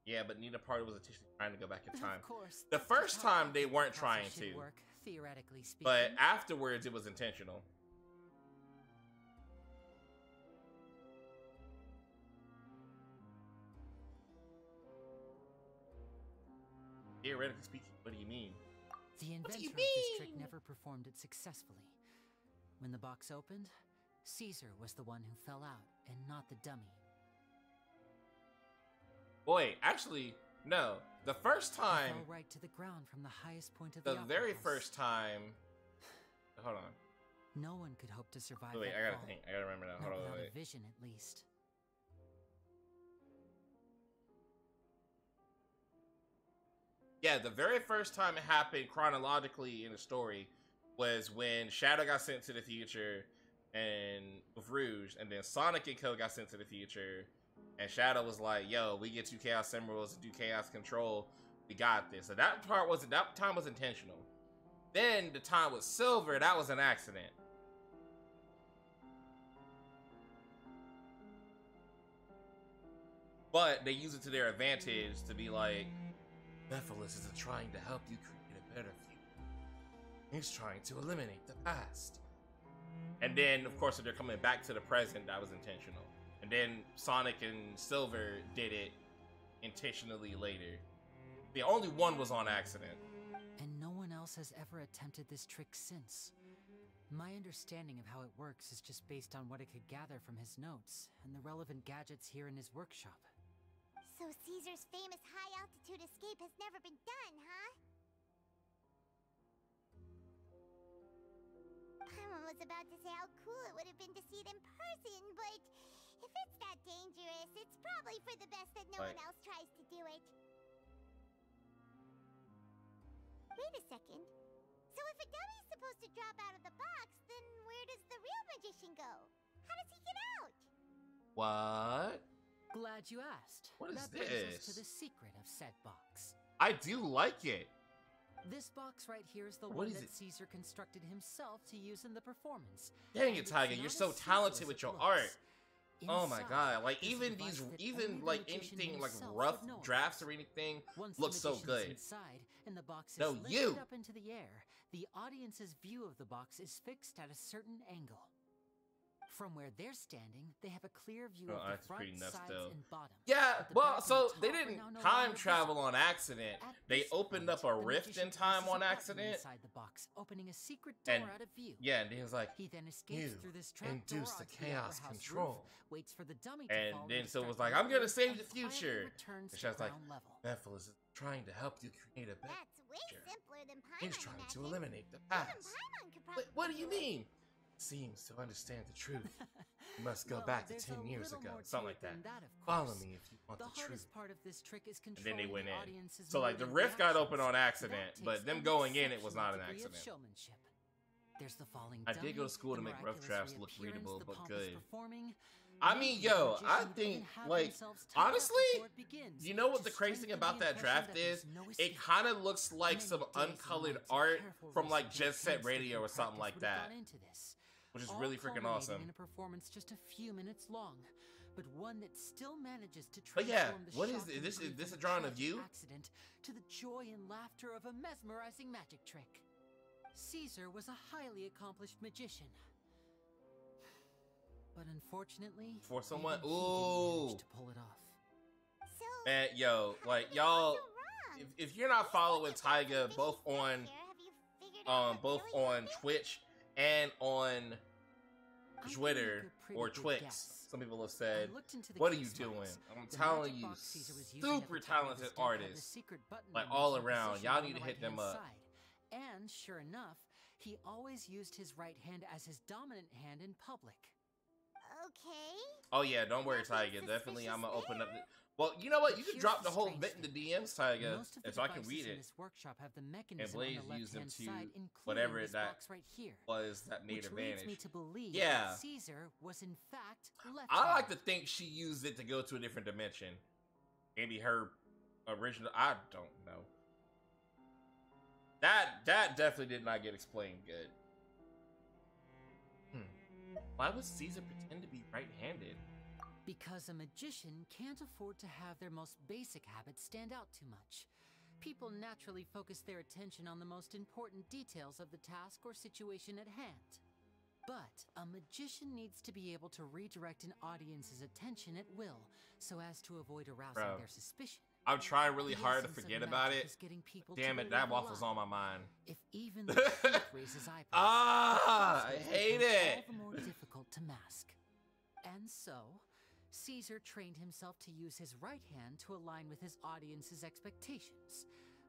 Yeah, but neither party was intentionally trying to go back in time. Of course, the first time they weren't trying to, work, theoretically speaking. But afterwards it was intentional. Theoretically speaking, what do you mean? The inventor of this trick never performed it successfully. When the box opened, Caesar was the one who fell out, and not the dummy. Boy, actually, no. The first time... He fell right to the ground from the highest point of the the very house. first time... Hold on. No one could hope to survive wait, that I gotta fall. think. I gotta remember that. Hold on, without wait. a vision, at least. Yeah, the very first time it happened chronologically in the story was when Shadow got sent to the future and with Rouge, and then Sonic and Co got sent to the future, and Shadow was like, "Yo, we get 2 Chaos Emeralds and do Chaos Control. We got this." So that time was intentional. Then the time with Silver, that was an accident. But they use it to their advantage to be like, Mephiles isn't trying to help you create a better future. He's trying to eliminate the past. And then, of course, if they're coming back to the present, that was intentional. And then Sonic and Silver did it intentionally later. The only one was on accident. And no one else has ever attempted this trick since. My understanding of how it works is just based on what it could gather from his notes and the relevant gadgets here in his workshop. So Caesar's famous high-altitude escape has never been done, huh? Paimon was about to say how cool it would have been to see it in person, but if it's that dangerous, it's probably for the best that no one else tries to do it. Wait a second. So if a dummy's supposed to drop out of the box, then where does the real magician go? How does he get out? What? Glad you asked. What is that brings us this? to the secret of said box. I do like it. This box right here is the What one is that it? Caesar constructed himself to use in the performance. Dang it, And it's Tiger, not you're as so simple talented as with it your looks. art. Oh my Inside, god, like there's a even device these, that even only the like magician anything like himself rough would know drafts about. or anything Once looks the so magician's good. inside and the box is No, lifted you. up into the air, the audience's view of the box is fixed at a certain angle. From where they're standing, they have a clear view Oh, of the that's front, pretty nuts, sides, though. and bottom. Yeah, But the well, back and so top they are didn't now no time longer travel visible. on accident. At They this opened point, up a the rift magician in time presses a on button accident. inside the box, opening a secret door And out of view. yeah, and he was like, He then "You escapes through this trap induce door the onto chaos upper house control." roof, waits for the dummy to And fall then and so it was start like, "I'm gonna moving, save the and quietly future." returns And she to was like, ground level. "Bethel is trying to help you create a better That's way future. simpler than He's Paimon trying to imagined. eliminate the Even past." Paimon could But probably what do you do it. mean? Seems to understand the truth. You must go Well, back to there's 10 a years little ago, more to something it like that. than that, of Follow course. me if you want The the truth. hardest part of this trick is And then they controlling went the in. audience's So like the mood and rift got open on reactions. accident, That but takes them an going in, it was exceptional not an degree of accident. showmanship. There's the falling I did go dummy, to school to the make rough miraculous drafts look reappearance, readable, the but pompous good. performing. I Maybe mean, the yo, magician I would think, even have like, themselves tied up honestly, before it begins you know what to the crazy thing strengthen about the that impression draft that there's is? no It escape. kind of looks like Many some days and uncolored nights of art careful from like research Jet and Set painstaking Radio or something practice like would have that, gone into this, which is all really freaking culminating awesome. in a performance just a few minutes long, but one that still manages to But yeah, transform the what is shock it? and This grief is this of a a drawing of tragic you? accident to the joy and laughter of a mesmerizing magic trick. Caesar was a highly accomplished magician, but unfortunately, For someone, even he didn't ooh, manage to pull it off. So, man, yo, like how y'all, did it go so wrong? if you're not following Since you got Tyga some both fishy on stuff here, have you figured out what both really on happened? Twitch and on I can Twitter make a pretty or good Twix, guess. some people have said, I looked into the "What are you case doing?" files. I'm The telling magic you, box Caesar was using at super the time of talented his death had the artists, secret button like that all makes you around. position Y'all on need the to hit them right-hand up. side. And sure enough, he always used his right hand as his dominant hand in public. Okay. Oh yeah, don't worry, Nothing Tyga. Definitely, I'm gonna open up. suspicious Well, you know what? But You can here's drop the the whole strange bit in the thing. DMs, Tyga, Most of the and so I can devices read in it. this workshop have the And mechanism Blaze on the used them left-hand to side, including whatever this that box right here. was that made Which leads me advantage. to believe Yeah. that Caesar was in fact left. I like to think she used it to go to a different dimension. Maybe her original. I don't know. That definitely did not get explained good. Why would Caesar pretend to be right-handed? Because a magician can't afford to have their most basic habits stand out too much. People naturally focus their attention on the most important details of the task or situation at hand. But a magician needs to be able to redirect an audience's attention at will, so as to avoid arousing Bro, their suspicion. I'm trying really The hard to essence of forget about magic it. is getting people to Damn it, believe that a waffle's lie. on my mind. If even the truth raises eyebrows, Ah, I falsehood hate becomes it. all the more difficult to mask. And so, Caesar trained himself to use his right hand to align with his audience's expectations.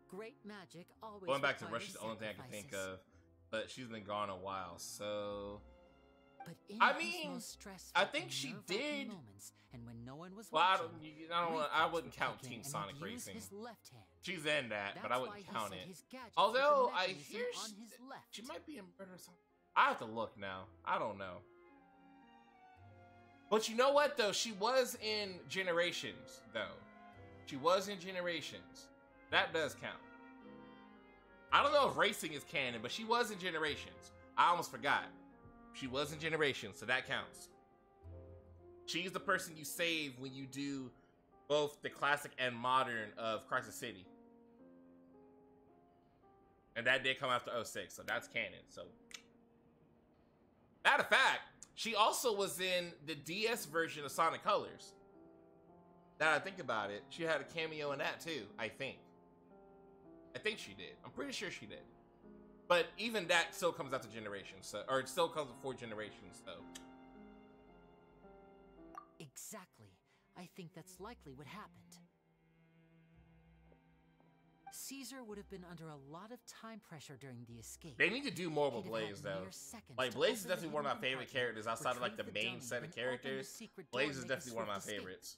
Great magic always Going back to requires Russia's the only thing I can think sacrifices. of, but she's been gone a while, so But in I his mean, most stressful I think and she nerve-wracking did. moments, and when no one was Well, I watching, wouldn't count reflex would kick Team in, Sonic and he'd use Racing. his left hand. She's in that, but I That's wouldn't why he count set it. his gadgets with the Although I mechanism hear on his left. she might be in murder or something. I have to look now. I don't know. But you know what though? She was in Generations though. She was in Generations. That does count. I don't know if Racing is canon, but she was in Generations. I almost forgot. She was in Generations, so that counts. She's the person you save when you do both the classic and modern of Crisis City. And that did come after 06, so that's canon. So, matter of fact, she also was in the DS version of Sonic Colors. Now that I think about it, she had a cameo in that too, I think. I think she did. I'm pretty sure she did. But even that still comes after Generations, so, or it still comes before Generations, so. Exactly. I think that's likely what happened. Caesar would have been under a lot of time pressure during the escape. They need to do more with He'd have had Blaze, though. mere seconds Like, to Blaze is open definitely the one of my hidden favorite compartment, characters outside of, like, the retrieve main dummy, set of then open the characters. secret door Blaze and is make a definitely one of my swift escape. favorites.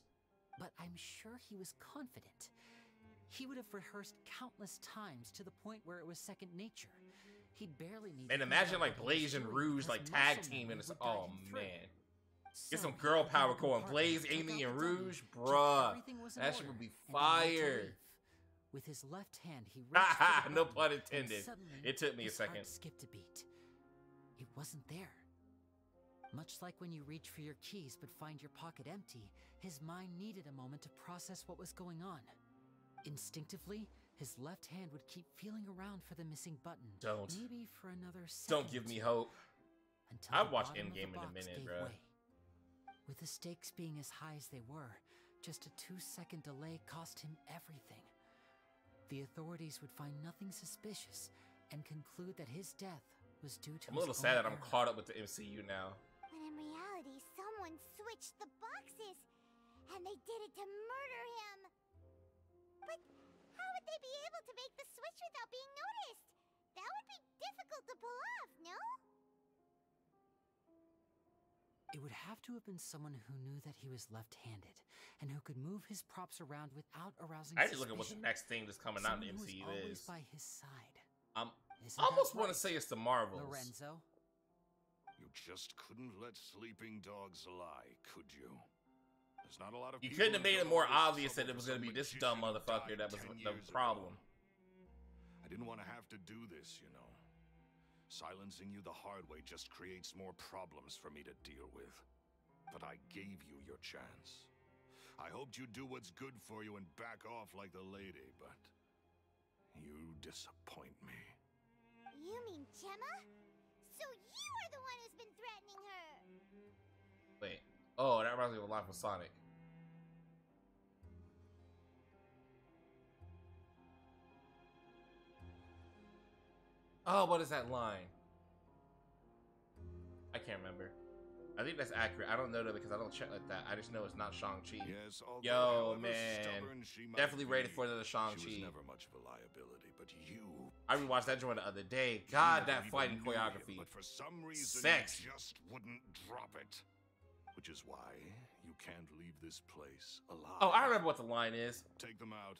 But I'm sure he was confident. He would have rehearsed countless times to the point where it was second nature. He barely needed. And to imagine, know like, what he was Blaze and doing Rouge, because like, tag muscle team in memory this. would guide Oh, him through. man. Get So some he girl opened the power going. compartment, Blaze, took Amy, out and the dummy, Rouge. checked Bruh. everything was in That shit order, would be and then made to fire. leave. With his left hand, he reached for the No button, pun and intended. suddenly, It took me a his heart second. skipped a beat. It wasn't there. Much like when you reach for your keys but find your pocket empty, his mind needed a moment to process what was going on. Instinctively, his left hand would keep feeling around for the missing button. Don't. Maybe for another second. Don't give me hope. until I've the watched bottom of the Endgame in a box minute, gave bro. way. With the stakes being as high as they were, just a 2-second delay cost him everything. The authorities would find nothing suspicious and conclude that his death was due to I'm a little sad that I'm caught up with the MCU now. When in reality, someone switched the boxes, and they did it to murder him. But how would they be able to make the switch without being noticed? That would be difficult to pull off, no? It would have to have been someone who knew that he was left-handed and who could move his props around without arousing I just look at what suspicion. the next thing that's coming out in the Someone who MCU always is. by his side. I Isn't almost that want to right, say it's the Marvels. Lorenzo? You just couldn't let sleeping dogs lie, could you? There's not a lot of You people couldn't have who made it go more to this obvious that trouble it was for going to some be this magician dumb who motherfucker died that was 10 the years problem. ago. I didn't want to have to do this, you know. Silencing you the hard way just creates more problems for me to deal with. But I gave you your chance. I hoped you'd do what's good for you and back off like the lady, but you disappoint me. You mean Gemma? So you are the one who's been threatening her! Wait. Oh, that reminds me of a line from Sonic. Oh, what is that line? I can't remember. I think that's accurate. I don't know though because I don't check like that. I just know it's not Shang-Chi. Yes, although Yo, however man. stubborn she might Definitely rated be, for another She was Shang-Chi. never much of a liability, but you... I rewatched that joint the other day. God, you that even fighting knew him, choreography. but for some reason Sex. you just wouldn't drop it. Which is why you can't leave this place alive. Oh, I remember what the line is. Take them out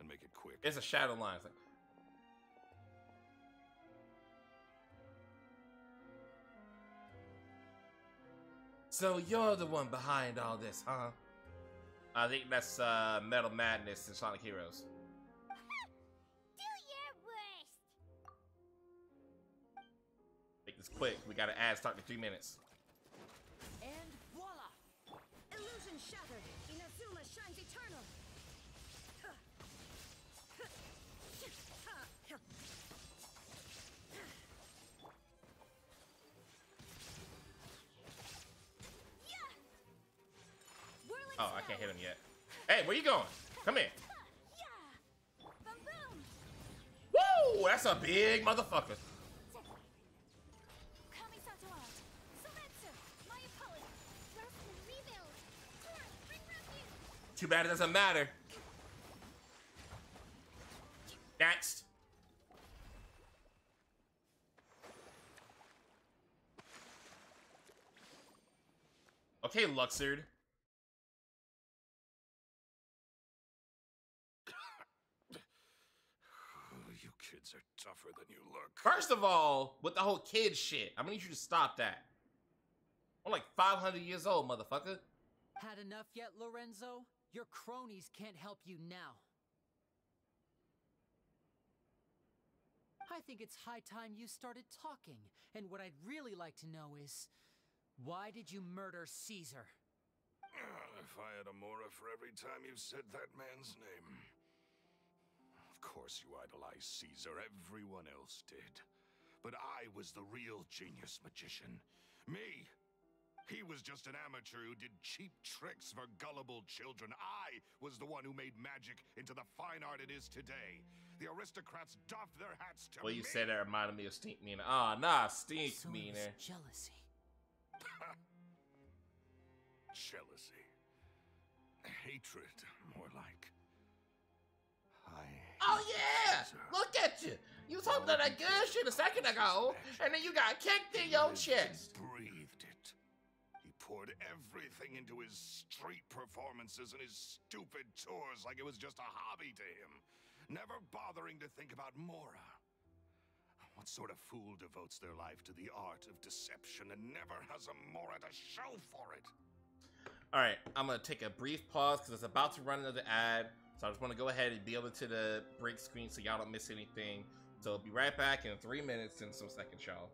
and make it quick. It's a shadow line. It's like, so you're the one behind all this, huh? I think that's Metal Madness and Sonic Heroes. Do your worst! Make this quick. We got an ad starting in 3 minutes. And voila! Illusion shattered. Inazuma shines eternal. Oh, I can't hit him yet. Hey, where you going? Come here. Woo! That's a big motherfucker. Too bad it doesn't matter. Next. Okay, Luxord. You kids are tougher than you look. First of all, with the whole kid shit, I'm gonna need you to stop that. I'm like 500 years old, motherfucker. Had enough yet, Lorenzo? Your cronies can't help you now. I think it's high time you started talking. And what I'd really like to know is, why did you murder Caesar? If I had a mora for every time you said that man's name. Of course you idolize Caesar, everyone else did. But I was the real genius magician. Me! He was just an amateur who did cheap tricks for gullible children. I was the one who made magic into the fine art it is today. The aristocrats doffed their hats to Well, me. you said that reminded me of Stink Meaner. Ah, nah, Stink So it Meaner. was jealousy. Jealousy. Hatred, more like. Oh yeah! Look at you! You was talking about that good shit a second ago, and then you got kicked in your chest. Breathed it. He poured everything into his street performances and his stupid tours like it was just a hobby to him, never bothering to think about Mora. What sort of fool devotes their life to the art of deception and never has a Mora to show for it? Alright, I'm gonna take a brief pause because it's about to run another ad. So I just want to go ahead and be able to the break screen so y'all don't miss anything. So I'll be right back in 3 minutes and some seconds, y'all.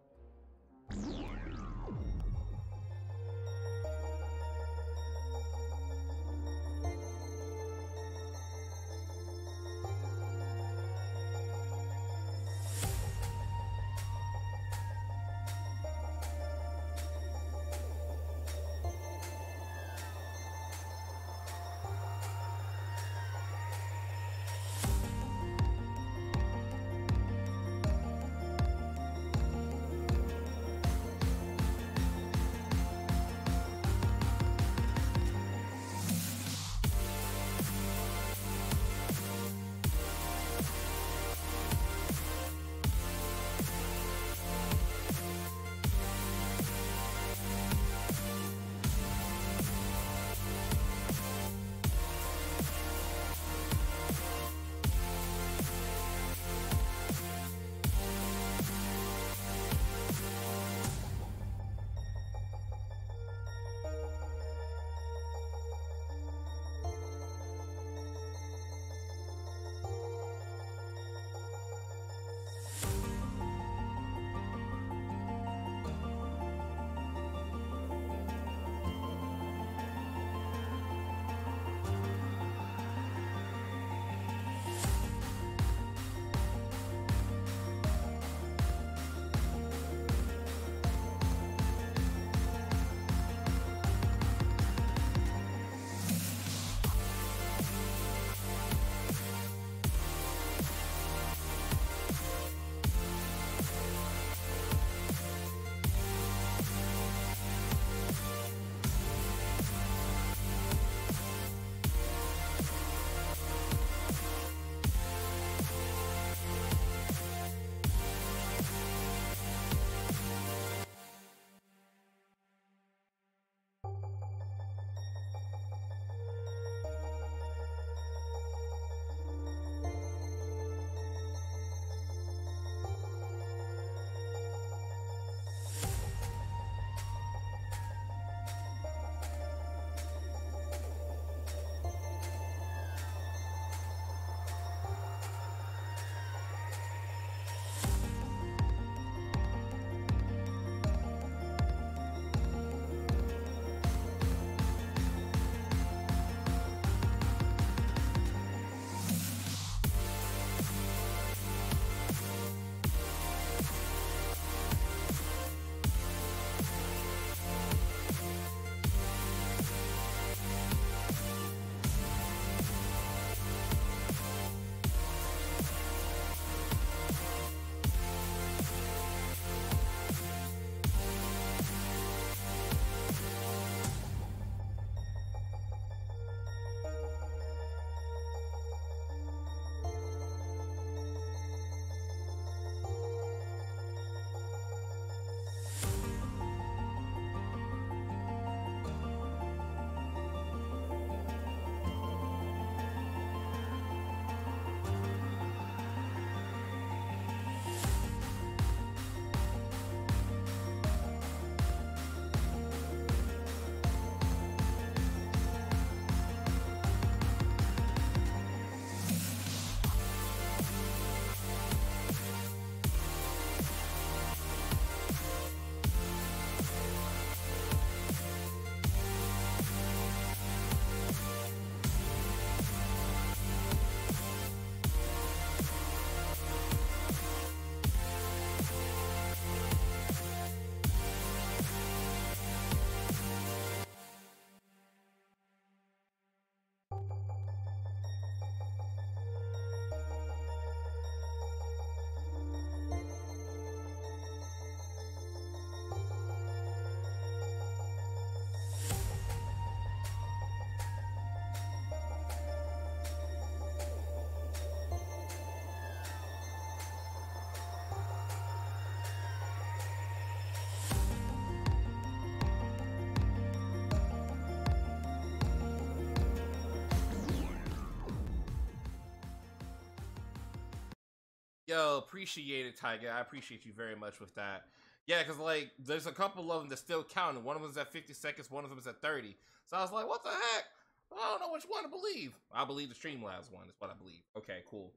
Yo, appreciate it, Tiger. I appreciate you very much with that. Yeah, because, like, there's a couple of them that still counting. One of them's at 50 seconds, one of them's at 30. So I was like, what the heck? I don't know which one to believe. I believe the Streamlabs one is what I believe. Okay, cool.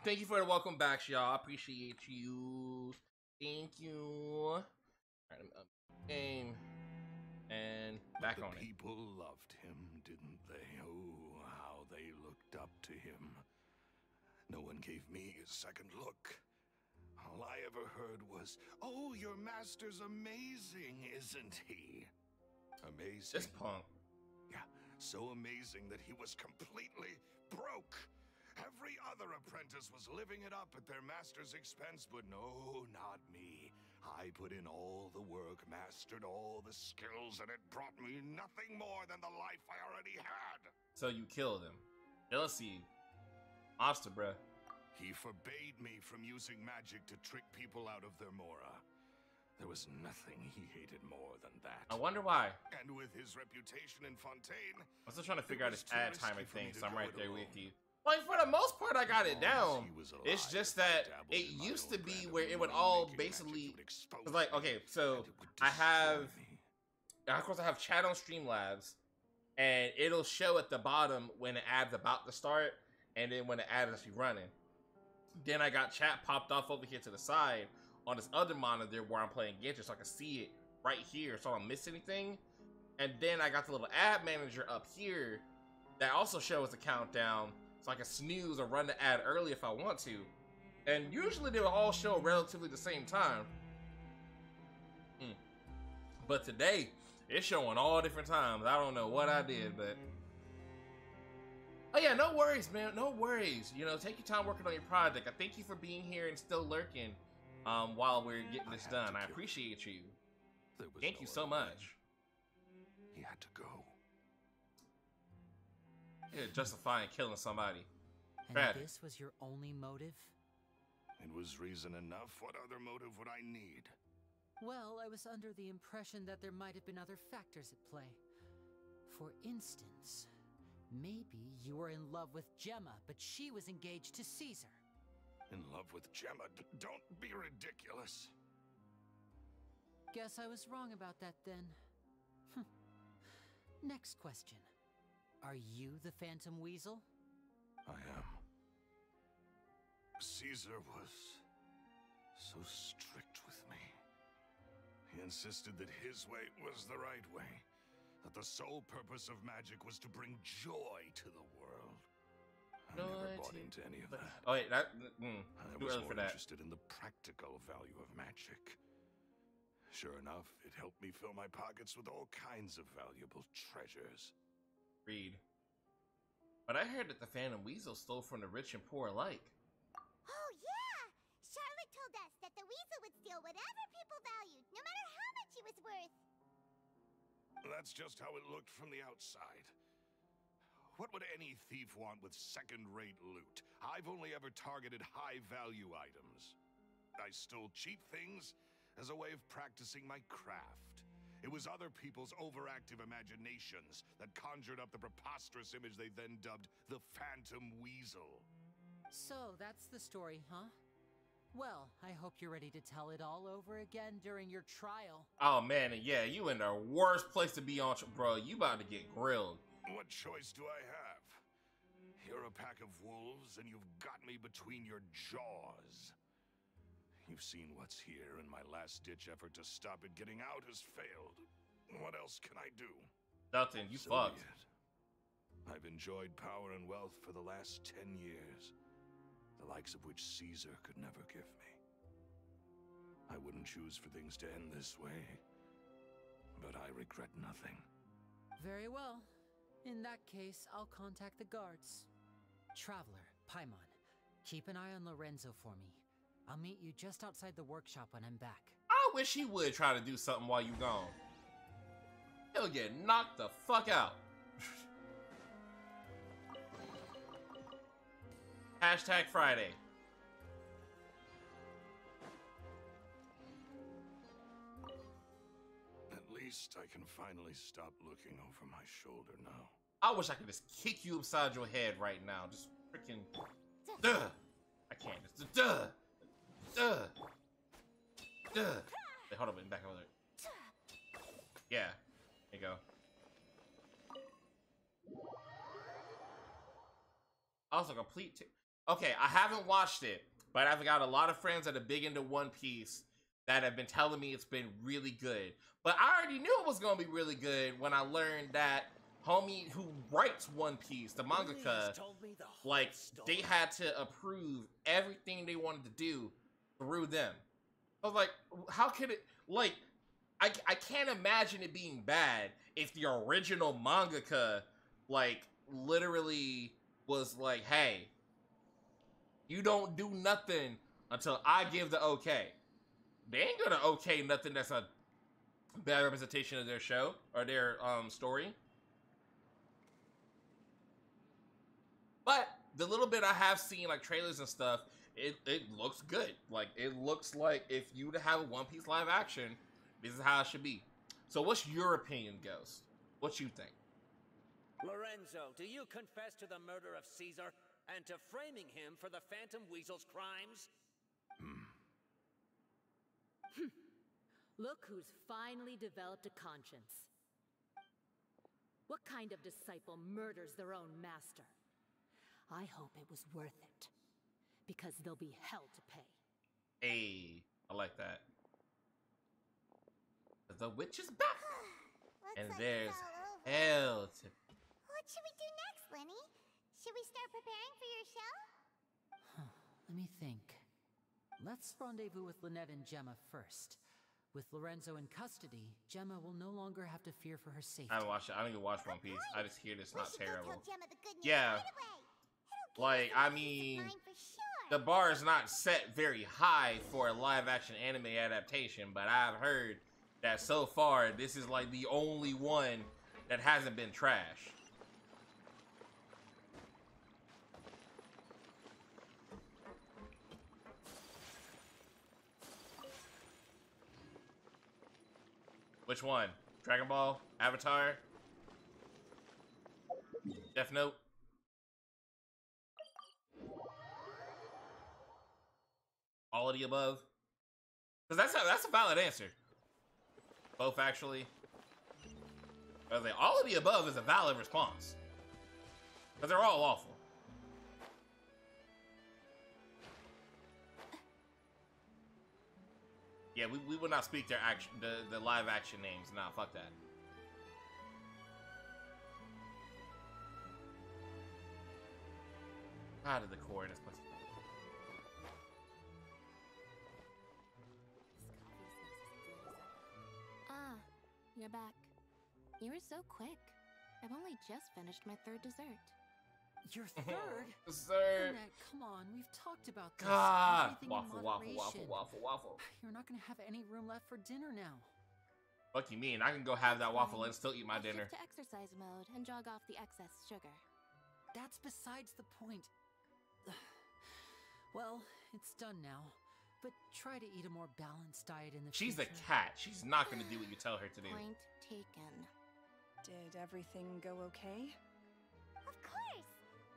Thank you for the welcome back, y'all. I appreciate you. Thank you. Alright, game. And back on it. People loved him, didn't they? Oh, how they looked up to him. No one gave me a second look. All I ever heard was, "Oh, your master's amazing, isn't he?" Amazing. This punk. Yeah, so amazing that he was completely broke. Every other apprentice was living it up at their master's expense, but no, not me. I put in all the work, mastered all the skills, and it brought me nothing more than the life I already had. So you killed him. Yeah, let's see. Monster, bruh. He forbade me from using magic to trick people out of their mora. There was nothing he hated more than that. I wonder why. And with his reputation in Fontaine, I'm still trying to figure out this ad timing thing, so I'm right there with you. Like, for the most part, I got it down. It's just that it used to be where it would all basically... Like, okay, so I have... Of course, I have chat on Streamlabs, and it'll show at the bottom when the ad's about to start, and then when the ad is actually running. Then I got chat popped off over here to the side on this other monitor where I'm playing Genshin, so I can see it right here, so I don't miss anything. And then I got the little ad manager up here that also shows the countdown, so I can snooze or run the ad early if I want to. And usually they will all show relatively the same time. But today, it's showing all different times. I don't know what I did, but... Oh yeah, no worries, man. No worries. You know, take your time working on your project. I thank you for being here and still lurking while we're getting this done. I appreciate you. Thank you so much. he had to go. Yeah, justifying killing somebody. And Tragic. this was your only motive? It was reason enough. What other motive would I need? Well, I was under the impression that there might have been other factors at play. For instance, maybe you were in love with Gemma, but she was engaged to Caesar. In love with Gemma? Don't be ridiculous. Guess I was wrong about that then. Next question. Are you the Phantom Weasel? I am. Caesar was so strict with me. He insisted that his way was the right way. That the sole purpose of magic was to bring joy to the world. I never bought into any of that. Oh wait, that I was more interested in the practical value of magic. Sure enough, it helped me fill my pockets with all kinds of valuable treasures. Read. But I heard that the Phantom Weasel stole from the rich and poor alike. Oh yeah! Charlotte told us that the weasel would steal whatever people valued, no matter how much it was worth. That's just how it looked from the outside. What would any thief want with second-rate loot? I've only ever targeted high-value items. I stole cheap things as a way of practicing my craft. It was other people's overactive imaginations that conjured up the preposterous image they then dubbed the Phantom Weasel. So, that's the story, huh? Well, I hope you're ready to tell it all over again during your trial. Oh man, and yeah, you in the worst place to be on, bro. You about to get grilled. What choice do I have? You're a pack of wolves, and you've got me between your jaws. You've seen what's here, and my last-ditch effort to stop it getting out has failed. What else can I do? Nothing, you So fucked. be it. I've enjoyed power and wealth for the last 10 years, the likes of which Caesar could never give me. I wouldn't choose for things to end this way, but I regret nothing. Very well. In that case, I'll contact the guards. Traveler, Paimon, keep an eye on Lorenzo for me. I'll meet you just outside the workshop when I'm back. I wish he would try to do something while you gone. He'll get knocked the fuck out. Hashtag Friday. At least I can finally stop looking over my shoulder now. I wish I could just kick you upside your head right now. Just freaking... Ugh. I can't. Just, duh! Duh! Duh! Wait, hold up, back over there. Yeah. There you go. Also, complete. Okay, I haven't watched it, but I've got a lot of friends that are big into One Piece that have been telling me it's been really good. But I already knew it was going to be really good when I learned that homie who writes One Piece, the mangaka, like, they had to approve everything they wanted to do through them. I was like, how could it, like, I can't imagine it being bad if the original mangaka, like, literally was like, hey, you don't do nothing until I give the okay. They ain't gonna okay nothing that's a bad representation of their show or their story. But the little bit I have seen, like trailers and stuff, it looks good. Like, it looks like if you to have a One Piece live action, this is how it should be. So what's your opinion, Ghost? What you think? Lorenzo, do you confess to the murder of Caesar and to framing him for the Phantom Weasel's crimes? Look who's finally developed a conscience. What kind of disciple murders their own master? I hope it was worth it, because there'll be hell to pay. Hey, I like that. The witch is back, and there's hell to. What should we do next, Lenny? Should we start preparing for your show? Let me think. Let's rendezvous with Lynette and Gemma first. With Lorenzo in custody, Gemma will no longer have to fear for her safety. I haven't watched it. I don't even watch One Piece. I just hear it's not terrible. Yeah. Like, I mean, the bar is not set very high for a live-action anime adaptation, but I've heard that so far, this is like the only one that hasn't been trash. Which one? Dragon Ball? Avatar? Death Note? All of the above? Because that's a valid answer. Both, actually. I was like, all of the above is a valid response. Because they're all awful. Yeah, we will not speak their action, the live action names. Nah, fuck that. Out of the core in this place. Ah, you're back. You were so quick. I've only just finished my third dessert. Your third? Dessert. Lynette, come on, we've talked about this. God. Everything in Waffle, waffle, moderation. waffle, waffle, waffle. You're not gonna have any room left for dinner now. Fuck you mean? I can go have that waffle and still eat my dinner. Shift to exercise mode and jog off the excess sugar. That's besides the point. Well, it's done now. But try to eat a more balanced diet in the She's future. a cat. She's not gonna do what you tell her to do. Point taken. Did everything go okay? Of course!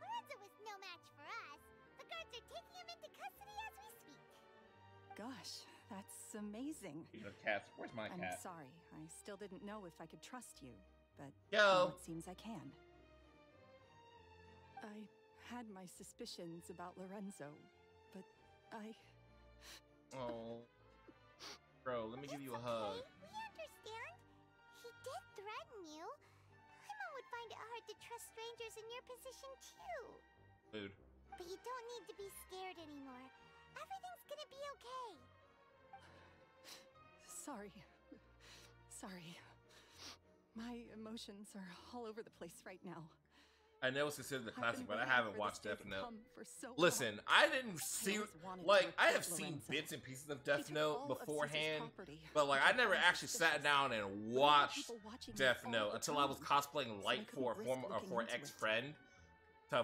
Lorenzo was no match for us. The guards are taking him into custody as we speak. Gosh, that's amazing. Speaking of cats, where's my I'm cat? sorry. I still didn't know if I could trust you, but Yo. now it seems I can. I had my suspicions about Lorenzo, but I... Oh. Bro, let me give you a hug. We understand. He did threaten you. Emma would find it hard to trust strangers in your position, too. Dude. But you don't need to be scared anymore. Everything's gonna be okay. Sorry. Sorry. My emotions are all over the place right now. I know it's considered a classic, but I waiting haven't for watched this Death day to Note. come for so Listen, long. I didn't see, always wanted to like, I have locate seen Lorenzo. bits and pieces of He Death took Note all of Caesar's beforehand, property, but like, which I never found actually sat suspicious. down and There were watched people watching me Death all Note the until I was time, cosplaying so I Light couldn't for a risk former or looking for an into it. ex-friend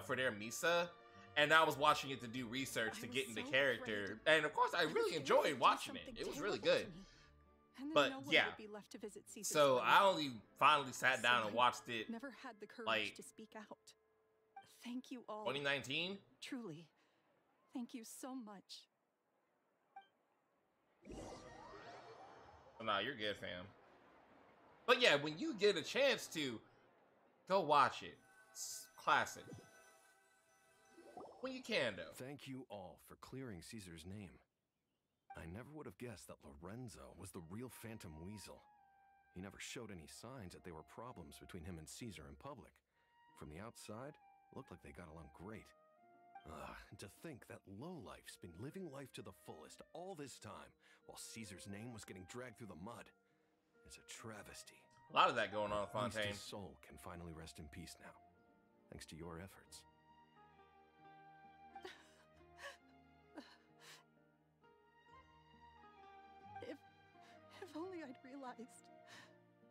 for their Misa, and I was watching it to do research to I get was into so character, afraid. and of course, I was really scared enjoyed he'd do watching it. something It was terrible really good. to me. And then But no one yeah, would be left to visit Caesar's so grave. I only finally sat So down and I watched it Never had the courage like to speak out. Thank you all. 2019. Truly. Thank you so much. Nah, you're good, fam. But yeah, when you get a chance to, go watch it. It's classic. When you can, though. Thank you all for clearing Caesar's name. I never would have guessed that Lorenzo was the real Phantom Weasel. He never showed any signs that there were problems between him and Caesar in public. From the outside, it looked like they got along great. And to think that lowlife's been living life to the fullest all this time, while Caesar's name was getting dragged through the mud. It's a travesty. A lot of that going on, Fontaine. At least his soul can finally rest in peace now, thanks to your efforts. If only I'd realized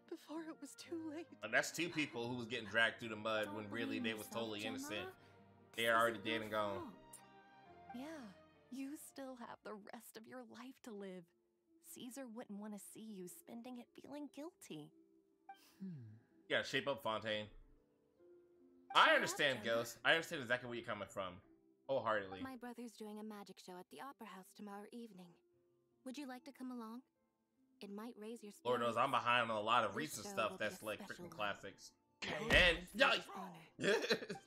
before it was too late. And that's two people who was getting dragged through the mud when really they was totally innocent. They are already dead and gone. Yeah, you still have the rest of your life to live. Caesar wouldn't want to see you spending it feeling guilty. Yeah, shape up, Fontaine. I understand, Ghost. I understand exactly where you're coming from. Wholeheartedly. My brother's doing a magic show at the Opera House tomorrow evening. Would you like to come along? It might raise your spirits. Lord knows I'm behind on a lot of recent stuff that's like freaking classics. And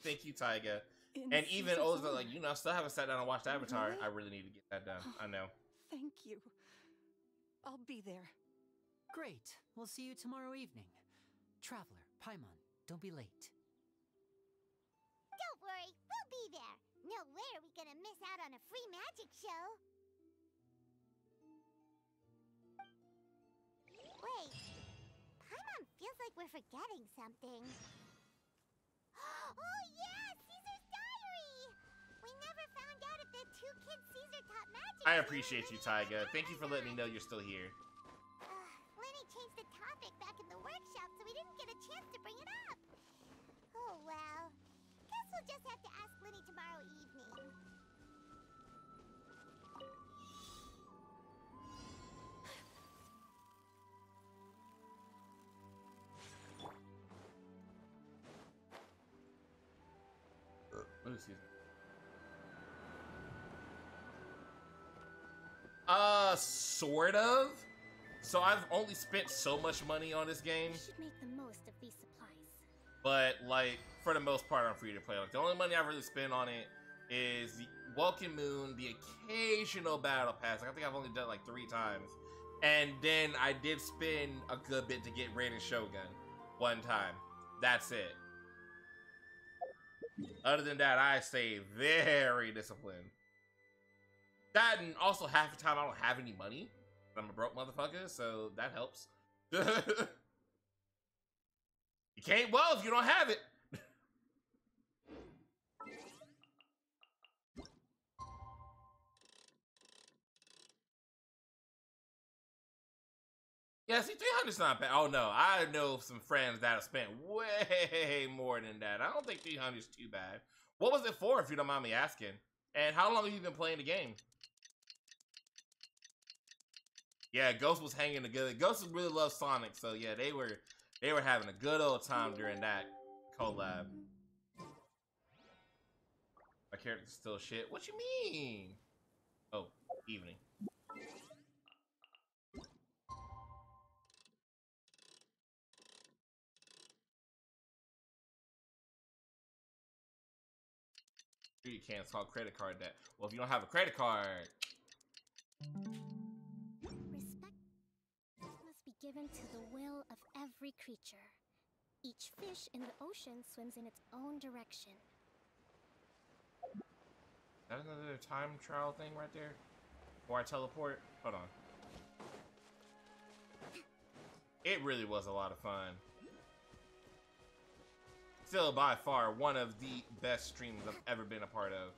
thank you, Tyga. And even Oza, like, you know, I still haven't sat down and watched Avatar. I really need to get that done. I know. Thank you. I'll be there. Great. We'll see you tomorrow evening. Traveler, Paimon, don't be late. Don't worry, we'll be there. No way are we gonna miss out on a free magic show. Wait, Paimon feels like we're forgetting something. Oh yeah, Caesar's diary! We never found out if the two kids Caesar taught magic. I appreciate you, Tyga. Thank you for letting me know you're still here. Lenny changed the topic back in the workshop, so we didn't get a chance to bring it up. Oh well. Guess we'll just have to ask Lenny tomorrow evening. Excuse me. Sort of. So I've only spent so much money on this game. We should make the most of these supplies. But, like, for the most part, I'm free to play. Like, the only money I really spent on it is the Welcome Moon, the occasional Battle Pass. Like, I think I've only done it, like, 3 times. And then I did spend a good bit to get Raiden Shogun one time. That's it. Other than that, I stay very disciplined. That, and also half the time I don't have any money. I'm a broke motherfucker, so that helps. You can't well if you don't have it. Yeah, see, 300's not bad. Oh no, I know some friends that have spent way more than that. I don't think 300's too bad. What was it for, if you don't mind me asking? And how long have you been playing the game? Yeah, Ghost was hanging together. Ghost really loves Sonic, so yeah, they were having a good old time during that collab. My character's still shit. What you mean? Oh, evening. You can't call credit card debt. Well, if you don't have a credit card. Respect must be given to the will of every creature. Each fish in the ocean swims in its own direction. Is that another time trial thing right there? Before I teleport? Hold on. It really was a lot of fun. Still by far one of the best streams I've ever been a part of.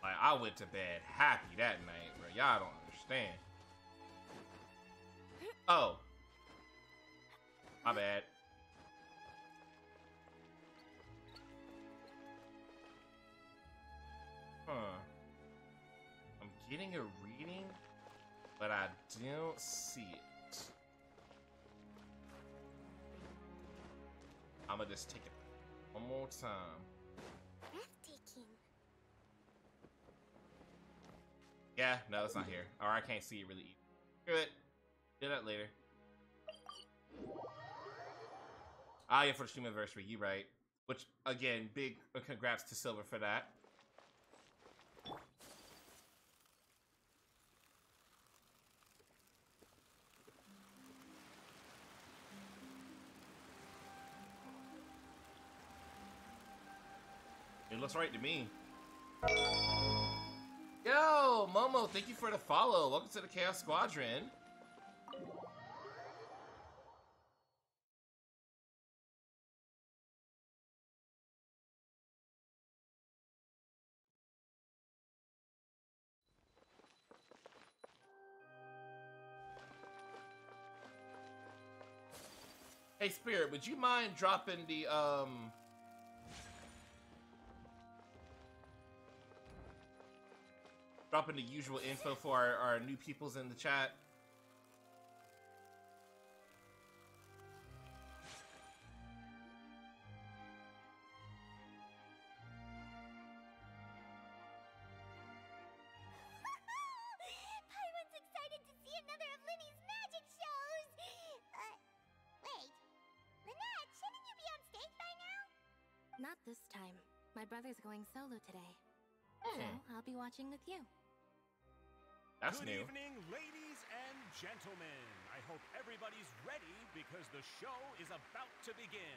Like, I went to bed happy that night, bro. Y'all don't understand. Oh. My bad. Huh. I'm getting a reading, but I don't see it. I'm gonna just take it One more time. Breathtaking. Yeah, no, it's not here. Or I can't see it really either. Screw it. Do that later. Ah, yeah, for the stream anniversary, you right. Which, again, big congrats to Silver for that. It looks right to me. Yo, Momo, thank you for the follow. Welcome to the Chaos Squadron. Hey, Spirit, would you mind dropping the, dropping the usual info for our new peoples in the chat? Paimon's excited to see another of Linny's magic shows! Wait. Lynette, shouldn't you be on stage by now? Not this time. My brother's going solo today. So I'll be watching with you. That's Good new. evening, ladies and gentlemen. I hope everybody's ready because the show is about to begin.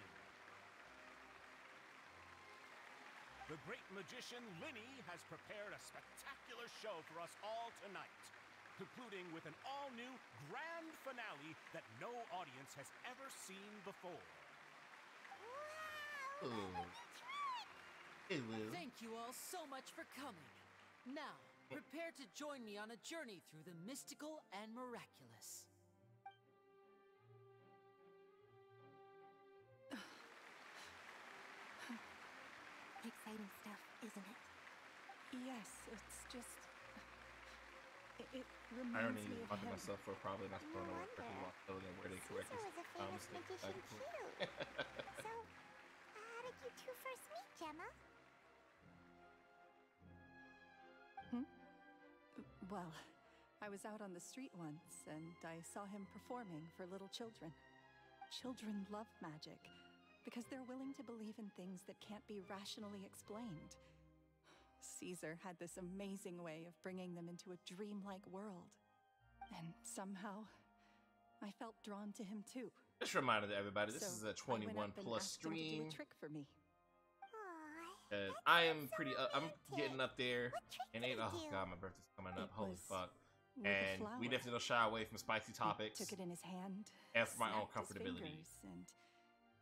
The great magician Linny has prepared a spectacular show for us all tonight, concluding with an all-new grand finale that no audience has ever seen before. Thank you all so much for coming. Now, prepare to join me on a journey through the mystical and miraculous. Exciting stuff, isn't it? Yes, it's just... It I reminds don't me even of fucking him. myself for probably not throwing a word correctly while filling in where they correct Caesar was a famous magician too. So, how did you two first meet, Gemma? Well, I was out on the street once, and I saw him performing for little children. Children love magic, because they're willing to believe in things that can't be rationally explained. Caesar had this amazing way of bringing them into a dreamlike world. And somehow, I felt drawn to him too. Just a reminder to everybody, this is a I went 21 up and plus asked him to do stream. a trick for me. I am pretty, I'm getting up there, and oh god, my birthday's coming up, holy fuck. with a And we flower. definitely don't shy away from spicy topics. He took it in his hand, And for my own snapped his comfortability. fingers, and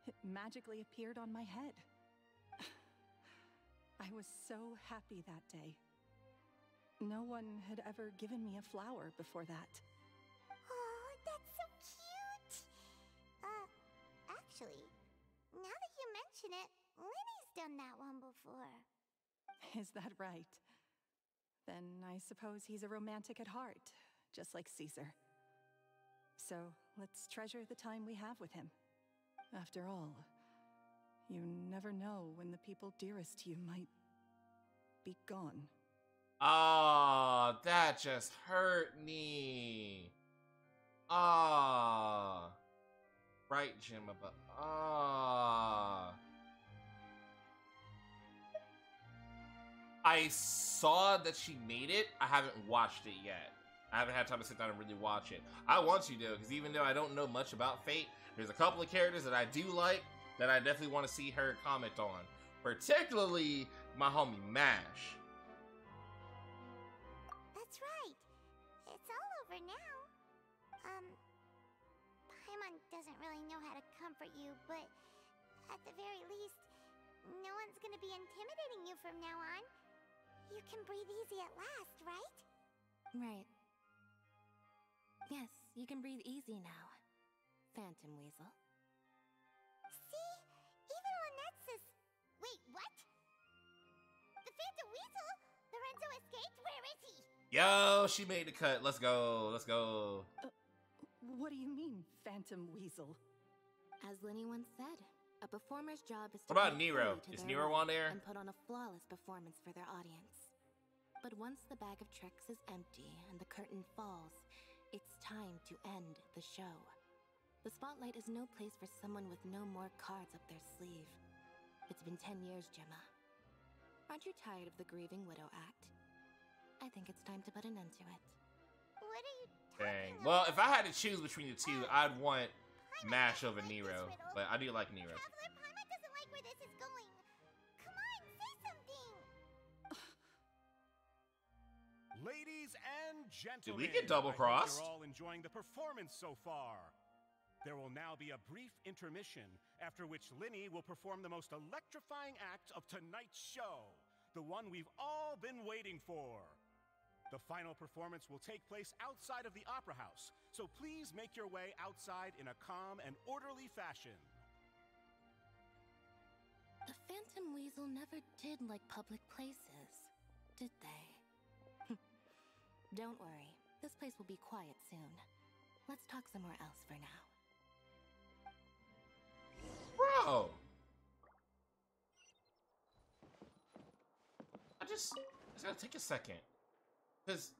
it magically appeared on my head. I was so happy that day. No one had ever given me a flower before that. Oh, that's so cute! Actually, now that you mention it, Linny's done that one before. Is that right? Then I suppose he's a romantic at heart, just like Caesar. So let's treasure the time we have with him. After all, you never know when the people dearest to you might be gone. Ah, that just hurt me. Ah. Right, Gemma, but I saw that she made it. I haven't watched it yet. I haven't had time to sit down and really watch it. I want to, though, because even though I don't know much about Fate, there's a couple of characters that I do like that I definitely want to see her comment on. Particularly my homie Mash. That's right. It's all over now. Paimon doesn't really know how to comfort you, but at the very least, no one's gonna be intimidating you from now on. You can breathe easy at last, right? Right. Yes, you can breathe easy now, Phantom Weasel. See? Even Lynette says... Wait, what? The Phantom Weasel? Lorenzo escaped? Where is he? Yo, she made the cut. Let's go. Let's go. What do you mean, Phantom Weasel? As Linny once said, A performer's job is to What about commit Nero? fully to Is their Nero role on there? and put on a flawless performance for their audience. But once the bag of tricks is empty and the curtain falls, it's time to end the show. The spotlight is no place for someone with no more cards up their sleeve. It's been 10 years, Gemma. Aren't you tired of the grieving widow act? I think it's time to put an end to it. What are you Dang. Well, if I had to choose between the two, I'd want MASH over Nero. But I do like Nero. Traveler Paimon doesn't like where this is going. Come on, say something. Ladies and gentlemen, Did we get double-crossed? I hope you're all enjoying the performance so far. There will now be a brief intermission, after which Linny will perform the most electrifying act of tonight's show, the one we've all been waiting for. The final performance will take place outside of the Opera House, so please make your way outside in a calm and orderly fashion. The Phantom Weasel never did like public places, did they? Don't worry, this place will be quiet soon. Let's talk somewhere else for now. Bro! It's gonna take a second. Because,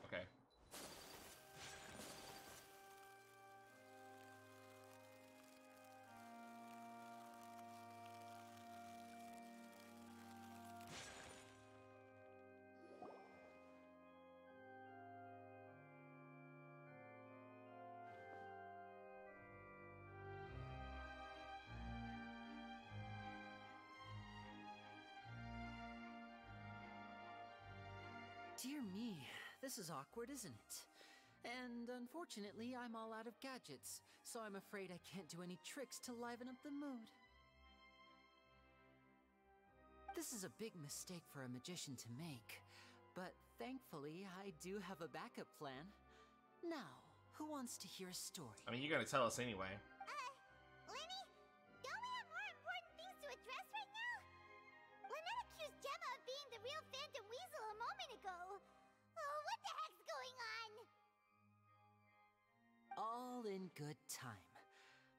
okay. Dear me, this is awkward, isn't it? And unfortunately, I'm all out of gadgets, so I'm afraid I can't do any tricks to liven up the mood. This is a big mistake for a magician to make, but thankfully, I do have a backup plan. Now, who wants to hear a story? I mean, you're gonna tell us anyway. Linny, don't we have more important things to address right now? Lynette accused Gemma of being the real Phantom Weasel a moment ago. Oh, what the heck's going on? All in good time.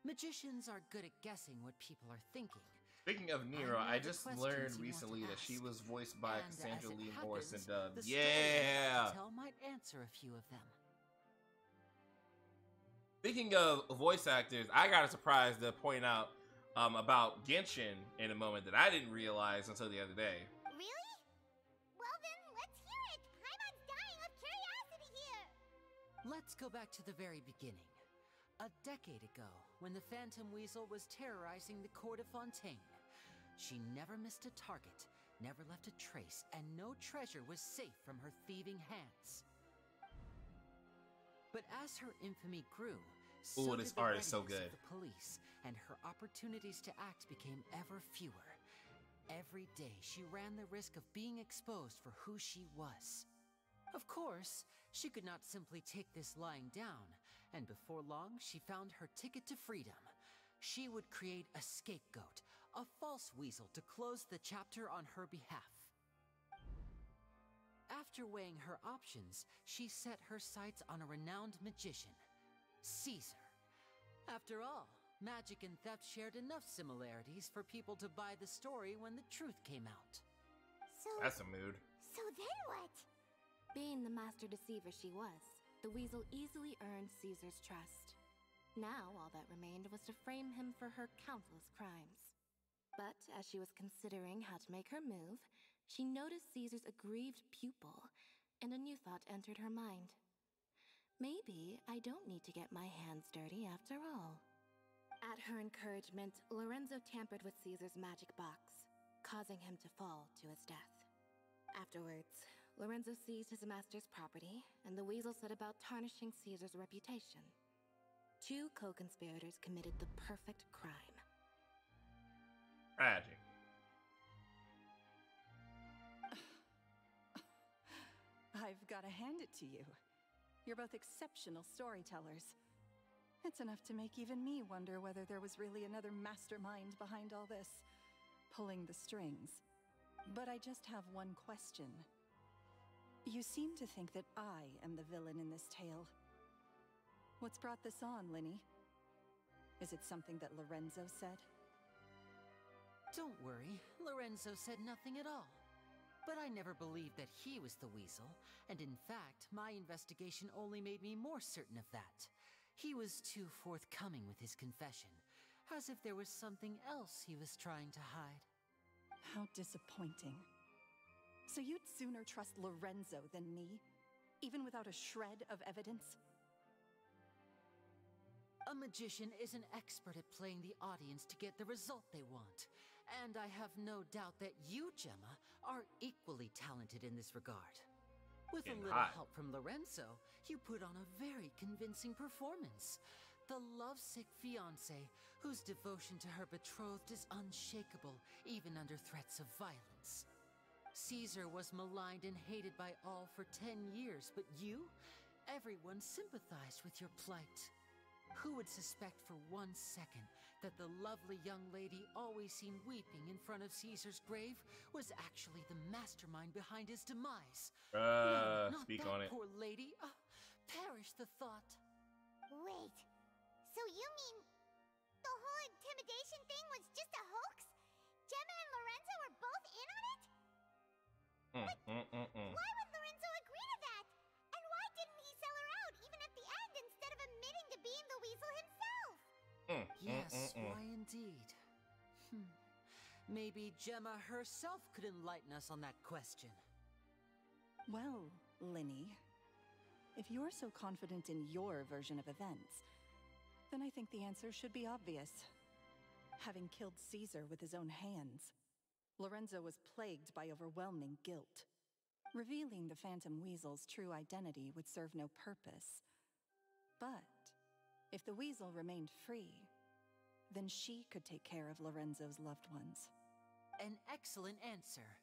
Magicians are good at guessing what people are thinking. Speaking of Nero, I just learned recently that she was voiced by Cassandra Lee Morris in dub. Yeah! Tell might answer a few of them. Speaking of voice actors, I got a surprise to point out about Genshin in a moment that I didn't realize until the other day. Really? Well then, let's hear it. Paimon's dying of curiosity here. Let's go back to the very beginning. A decade ago, when the Phantom Weasel was terrorizing the court of Fontaine. She never missed a target, never left a trace, and no treasure was safe from her thieving hands. But as her infamy grew, so this did the art is so readiness good. of the police, and her opportunities to act became ever fewer. Every day, she ran the risk of being exposed for who she was. Of course, she could not simply take this lying down, and before long, she found her ticket to freedom. She would create a scapegoat, a false weasel to close the chapter on her behalf. After weighing her options, she set her sights on a renowned magician, Caesar. After all, magic and theft shared enough similarities for people to buy the story when the truth came out. That's a mood. So then what? Being the master deceiver she was, the weasel easily earned Caesar's trust. Now, all that remained was to frame him for her countless crimes. But as she was considering how to make her move, she noticed Caesar's aggrieved pupil, and a new thought entered her mind. Maybe I don't need to get my hands dirty after all. At her encouragement, Lorenzo tampered with Caesar's magic box, causing him to fall to his death. Afterwards, Lorenzo seized his master's property, and the weasel set about tarnishing Caesar's reputation. Two co-conspirators committed the perfect crime. Tragic. I've got to hand it to you. You're both exceptional storytellers. It's enough to make even me wonder whether there was really another mastermind behind all this, pulling the strings. But I just have one question. You seem to think that I am the villain in this tale. What's brought this on, Linny? Is it something that Lorenzo said? Don't worry, Lorenzo said nothing at all. But I never believed that he was the weasel, and in fact, my investigation only made me more certain of that. He was too forthcoming with his confession, as if there was something else he was trying to hide. How disappointing. So you'd sooner trust Lorenzo than me, even without a shred of evidence? A magician is an expert at playing the audience to get the result they want. And I have no doubt that you, Gemma, are equally talented in this regard. With a little help from Lorenzo, you put on a very convincing performance. The lovesick fiancé, whose devotion to her betrothed is unshakable, even under threats of violence. Caesar was maligned and hated by all for 10 years, but you? Everyone sympathized with your plight. Who would suspect for 1 second that the lovely young lady always seen weeping in front of Caesar's grave was actually the mastermind behind his demise? No, not speak that on it. poor lady. Perish the thought. Wait, so you mean the whole intimidation thing was just a hoax? Gemma and Lorenzo were both in on it? Why would Lorenzo agree to that? And why didn't he sell her out even at the end instead of admitting to being the weasel himself? Yes, why indeed? Maybe Gemma herself could enlighten us on that question. Well, Linny, if you're so confident in your version of events, then I think the answer should be obvious. Having killed Caesar with his own hands, Lorenzo was plagued by overwhelming guilt. Revealing the Phantom Weasel's true identity would serve no purpose. But if the weasel remained free, then she could take care of Lorenzo's loved ones. An excellent answer,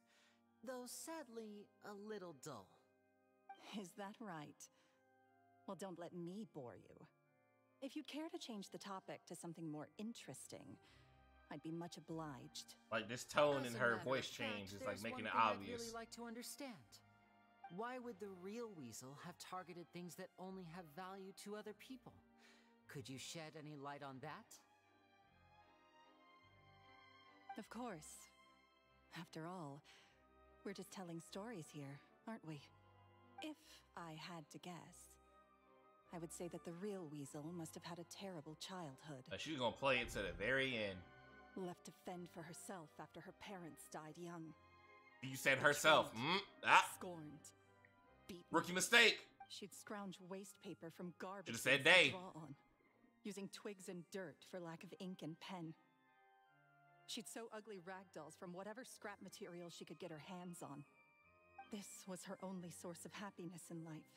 though sadly a little dull. Is that right? Well, don't let me bore you. If you'd care to change the topic to something more interesting, I'd be much obliged. Like, this tone in As a her matter voice of fact, change is like there's making one it thing obvious. I'd really like to understand. Why would the real weasel have targeted things that only have value to other people? Could you shed any light on that? Of course. After all, we're just telling stories here, aren't we? If I had to guess, I would say that the real weasel must have had a terrible childhood. She's gonna play it to the very end. Left to fend for herself after her parents died young. You said herself. Scorned. Beaten. Rookie mistake. She'd scrounge waste paper from garbage Should've said bins to day. draw on, using twigs and dirt for lack of ink and pen. She'd sew ugly rag dolls from whatever scrap material she could get her hands on. This was her only source of happiness in life.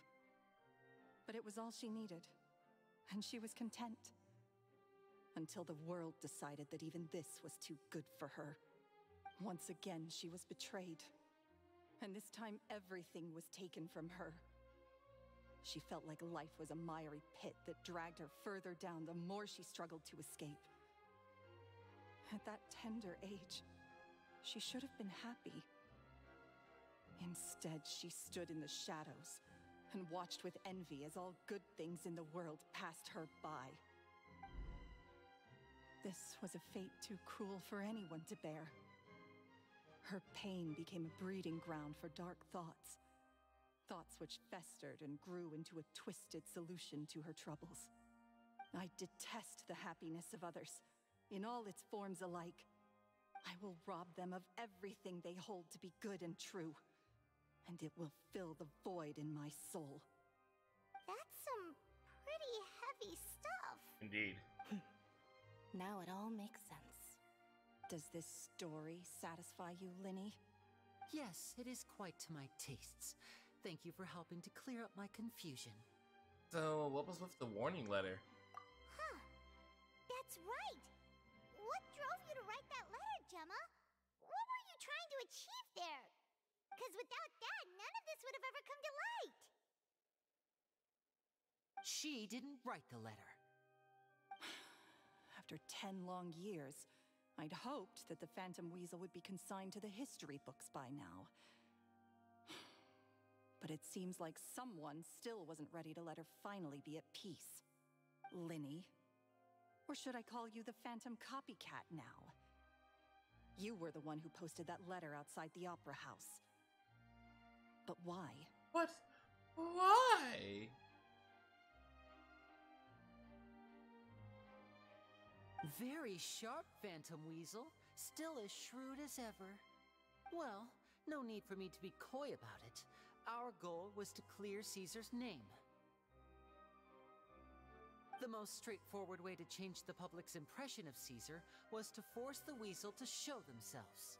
But it was all she needed, and she was content. Until the world decided that even this was too good for her. Once again, she was betrayed. And this time, everything was taken from her. She felt like life was a miry pit that dragged her further down the more she struggled to escape. At that tender age, she should have been happy. Instead, she stood in the shadows and watched with envy as all good things in the world passed her by. This was a fate too cruel for anyone to bear. Her pain became a breeding ground for dark thoughts. Thoughts which festered and grew into a twisted solution to her troubles. I detest the happiness of others, in all its forms alike. I will rob them of everything they hold to be good and true, and it will fill the void in my soul. That's some pretty heavy stuff. Indeed. Now it all makes sense. Does this story satisfy you, Linny? Yes, it is quite to my tastes. Thank you for helping to clear up my confusion. So, what was with the warning letter? Huh. That's right. What drove you to write that letter, Gemma? What were you trying to achieve there? Because without that, none of this would have ever come to light. She didn't write the letter. After 10 long years, I'd hoped that the Phantom Weasel would be consigned to the history books by now. But it seems like someone still wasn't ready to let her finally be at peace. Linny, Or should I call you the Phantom Copycat now? You were the one who posted that letter outside the Opera House. But why? What? Why? Very sharp, Phantom Weasel. Still as shrewd as ever. Well, no need for me to be coy about it. Our goal was to clear Caesar's name. The most straightforward way to change the public's impression of Caesar was to force the Weasel to show themselves.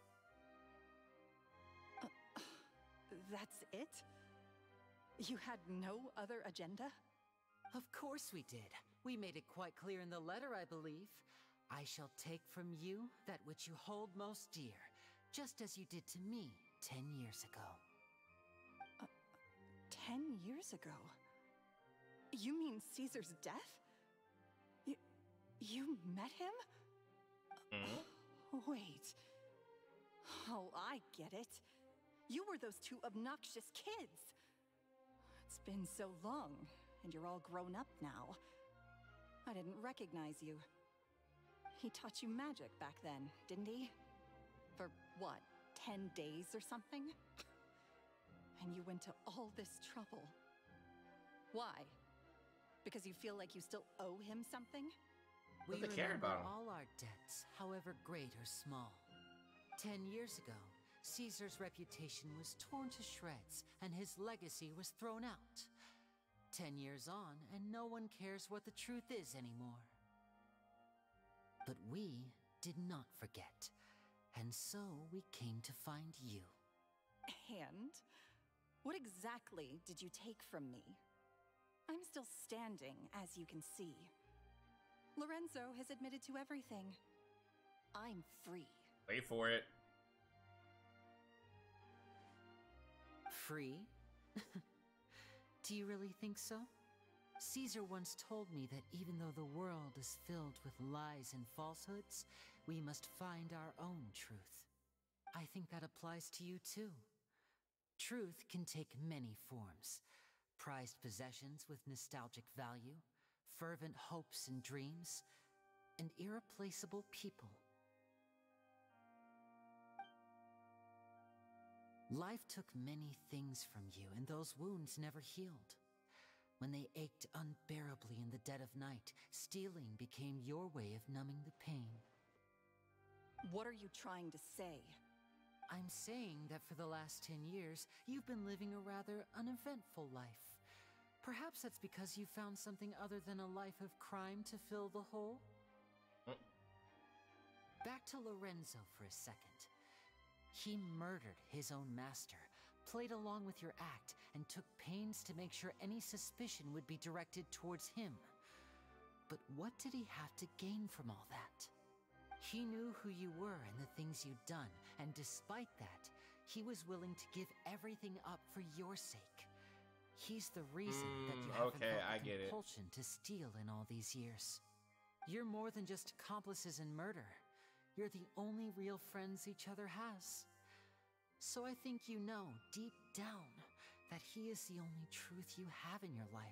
That's it? You had no other agenda? Of course we did. We made it quite clear in the letter, I believe. I shall take from you that which you hold most dear, just as you did to me 10 years ago. 10 years ago? You mean Caesar's death? You met him? Wait. Oh, I get it. You were those two obnoxious kids. It's been so long, and you're all grown up now. I didn't recognize you. He taught you magic back then, didn't he? For what, 10 days or something? And you went to all this trouble. Why? Because you feel like you still owe him something? We remember all our debts, however great or small. 10 years ago, Caesar's reputation was torn to shreds, and his legacy was thrown out. 10 years on, and no one cares what the truth is anymore. But we did not forget, and so we came to find you. And? What exactly did you take from me? I'm still standing, as you can see. Lorenzo has admitted to everything. I'm free. Wait for it. Free? Do you really think so? Caesar once told me that even though the world is filled with lies and falsehoods, we must find our own truth. I think that applies to you too. Truth can take many forms. Prized possessions with nostalgic value, fervent hopes and dreams, and irreplaceable people. Life took many things from you, and those wounds never healed. When they ached unbearably in the dead of night, stealing became your way of numbing the pain. What are you trying to say? I'm saying that for the last 10 years, you've been living a rather uneventful life. Perhaps that's because you found something other than a life of crime to fill the hole? Back to Lorenzo for a second. He murdered his own master, played along with your act, and took pains to make sure any suspicion would be directed towards him. But what did he have to gain from all that? He knew who you were and the things you'd done, and despite that, he was willing to give everything up for your sake. He's the reason that you haven't felt the compulsion to steal in all these years. You're more than just accomplices in murder. You're the only real friends each other has. So I think you know, deep down, that he is the only truth you have in your life.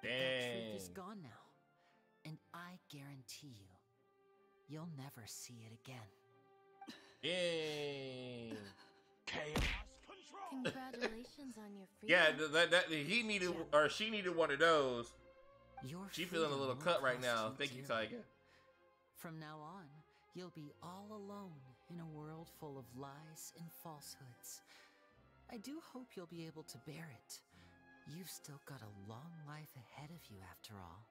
But that truth is gone now. And I guarantee you, you'll never see it again. Dang. Chaos control. Congratulations on your freedom. Yeah, he needed, or she needed one of those. She feeling a little cut right now. Thank you, Tyga. From now on, you'll be all alone in a world full of lies and falsehoods. I do hope you'll be able to bear it. You've still got a long life ahead of you after all.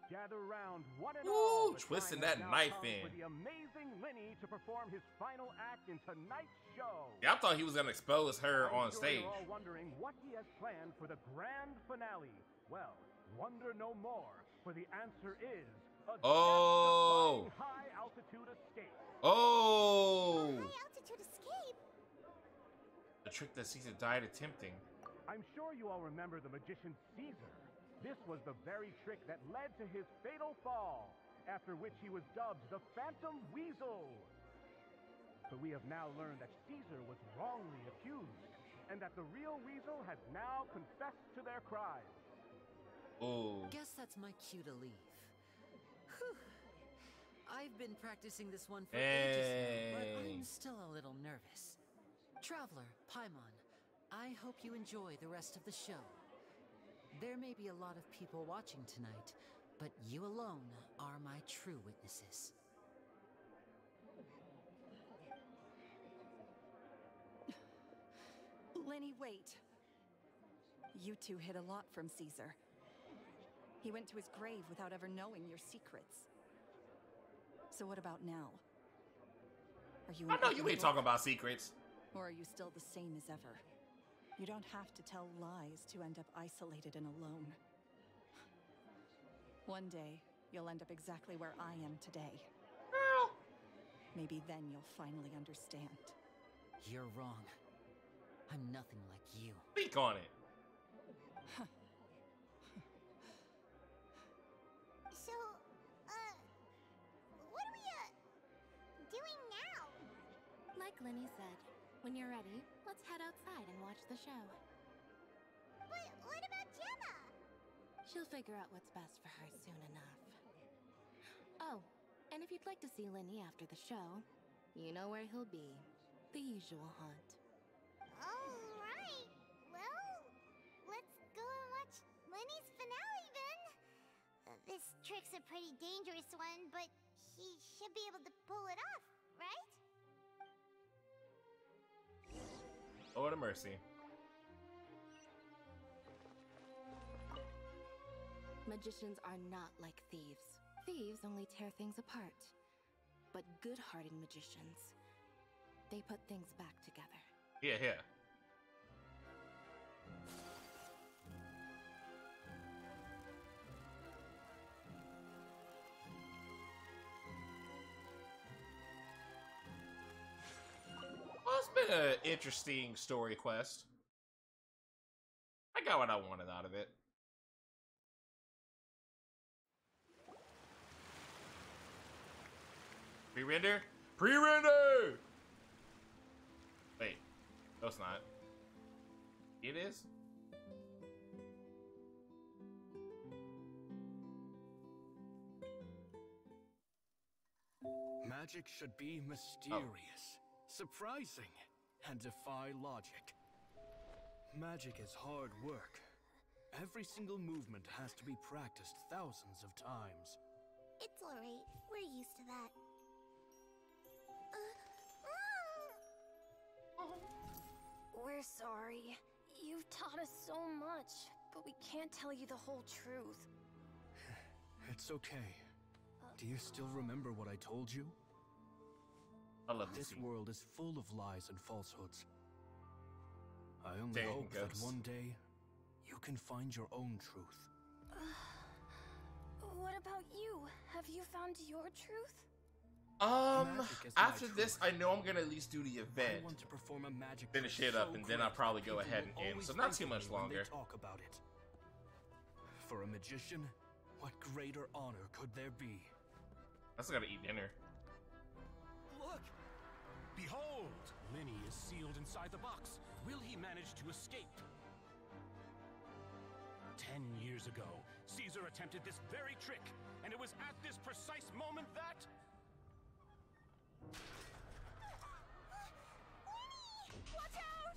Gather round one and all. Ooh, twisting that knife in. For the amazing Lenny to perform his final act in tonight's show. Yeah, I thought he was gonna expose her on stage. You're all wondering what he has planned for the grand finale. Well, wonder no more, for the answer is a high altitude escape. Oh! High altitude escape? The trick that Caesar died attempting. I'm sure you all remember the magician Caesar. This was the very trick that led to his fatal fall, after which he was dubbed the Phantom Weasel. But we have now learned that Caesar was wrongly accused, and that the real Weasel has now confessed to their crimes. Oh. Guess that's my cue to leave. Whew. been practicing this one for ages now, but I'm still a little nervous. Traveler, Paimon, I hope you enjoy the rest of the show. There may be a lot of people watching tonight, but you alone are my true witnesses. Lenny, wait. You two hid a lot from Caesar. He went to his grave without ever knowing your secrets. So what about now? Are you? I know you ain't talking about secrets. Or are you still the same as ever? You don't have to tell lies to end up isolated and alone. One day, you'll end up exactly where I am today. Maybe then you'll finally understand. You're wrong. I'm nothing like you. Speak on it. So, what are we, doing now? Like Lenny said, when you're ready, let's head outside and watch the show. But what about Gemma? She'll figure out what's best for her soon enough. Oh, and if you'd like to see Lenny after the show, you know where he'll be. The usual haunt. Alright. Well, let's go and watch Lenny's finale then. This trick's a pretty dangerous one, but he should be able to pull it off, right? Lord of mercy. Magicians are not like thieves. Thieves only tear things apart. But good-hearted magicians, they put things back together. Yeah, yeah. Well, it's been an interesting story quest. I got what I wanted out of it. Pre-render? Pre-render! Wait, no it's not. It is? Magic should be mysterious, surprising, and defy logic. Magic is hard work. Every single movement has to be practiced thousands of times. It's alright. We're used to that. We're sorry. You've taught us so much, but we can't tell you the whole truth. It's okay. Do you still remember what I told you? I love this world is full of lies and falsehoods. I only hope that one day you can find your own truth. What about you? Have you found your truth? After this, I know I'm gonna at least do the event, finish it up, and then I'll probably go ahead and end. So not too much longer. Talk about it. For a magician, what greater honor could there be? I still gotta eat dinner. Look! Behold! Lenny is sealed inside the box. Will he manage to escape? 10 years ago, Caesar attempted this very trick, and it was at this precise moment that... Watch out!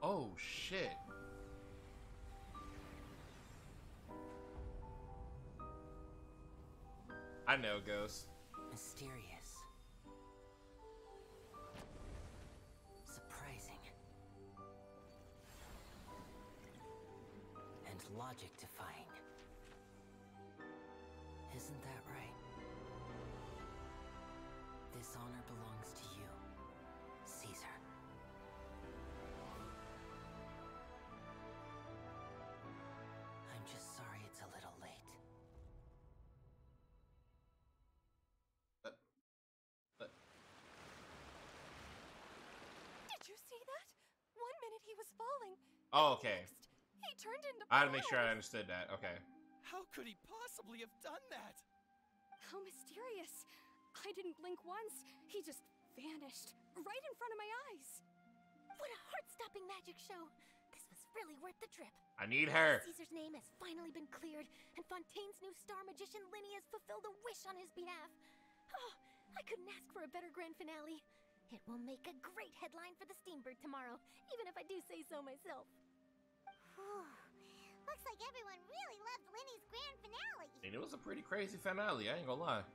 Oh, shit. I know, Ghost. Mysterious. Surprising. And logic-defying. Isn't that right? This honor belongs to you, Caesar. I'm just sorry it's a little late. Did you see that? 1 minute he was falling. Oh, okay. He turned into I had to make sure I understood that. Okay. How could he possibly have done that? How mysterious. I didn't blink once. He just vanished right in front of my eyes. What a heart-stopping magic show. This was really worth the trip. I need her. Caesar's name has finally been cleared, and Fontaine's new star magician Linny has fulfilled a wish on his behalf. Oh, I couldn't ask for a better grand finale. It will make a great headline for the Steambird tomorrow, even if I do say so myself. Looks like everyone really loved Linny's grand finale. And it was a pretty crazy finale, I ain't gonna lie.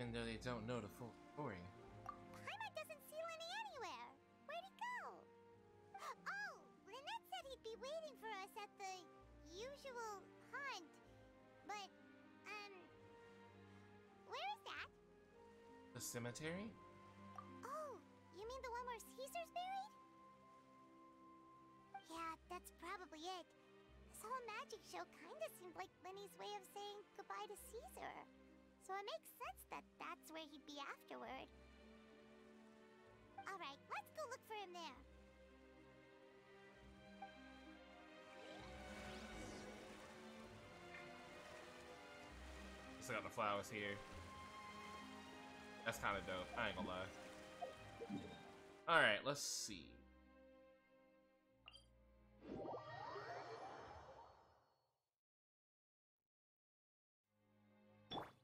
Even though they don't know the full story. Paimon doesn't see Linny anywhere. Where'd he go? Oh, Lynette said he'd be waiting for us at the usual hunt. But, where is that? The cemetery? Oh, you mean the one where Caesar's buried? Yeah, that's probably it. This whole magic show kinda seemed like Linny's way of saying goodbye to Caesar. So it makes sense that that's where he'd be afterward. Alright, let's go look for him there. Still got the flowers here. That's kind of dope. I ain't gonna lie. Alright, let's see.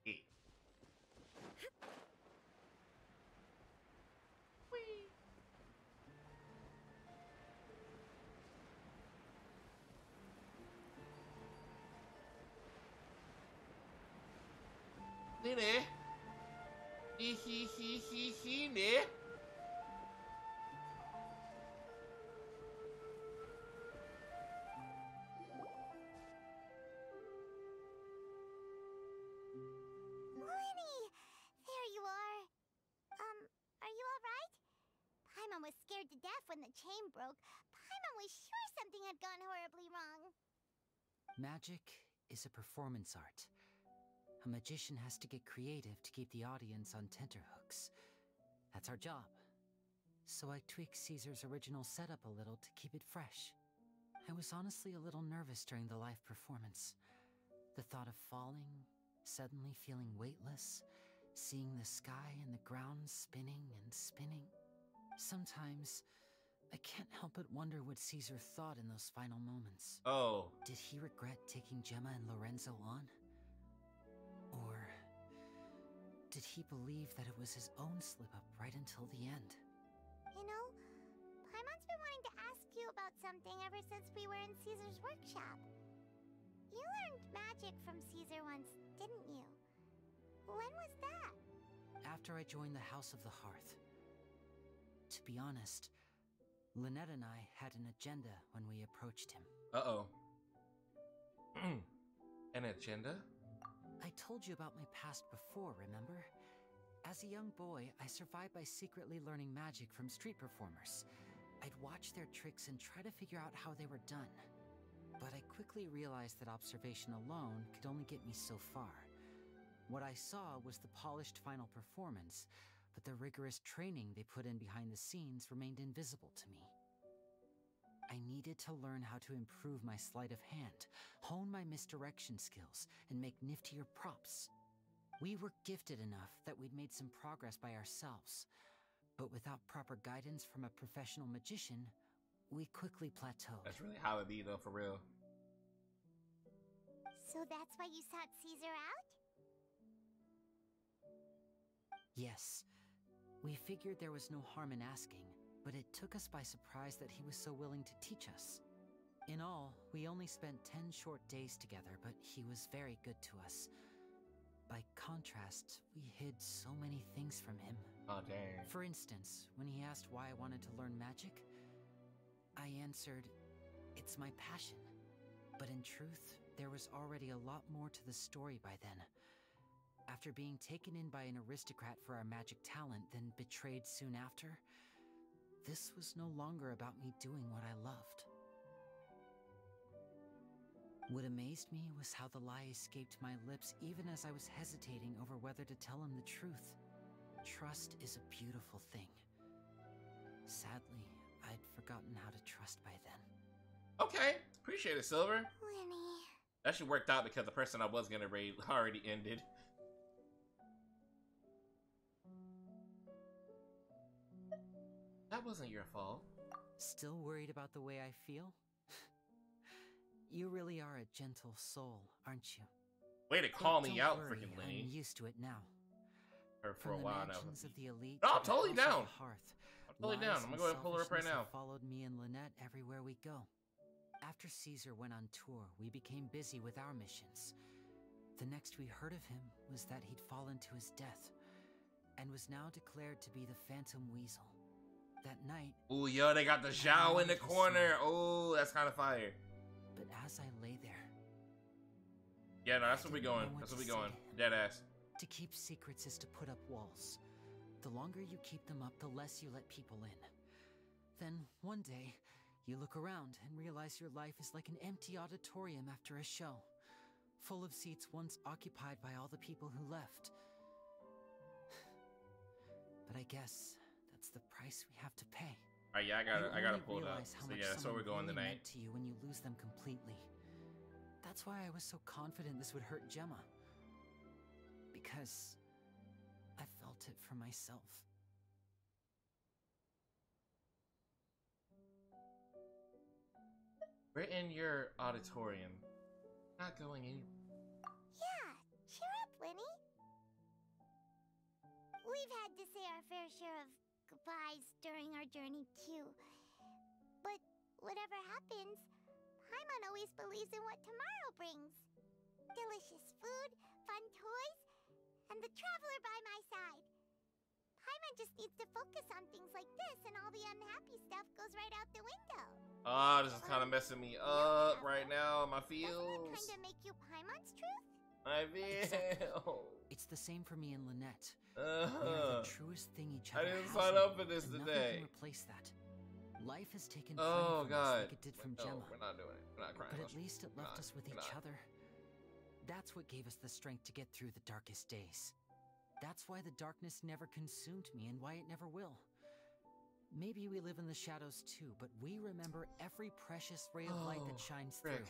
Yeah. Nene. Ne. Linny! There you are. Are you alright? Paimon was scared to death when the chain broke. Paimon was sure something had gone horribly wrong. Magic is a performance art. A magician has to get creative to keep the audience on tenterhooks. That's our job. So I tweaked Caesar's original setup a little to keep it fresh. I was honestly a little nervous during the live performance. The thought of falling, suddenly feeling weightless, seeing the sky and the ground spinning and spinning. Sometimes, I can't help but wonder what Caesar thought in those final moments. Oh. Did he regret taking Gemma and Lorenzo on? Or did he believe that it was his own slip-up right until the end? You know, Paimon's been wanting to ask you about something ever since we were in Caesar's workshop. You learned magic from Caesar once, didn't you? When was that? After I joined the House of the Hearth. To be honest, Lynette and I had an agenda when we approached him. Uh-oh. An agenda? I told you about my past before, remember? As a young boy, I survived by secretly learning magic from street performers. I'd watch their tricks and try to figure out how they were done. But I quickly realized that observation alone could only get me so far. What I saw was the polished final performance, but the rigorous training they put in behind the scenes remained invisible to me. I needed to learn how to improve my sleight of hand, hone my misdirection skills, and make niftier props. We were gifted enough that we'd made some progress by ourselves, but without proper guidance from a professional magician, we quickly plateaued. That's really how it be, though, for real. So that's why you sought Caesar out? Yes. We figured there was no harm in asking, but it took us by surprise that he was so willing to teach us. In all, we only spent 10 short days together, but he was very good to us. By contrast, we hid so many things from him. Oh, dang. For instance, when he asked why I wanted to learn magic, I answered, "It's my passion." But in truth, there was already a lot more to the story by then. After being taken in by an aristocrat for our magic talent, then betrayed soon after, this was no longer about me doing what I loved. What amazed me was how the lie escaped my lips even as I was hesitating over whether to tell him the truth. Trust is a beautiful thing. Sadly, I'd forgotten how to trust by then. Okay, appreciate it, Silver. Linny. That should worked out because the person I was gonna raid already ended. That wasn't your fault. Still worried about the way I feel? You really are a gentle soul, aren't you? Way to call me out, worry, freaking Lenny. I'm used to it now. Her for From a while the now. mansions of the elite No, I'm to the totally House of down. the Hearth, I'm totally down. I'm gonna go ahead and pull her up right now. Have followed me and Lynette everywhere we go. After Caesar went on tour, we became busy with our missions. The next we heard of him was that he'd fallen to his death, and was now declared to be the Phantom Weasel. That night... Ooh, yo, they got the Zhao in the corner. Oh, that's kind of fire. But as I lay there... Yeah, no, that's where we going. That's where we going. Deadass. To keep secrets is to put up walls. The longer you keep them up, the less you let people in. Then, one day, you look around and realize your life is like an empty auditorium after a show, full of seats once occupied by all the people who left. But I guess that's the price we have to pay. Alright, yeah, I gotta pull it up. So Yeah, that's where we're going tonight. To you when you lose them completely. That's why I was so confident this would hurt Gemma. Because I felt it for myself. We're in your auditorium. Not going anywhere. Yeah, cheer up, Lenny. We've had to say our fair share of goodbyes during our journey, too. But whatever happens, Paimon always believes in what tomorrow brings. Delicious food, fun toys, and the traveler by my side. Paimon just needs to focus on things like this, and all the unhappy stuff goes right out the window. Oh, this is kind of messing me up right now. My feels. Doesn't that kind of make you Paimon's truth? I feel. It's the same for me and Lynette. We are the truest thing each other I didn't has, sign up for this and today. Nothing can replace that. Life has taken Oh from us God. like it did from No, Gemma. we're not doing it. We're not crying. But at least it left us with each other. That's what gave us the strength to get through the darkest days. That's why the darkness never consumed me and why it never will. Maybe we live in the shadows too, but we remember every precious ray of light that shines through.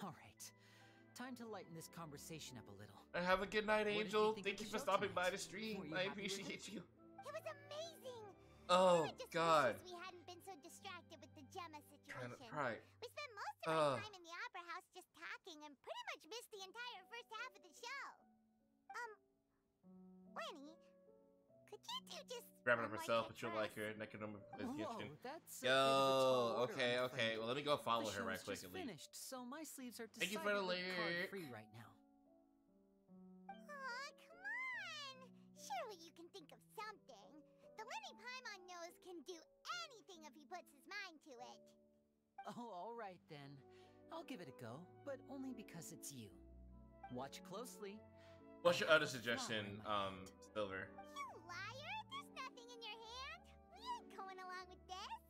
All right, time to lighten this conversation up a little. Have a good night, Angel. Thank Thank you for stopping by the stream. I appreciate you. It was amazing. Oh Just God. wishes we hadn't been so distracted with the Gemma Trying situation. to cry. We spent most of our time in the opera house just talking and pretty much missed the entire first half of the show. Lenny, could you two just Grabbing her one more herself, take but you'll for like us? her naked number kitchen. That's Yo, okay. Well, let me go follow her right quick. Just finished, so my sleeves are Thank you for the decidedly lyric. card-free right now. Aw, come on! Surely you can think of something. The Lenny Paimon knows can do anything if he puts his mind to it. Oh, all right then. I'll give it a go, but only because it's you. Watch closely. What's your other suggestion, Silver? You liar! There's nothing in your hand. We ain't going along with this.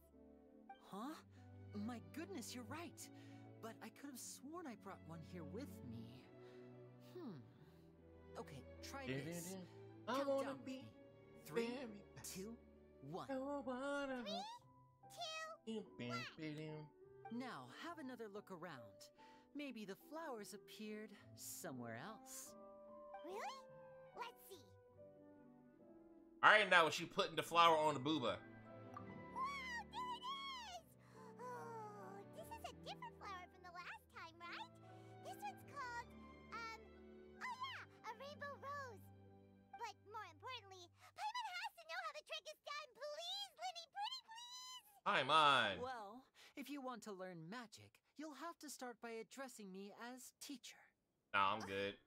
Huh? My goodness, you're right. But I could have sworn I brought one here with me. Okay, try this. I Count wanna down be with me. 3, very best. 2, 1. 3, 2, 1. Now, have another look around. Maybe the flowers appeared somewhere else. Really? Let's see. Alright, now was she putting the flower on the booba? Wow, there it is! Oh, this is a different flower from the last time, right? This one's called, oh yeah, a rainbow rose. But more importantly, Paimon has to know how the trick is done. Please, Lenny, pretty please! Paimon! Well, if you want to learn magic, you'll have to start by addressing me as teacher. Nah, I'm good.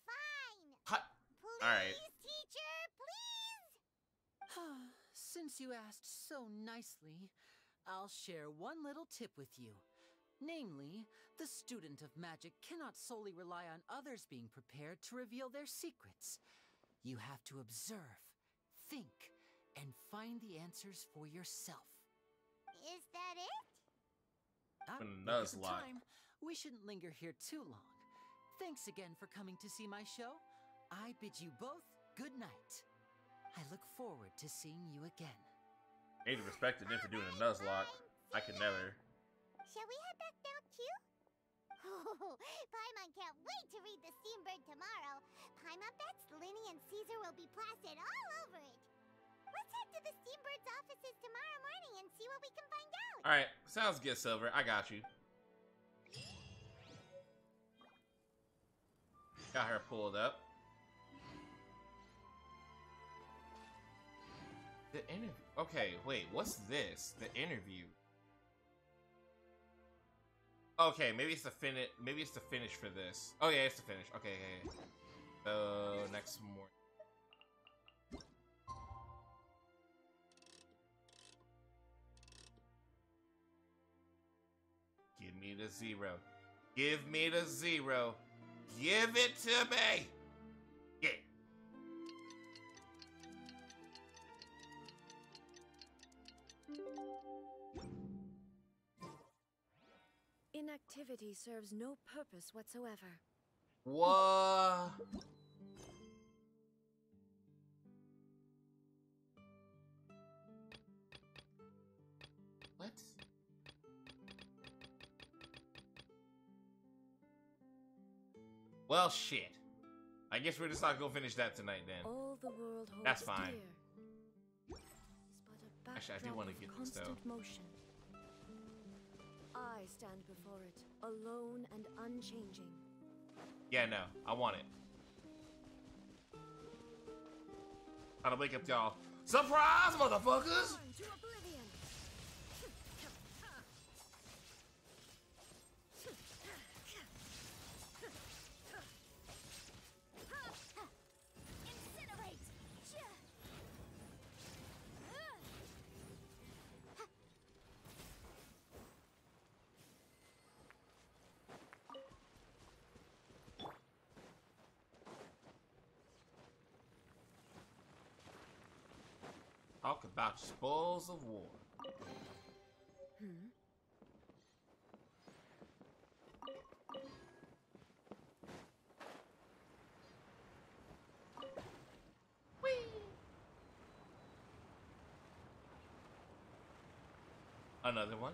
Fine. Hot. Please, Alright. teacher, please! Since you asked so nicely, I'll share one little tip with you. Namely, the student of magic cannot solely rely on others being prepared to reveal their secrets. You have to observe, think, and find the answers for yourself. Is that it? Look at the Nuzlocke. time. We shouldn't linger here too long. Thanks again for coming to see my show. I bid you both good night. I look forward to seeing you again. Need to respect it for doing a Nuzlocke. I could never. Shall we head back down too? Oh, Paimon can't wait to read the Steambird tomorrow. Paimon bets Lenny and Caesar will be plastered all over it. Let's head to the Steambird's offices tomorrow morning and see what we can find out. Alright, sounds good, Silver. I got you. Got her pulled up. The interview. Okay, wait, what's this? The interview. Okay, maybe it's the finish. Maybe it's the finish for this. Oh yeah, it's the finish. Okay, okay. So next morning. Give me the 0. Give me the 0. Give it to me. Yeah. Inactivity serves no purpose whatsoever. What? What? Well, shit. I guess we're just not gonna finish that tonight then. All the world holds That's fine. dear. Actually, I do want to get this though. Motion. I stand before it, alone and unchanging. Yeah, no, I want it. Time to wake up, y'all. Surprise, motherfuckers! To oblivion. Incinerate! Talk about spoils of war. Another one.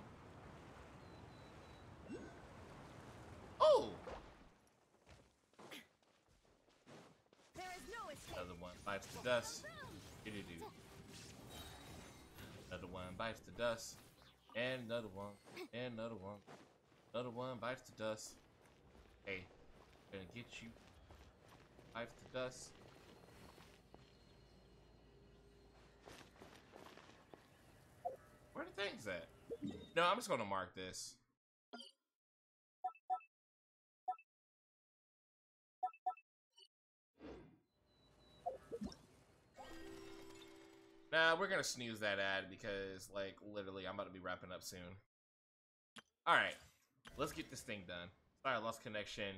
Oh! There is no escape. Another one bites the dust. Do-do-do. Another one bites the dust. And another one. And another one. Another one bites the dust. Hey, gonna get you. Bites the dust. Where are the things at? No, I'm just gonna mark this. Nah, we're gonna snooze that ad because, like, literally, I'm about to be wrapping up soon. Alright, let's get this thing done. Sorry, I lost connection.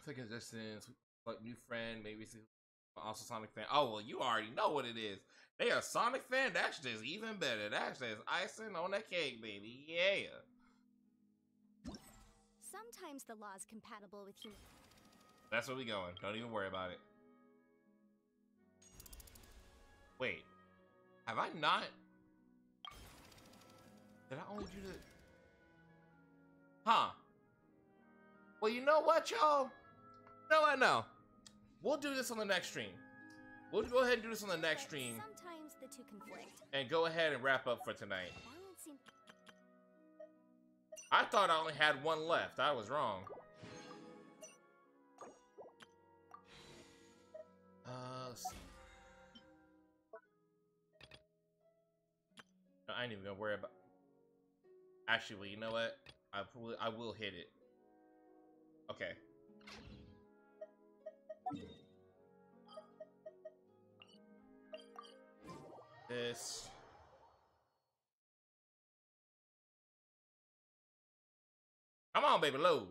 Second distance, like, new friend, maybe it's also Sonic fan. Oh, well, you already know what it is. They are Sonic fan? That's just even better. That's just icing on that cake, baby. Yeah. Sometimes the law's compatible with human. That's where we going. Don't even worry about it. Wait. Have I not? Did I only do the... Huh. Well, you know what, y'all? No, I know. We'll do this on the next stream. We'll go ahead and do this on the next stream. Sometimes the two conflict. And go ahead and wrap up for tonight. I thought I only had one left. I was wrong. Let's see. I ain't even gonna worry about. Actually, you know what? I will hit it. Okay. This. Come on, baby, load.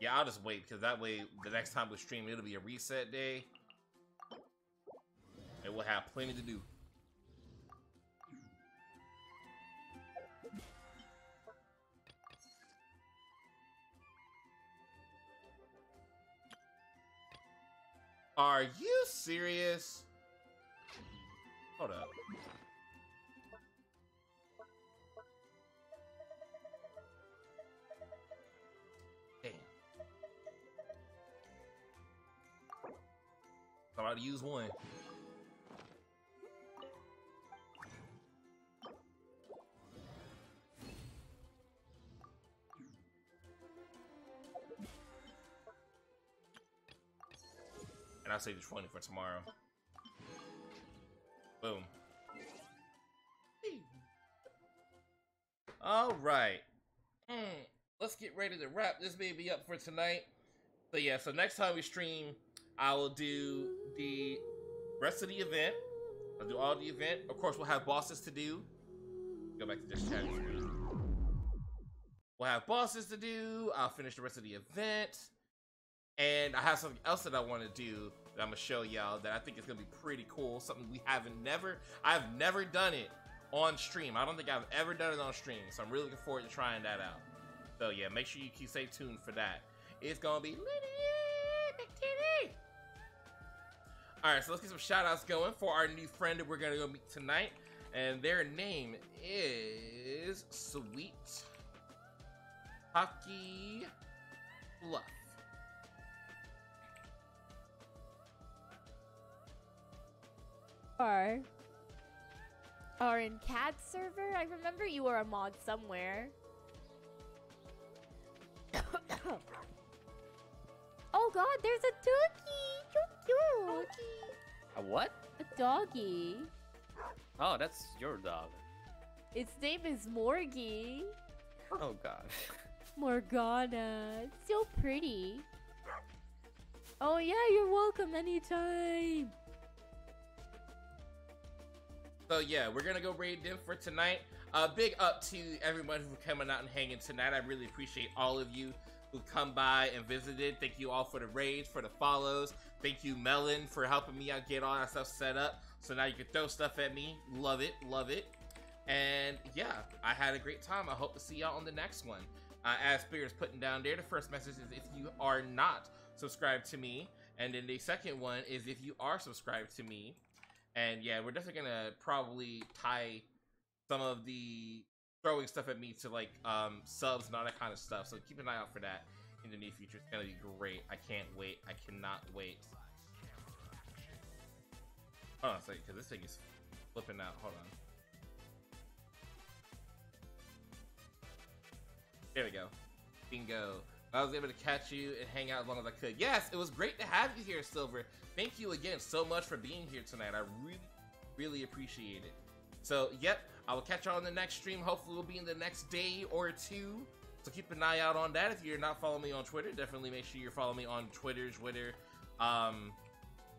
Yeah, I'll just wait because that way the next time we stream it'll be a reset day. And we'll have plenty to do. Are you serious? Hold up. about to use one. And I'll save the 20 for tomorrow. Boom. All right. Let's get ready to wrap this baby up for tonight. So yeah, so next time we stream, I will do the rest of the event. I'll do all the event. Of course, we'll have bosses to do. Go back to this chat. We'll have bosses to do. I'll finish the rest of the event. And I have something else that I want to do that I'm going to show y'all that I think is going to be pretty cool. Something I've never done it on stream. I don't think I've ever done it on stream. So I'm really looking forward to trying that out. So yeah, make sure you stay tuned for that. It's going to be litty. Alright, so let's get some shout outs going for our new friend that we're going to go meet tonight. And their name is Sweet Hockey Fluff. Are in CAD server? I remember you were a mod somewhere. Oh god, there's a doggy! Cute. A what? A doggy. Oh, that's your dog. Its name is Morgie. Oh god. Morgana. It's so pretty. Oh yeah, you're welcome anytime. So yeah, we're gonna go raid them for tonight. Big up to everyone who's coming out and hanging tonight. I really appreciate all of you who come by and visited. Thank you all for the raids, for the follows. Thank you, Melon, for helping me out get all that stuff set up. So now you can throw stuff at me. Love it, love it. And yeah, I had a great time. I hope to see y'all on the next one. As Spirit's putting down there, the first message is if you are not subscribed to me. And then the second one is if you are subscribed to me. And yeah, we're definitely gonna probably tie some of the throwing stuff at me to like subs and all that kind of stuff. So keep an eye out for that in the near future. It's gonna be great. I can't wait. I cannot wait. Hold on a second, because this thing is flipping out. Hold on. There we go. Bingo. I was able to catch you and hang out as long as I could. Yes, it was great to have you here, Silver. Thank you again so much for being here tonight. I really appreciate it. So, yep, I will catch you on the next stream. Hopefully, we'll be in the next day or two. So keep an eye out on that. If you're not following me on Twitter, definitely make sure you're following me on Twitter,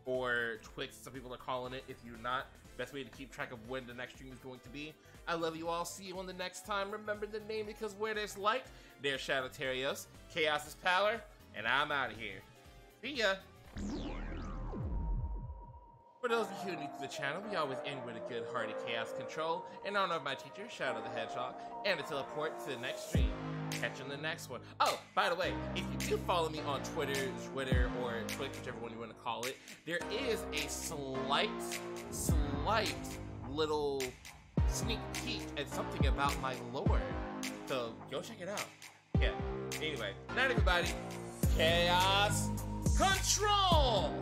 or Twix, some people are calling it. If you're not, best way to keep track of when the next stream is going to be. I love you all. See you on the next time. Remember the name, because where there's light, there's Shadow Terios. Chaos is power, and I'm out of here. See ya. For those of you who are new to the channel, we always end with a good hearty chaos control. In honor of my teacher, Shadow the Hedgehog, and to teleport to the next stream. Catch you in the next one. Oh, by the way, if you do follow me on Twitter, or Twitch, whichever one you want to call it, there is a slight little sneak peek at something about my lore. So go check it out. Yeah. Anyway, night everybody. Chaos control!